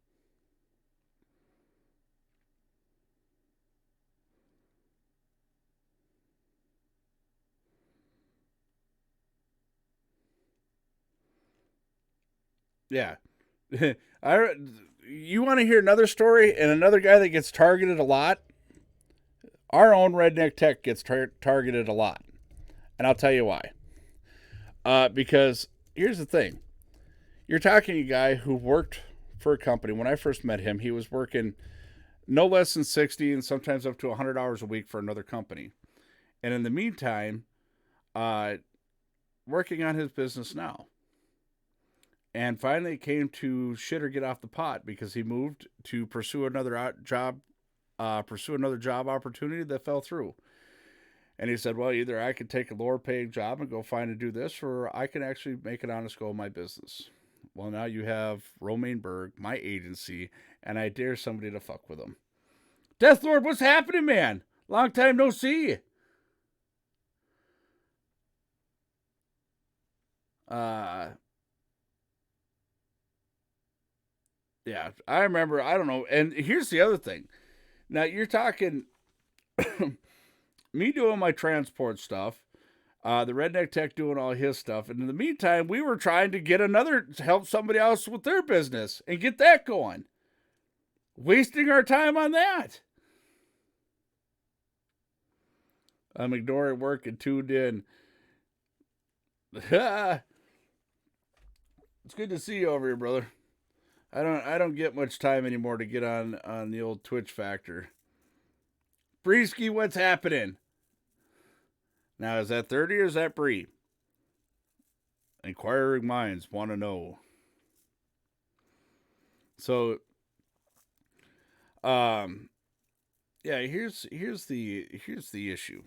Yeah. You want to hear another story and another guy that gets targeted a lot? Our own Redneck Tech gets targeted a lot. And I'll tell you why. Because here's the thing. You're talking to a guy who worked for a company. When I first met him, he was working no less than 60 and sometimes up to 100 hours a week for another company. And in the meantime, working on his business now. And finally it came to shit or get off the pot because he moved to pursue another job opportunity that fell through. And he said, well, either I could take a lower paying job and go find and do this, or I can actually make an honest go of my business. Well, now you have Romaine Berg, my agency, and I dare somebody to fuck with him. Death Lord, what's happening, man? Long time no see. Yeah, I remember, I don't know. And here's the other thing. Now, you're talking me doing my transport stuff, the Redneck Tech doing all his stuff. And in the meantime, we were trying to help somebody else with their business and get that going. Wasting our time on that. I'm ignoring work and tuned in. It's good to see you over here, brother. I don't get much time anymore to get on the old Twitch factor. Breeski, what's happening? Now, is that 30 or is that Bree? Inquiring minds want to know. So, yeah, here's the issue.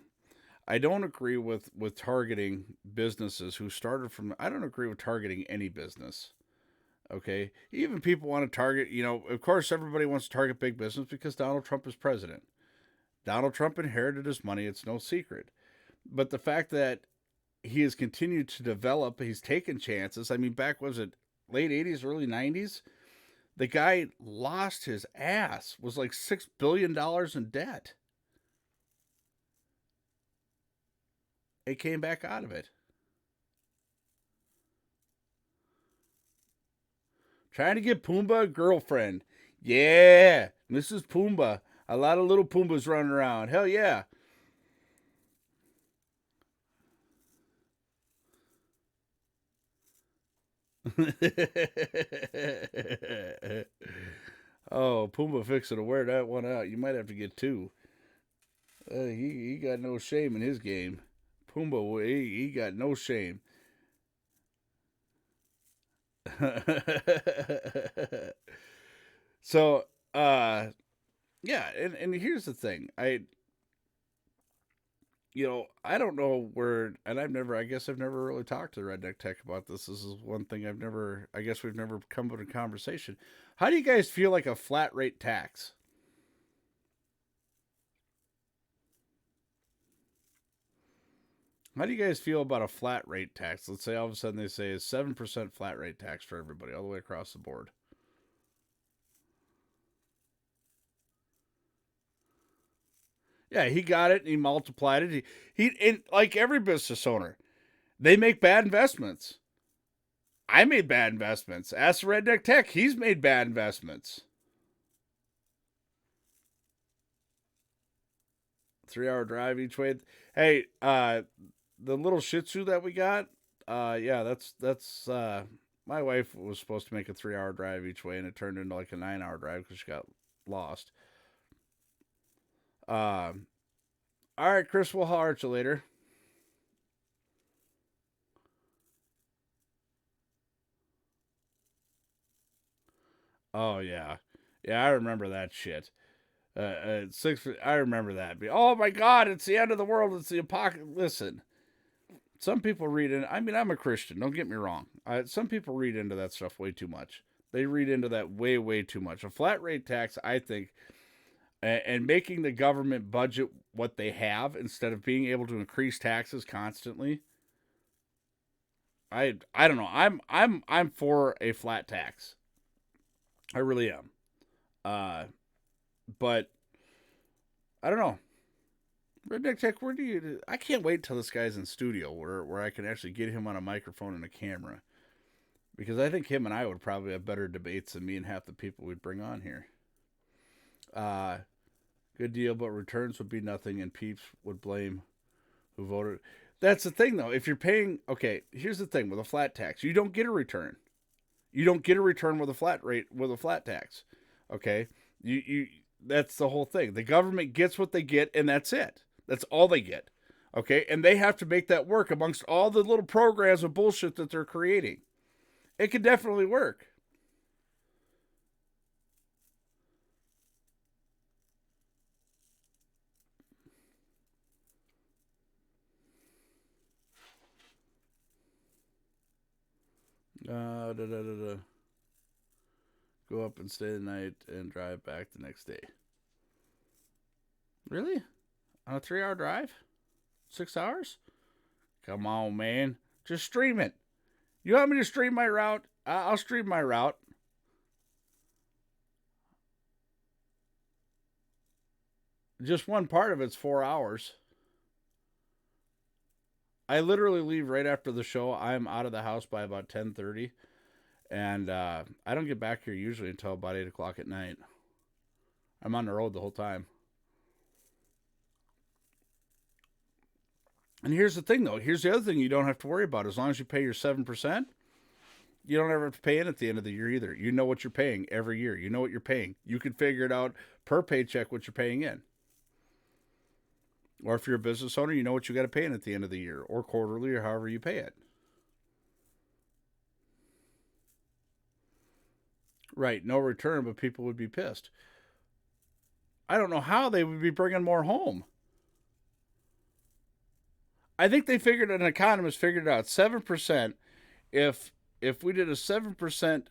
I don't agree with targeting businesses who started from. I don't agree with targeting any business. Okay, even people want to target. You know, of course, everybody wants to target big business because Donald Trump is president. Donald Trump inherited his money. It's no secret. But the fact that he has continued to develop, he's taken chances. I mean, back, was it late 80s, early 90s? The guy lost his ass, was like $6 billion in debt. It came back out of it. Trying to get Pumbaa a girlfriend. Yeah, Mrs. Pumbaa. A lot of little Pumbas running around. Hell yeah. Oh, Pumbaa fixing to wear that one out. You might have to get two. He got no shame in his game. Pumbaa, he got no shame. So, yeah, and here's the thing. I don't know where, and I guess I've never really talked to Redneck Tech about this. This is one thing I guess we've never come to a conversation. How do you guys feel like a flat rate tax? How do you guys feel about a flat rate tax? Let's say all of a sudden they say a 7% flat rate tax for everybody, all the way across the board. Yeah, he got it and he multiplied it. And like every business owner, they make bad investments. I made bad investments. Ask Redneck Tech, he's made bad investments. 3 hour drive each way. Hey, the little Shih Tzu that we got, yeah, that's my wife was supposed to make a 3 hour drive each way, and it turned into like a 9 hour drive because she got lost. All right, Chris, we'll holler at you later. Oh yeah, yeah, I remember that shit. I remember that. Oh my God, it's the end of the world. It's the apocalypse. Listen, some people read in. I mean, I'm a Christian. Don't get me wrong. Some people read into that stuff way too much. They read into that way, way too much. A flat rate tax, I think, and making the government budget what they have instead of being able to increase taxes constantly. I don't know. I'm for a flat tax. I really am. But I don't know. Redneck Tech, where do you? I can't wait till this guy's in studio where I can actually get him on a microphone and a camera, because I think him and I would probably have better debates than me and half the people we'd bring on here. Uh, Good deal, but returns would be nothing, and peeps would blame who voted. That's the thing, though. If you're paying, okay, here's the thing with a flat tax: you don't get a return. You don't get a return with a flat rate with a flat tax. Okay, you that's the whole thing. The government gets what they get, and that's it. That's all they get. Okay, and they have to make that work amongst all the little programs of bullshit that they're creating. It could definitely work. Da, da, da, da. Go up and stay the night and drive back the next day. Really? On a 3 hour drive? 6 hours? Come on, man. Just stream it. You want me to stream my route? I'll stream my route. Just one part of it's 4 hours. I literally leave right after the show. I'm out of the house by about 10:30, and I don't get back here usually until about 8 o'clock at night. I'm on the road the whole time. And here's the thing, though. Here's the other thing you don't have to worry about. As long as you pay your 7%, you don't ever have to pay in at the end of the year either. You know what you're paying every year. You know what you're paying. You can figure it out per paycheck what you're paying in. Or if you're a business owner, you know what you got to pay in at the end of the year, or quarterly, or however you pay it. Right, no return, but people would be pissed. I don't know how they would be bringing more home. I think an economist figured it out. 7%, if we did a 7%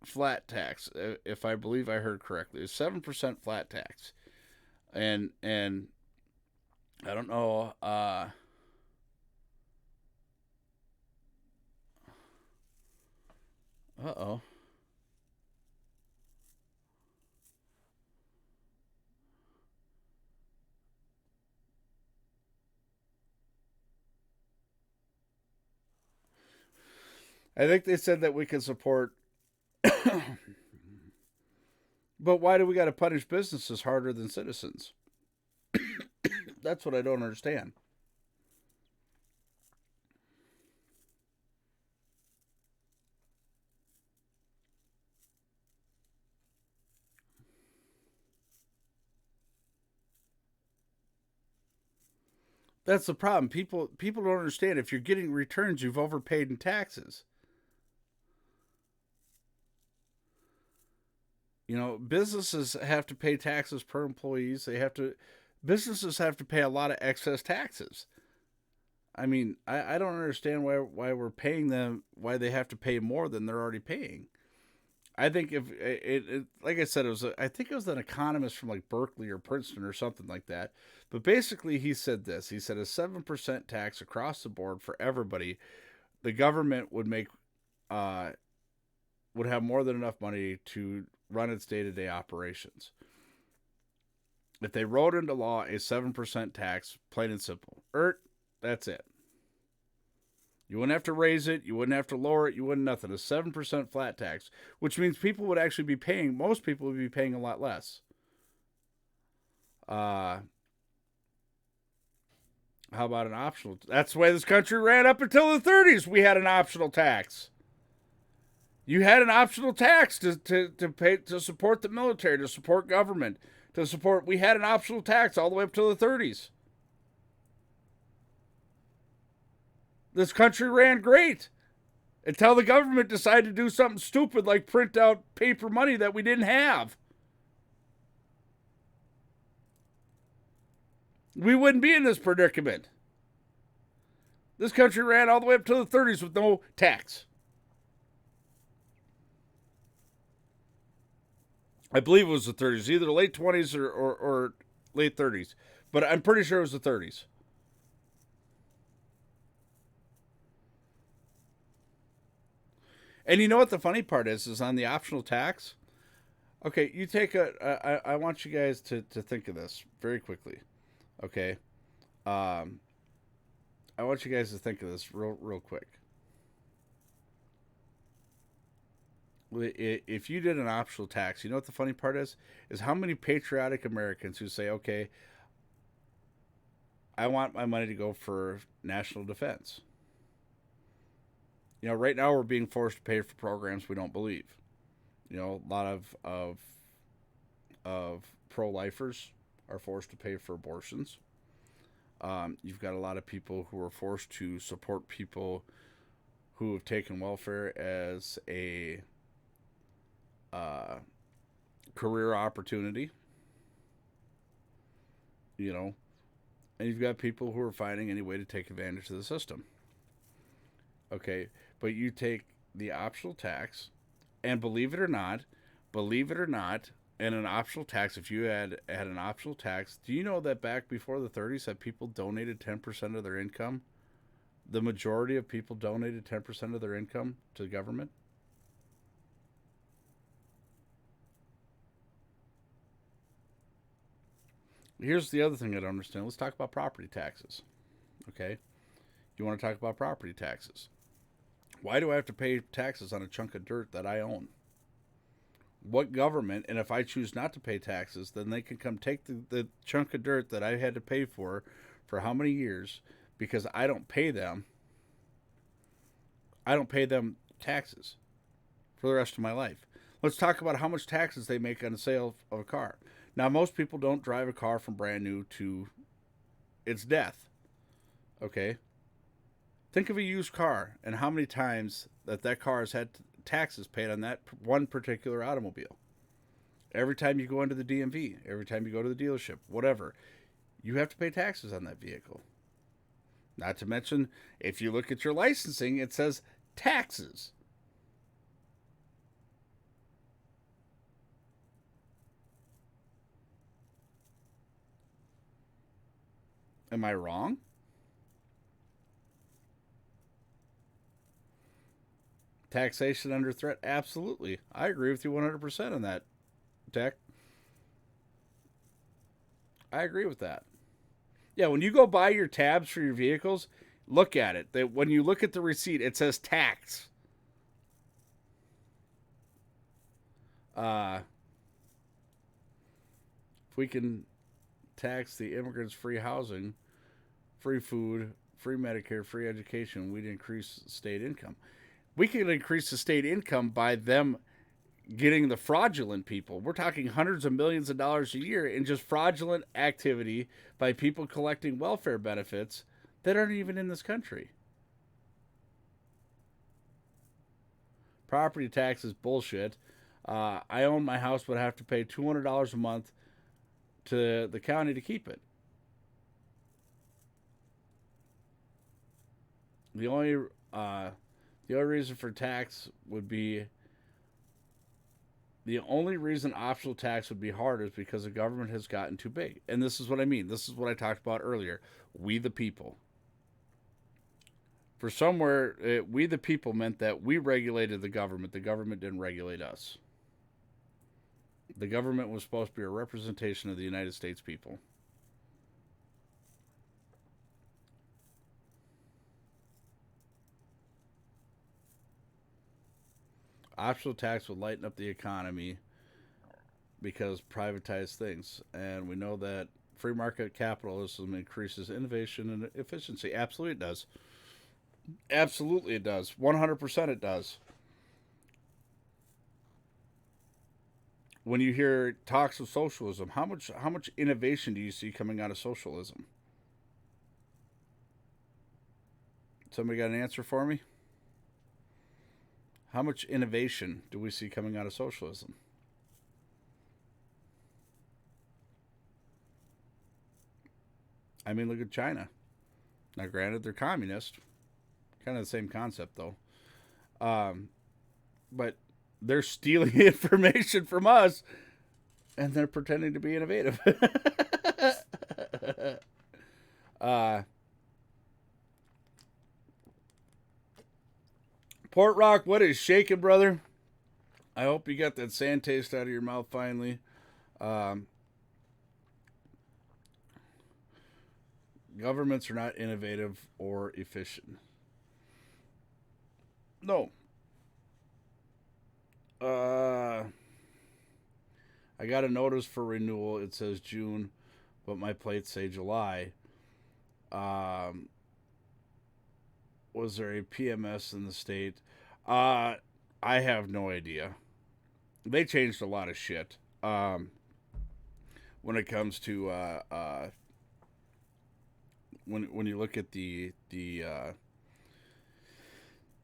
flat tax, if I believe I heard correctly, a 7% flat tax. And I don't know, uh-oh. I think they said that we can support. But why do we got to punish businesses harder than citizens? That's what I don't understand. That's the problem. People don't understand. If you're getting returns, you've overpaid in taxes. You know, businesses have to pay taxes per employees. Businesses have to pay a lot of excess taxes. I mean, I don't understand why we're paying them, why they have to pay more than they're already paying. I think if like I said, I think it was an economist from like Berkeley or Princeton or something like that. But basically, he said this. He said a 7% tax across the board for everybody, the government would have more than enough money to run its day-to-day operations. If they wrote into law a 7% tax, plain and simple, that's it. You wouldn't have to raise it. You wouldn't have to lower it. You wouldn't nothing. A 7% flat tax, which means people would actually be paying, most people would be paying a lot less. How about an optional? That's the way this country ran up until the 30s. We had an optional tax. You had an optional tax to pay, to support the military, to support government, to support. We had an optional tax all the way up to the 30s. This country ran great until the government decided to do something stupid like print out paper money that we didn't have. We wouldn't be in this predicament. This country ran all the way up to the 30s with no tax. I believe it was the 30s, either late 20s or late 30s. But I'm pretty sure it was the 30s. And you know what the funny part is on the optional tax? Okay, you take I want you guys to think of this very quickly. Okay? I want you guys to think of this real quick. If you did an optional tax, you know what the funny part is? Is how many patriotic Americans who say, okay, I want my money to go for national defense. You know, right now we're being forced to pay for programs we don't believe. You know, a lot of pro-lifers are forced to pay for abortions. You've got a lot of people who are forced to support people who have taken welfare as a career opportunity. You know, and you've got people who are finding any way to take advantage of the system. Okay, but you take the optional tax, and believe it or not, and an optional tax, if you had an optional tax, do you know that back before the 30s that people donated 10% of their income? The majority of people donated 10% of their income to the government? Here's the other thing I don't understand. Let's talk about property taxes. Okay? You want to talk about property taxes? Why do I have to pay taxes on a chunk of dirt that I own? What government, and if I choose not to pay taxes, then they can come take the chunk of dirt that I had to pay for how many years, because I don't pay them taxes for the rest of my life. Let's talk about how much taxes they make on the sale of a car. Now, most people don't drive a car from brand new to its death. Okay? Think of a used car and how many times that car has had taxes paid on that one particular automobile. Every time you go into the DMV, every time you go to the dealership, whatever, you have to pay taxes on that vehicle. Not to mention, if you look at your licensing, it says taxes. Am I wrong? Taxation under threat? Absolutely. I agree with you 100% on that, Tech. I agree with that. Yeah, when you go buy your tabs for your vehicles, look at it. When you look at the receipt, it says tax. If we can tax the immigrants' free housing, free food, free Medicare, free education, we'd increase state income. We can increase the state income by them getting the fraudulent people. We're talking hundreds of millions of dollars a year in just fraudulent activity by people collecting welfare benefits that aren't even in this country. Property tax is bullshit. I own my house, but I have to pay $200 a month to the county to keep it. The only reason for tax would be the only reason optional tax would be hard is because the government has gotten too big. And this is what I mean. This is what I talked about earlier. We the people. For somewhere, we the people meant that we regulated the government. The government didn't regulate us. The government was supposed to be a representation of the United States people. Optional tax would lighten up the economy because privatized things. And we know that free market capitalism increases innovation and efficiency. Absolutely it does. Absolutely it does. 100% it does. When you hear talks of socialism, how much innovation do you see coming out of socialism? Somebody got an answer for me? How much innovation do we see coming out of socialism? I mean, look at China. Now, granted, they're communist. Kind of the same concept, though. But they're stealing information from us, and they're pretending to be innovative. Port Rock, what is shaking, brother? I hope you got that sand taste out of your mouth finally. Governments are not innovative or efficient. No. I got a notice for renewal. It says June, but my plates say July. Was there a PMS in the state? I have no idea. They changed a lot of shit. When it comes to when you look at the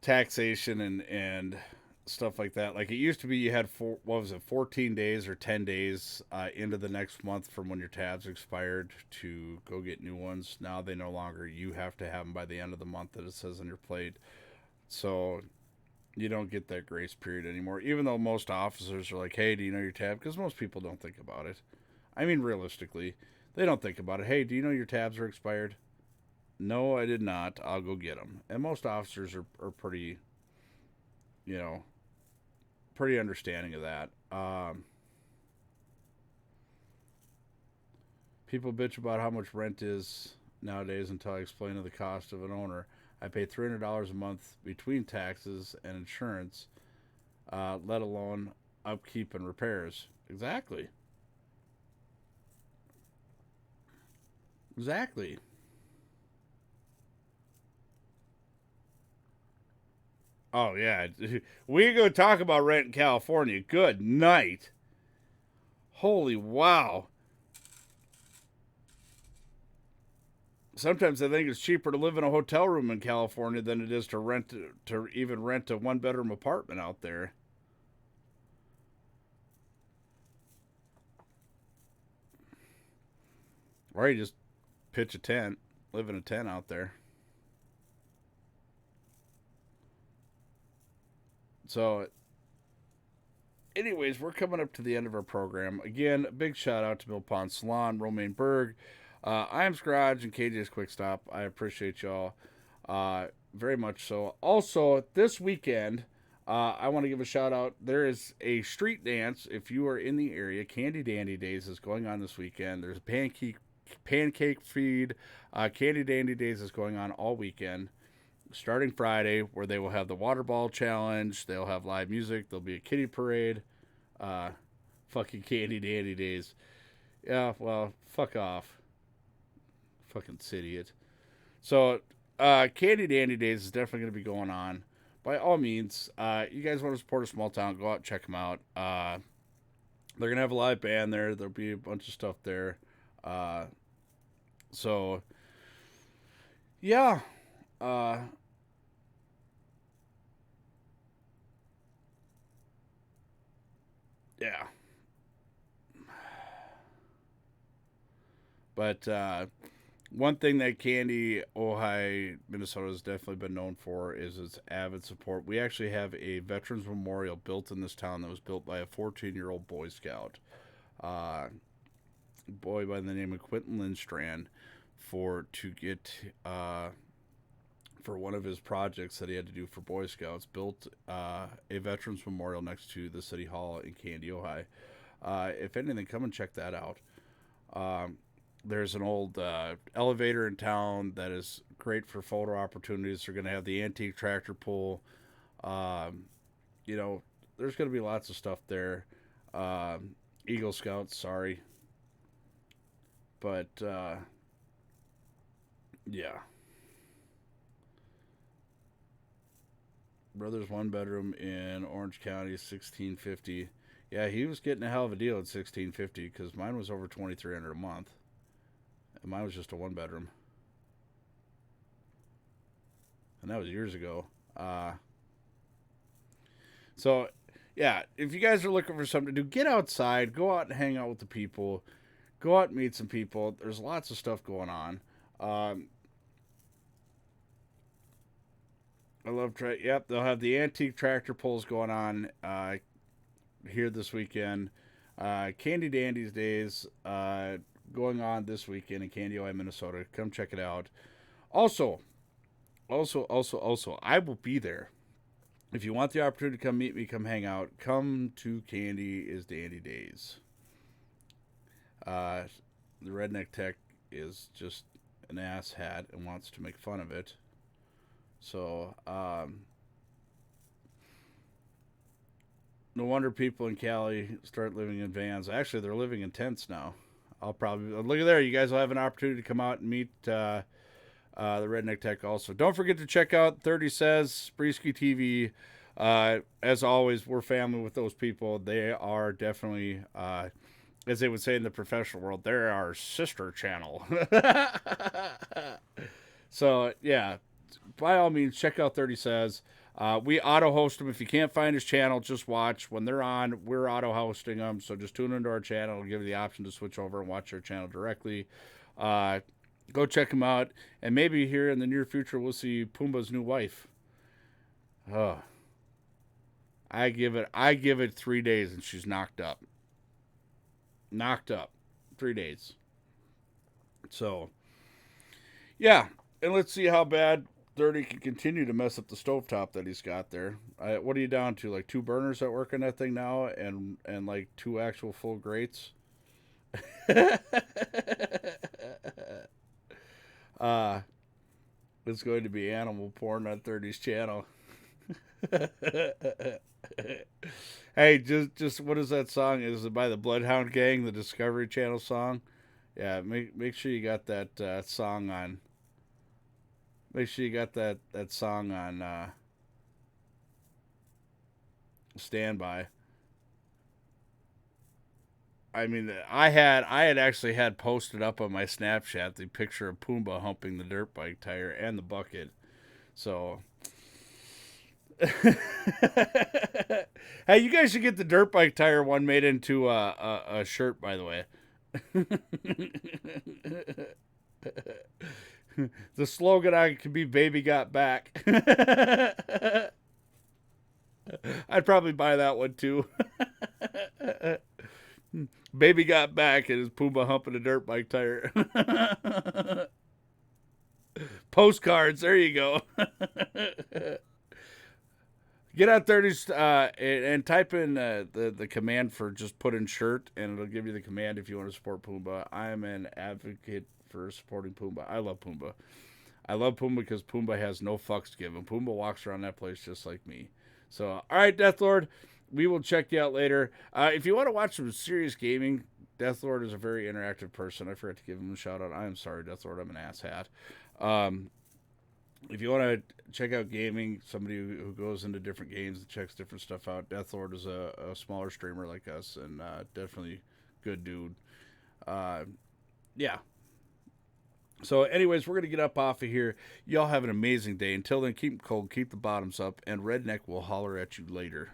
taxation and stuff like that. Like it used to be, you had 14 days or 10 days into the next month from when your tabs expired to go get new ones. Now they no longer. You have to have them by the end of the month that it says on your plate. So you don't get that grace period anymore. Even though most officers are like, "Hey, do you know your tab?" Because most people don't think about it. I mean, realistically, they don't think about it. Hey, do you know your tabs are expired? No, I did not. I'll go get them. And most officers are pretty, pretty understanding of that. People bitch about how much rent is nowadays until I explain to the cost of an owner. I pay $300 a month between taxes and insurance, let alone upkeep and repairs. Exactly. Exactly. Oh, yeah. We go talk about rent in California. Good night. Holy wow. Sometimes I think it's cheaper to live in a hotel room in California than it is to even rent a one-bedroom apartment out there. Or you just pitch a tent, live in a tent out there. So, anyways, we're coming up to the end of our program. Again, a big shout out to Bill Pond Salon, Romaine Berg, Iams Garage, and KJ's Quick Stop. I appreciate y'all very much so. Also, this weekend, I want to give a shout out. There is a street dance if you are in the area. Candy Dandy Days is going on this weekend. There's a pancake feed. Candy Dandy Days is going on all weekend, starting Friday, where they will have the water ball challenge. They'll have live music. There'll be a kitty parade. Fucking Candy Dandy Days. Yeah, well, fuck off. Fucking idiot. So, Candy Dandy Days is definitely going to be going on. By all means, you guys want to support a small town, go out and check them out. They're going to have a live band there. There'll be a bunch of stuff there. So, yeah. Yeah. But one thing that Candy, Ojai, Minnesota has definitely been known for is its avid support. We actually have a Veterans Memorial built in this town that was built by a 14-year-old Boy Scout. Boy by the name of Quentin Lindstrand to get for one of his projects that he had to do for Boy Scouts, built a Veterans Memorial next to the City Hall in Candy, Ojai. If anything, come and check that out. There's an old elevator in town that is great for photo opportunities. They're going to have the antique tractor pull. You know, there's going to be lots of stuff there. Eagle Scouts, sorry. But, yeah. Brother's one bedroom in Orange County, $1,650. Yeah, he was getting a hell of a deal at $1,650 because mine was over $2,300 a month. And mine was just a one bedroom. And that was years ago. So, yeah, if you guys are looking for something to do, get outside, go out and hang out with the people, go out and meet some people. There's lots of stuff going on. I love yep, they'll have the antique tractor pulls going on here this weekend. Candy Dandy's Days going on this weekend in Candy, Ojai, Minnesota. Come check it out. Also, I will be there. If you want the opportunity to come meet me, come hang out, come to Candy is Dandy Days. The Redneck Tech is just an ass hat and wants to make fun of it. So, no wonder people in Cali start living in vans. Actually, they're living in tents now. I'll probably look at there. You guys will have an opportunity to come out and meet the Redneck Tech also. Don't forget to check out 30 Says Spreesky TV. As always, we're family with those people. They are definitely, as they would say in the professional world, they're our sister channel. So, yeah, by all means, check out 30 Says. We auto-host them. If you can't find his channel, just watch. When they're on, we're auto-hosting them. So just tune into our channel. We'll give you the option to switch over and watch our channel directly. Go check him out. And maybe here in the near future, we'll see Pumbaa's new wife. Oh, I give it 3 days and she's knocked up. 3 days. So, yeah. And let's see how bad 30 can continue to mess up the stovetop that he's got there. What are you down to? Like 2 burners that work on that thing now and like 2 actual full grates? It's going to be animal porn on 30's channel. Hey, just what is that song? Is it by the Bloodhound Gang, the Discovery Channel song? Yeah, make sure you got that song on. Make sure you got that song on standby. I mean, I had actually had posted up on my Snapchat the picture of Pumbaa humping the dirt bike tire and the bucket. So, hey, you guys should get the dirt bike tire one made into a shirt, by the way. The slogan I could be "Baby Got Back." I'd probably buy that one too. Baby got back and his Pumbaa humping a dirt bike tire. Postcards, there you go. Get out there and type in the command for just put in shirt, and it'll give you the command if you want to support Pumbaa. I am an advocate for supporting Pumbaa. I love Pumbaa. I love Pumbaa because Pumbaa has no fucks to give him. Pumbaa walks around that place just like me. So, all right, Deathlord, we will check you out later. If you want to watch some serious gaming, Deathlord is a very interactive person. I forgot to give him a shout out. I am sorry, Deathlord. I'm an asshat. If you want to check out gaming, somebody who goes into different games and checks different stuff out, Deathlord is a smaller streamer like us and definitely good dude. Yeah. So anyways, we're going to get up off of here. Y'all have an amazing day. Until then, keep them cold, keep the bottoms up, and Redneck will holler at you later.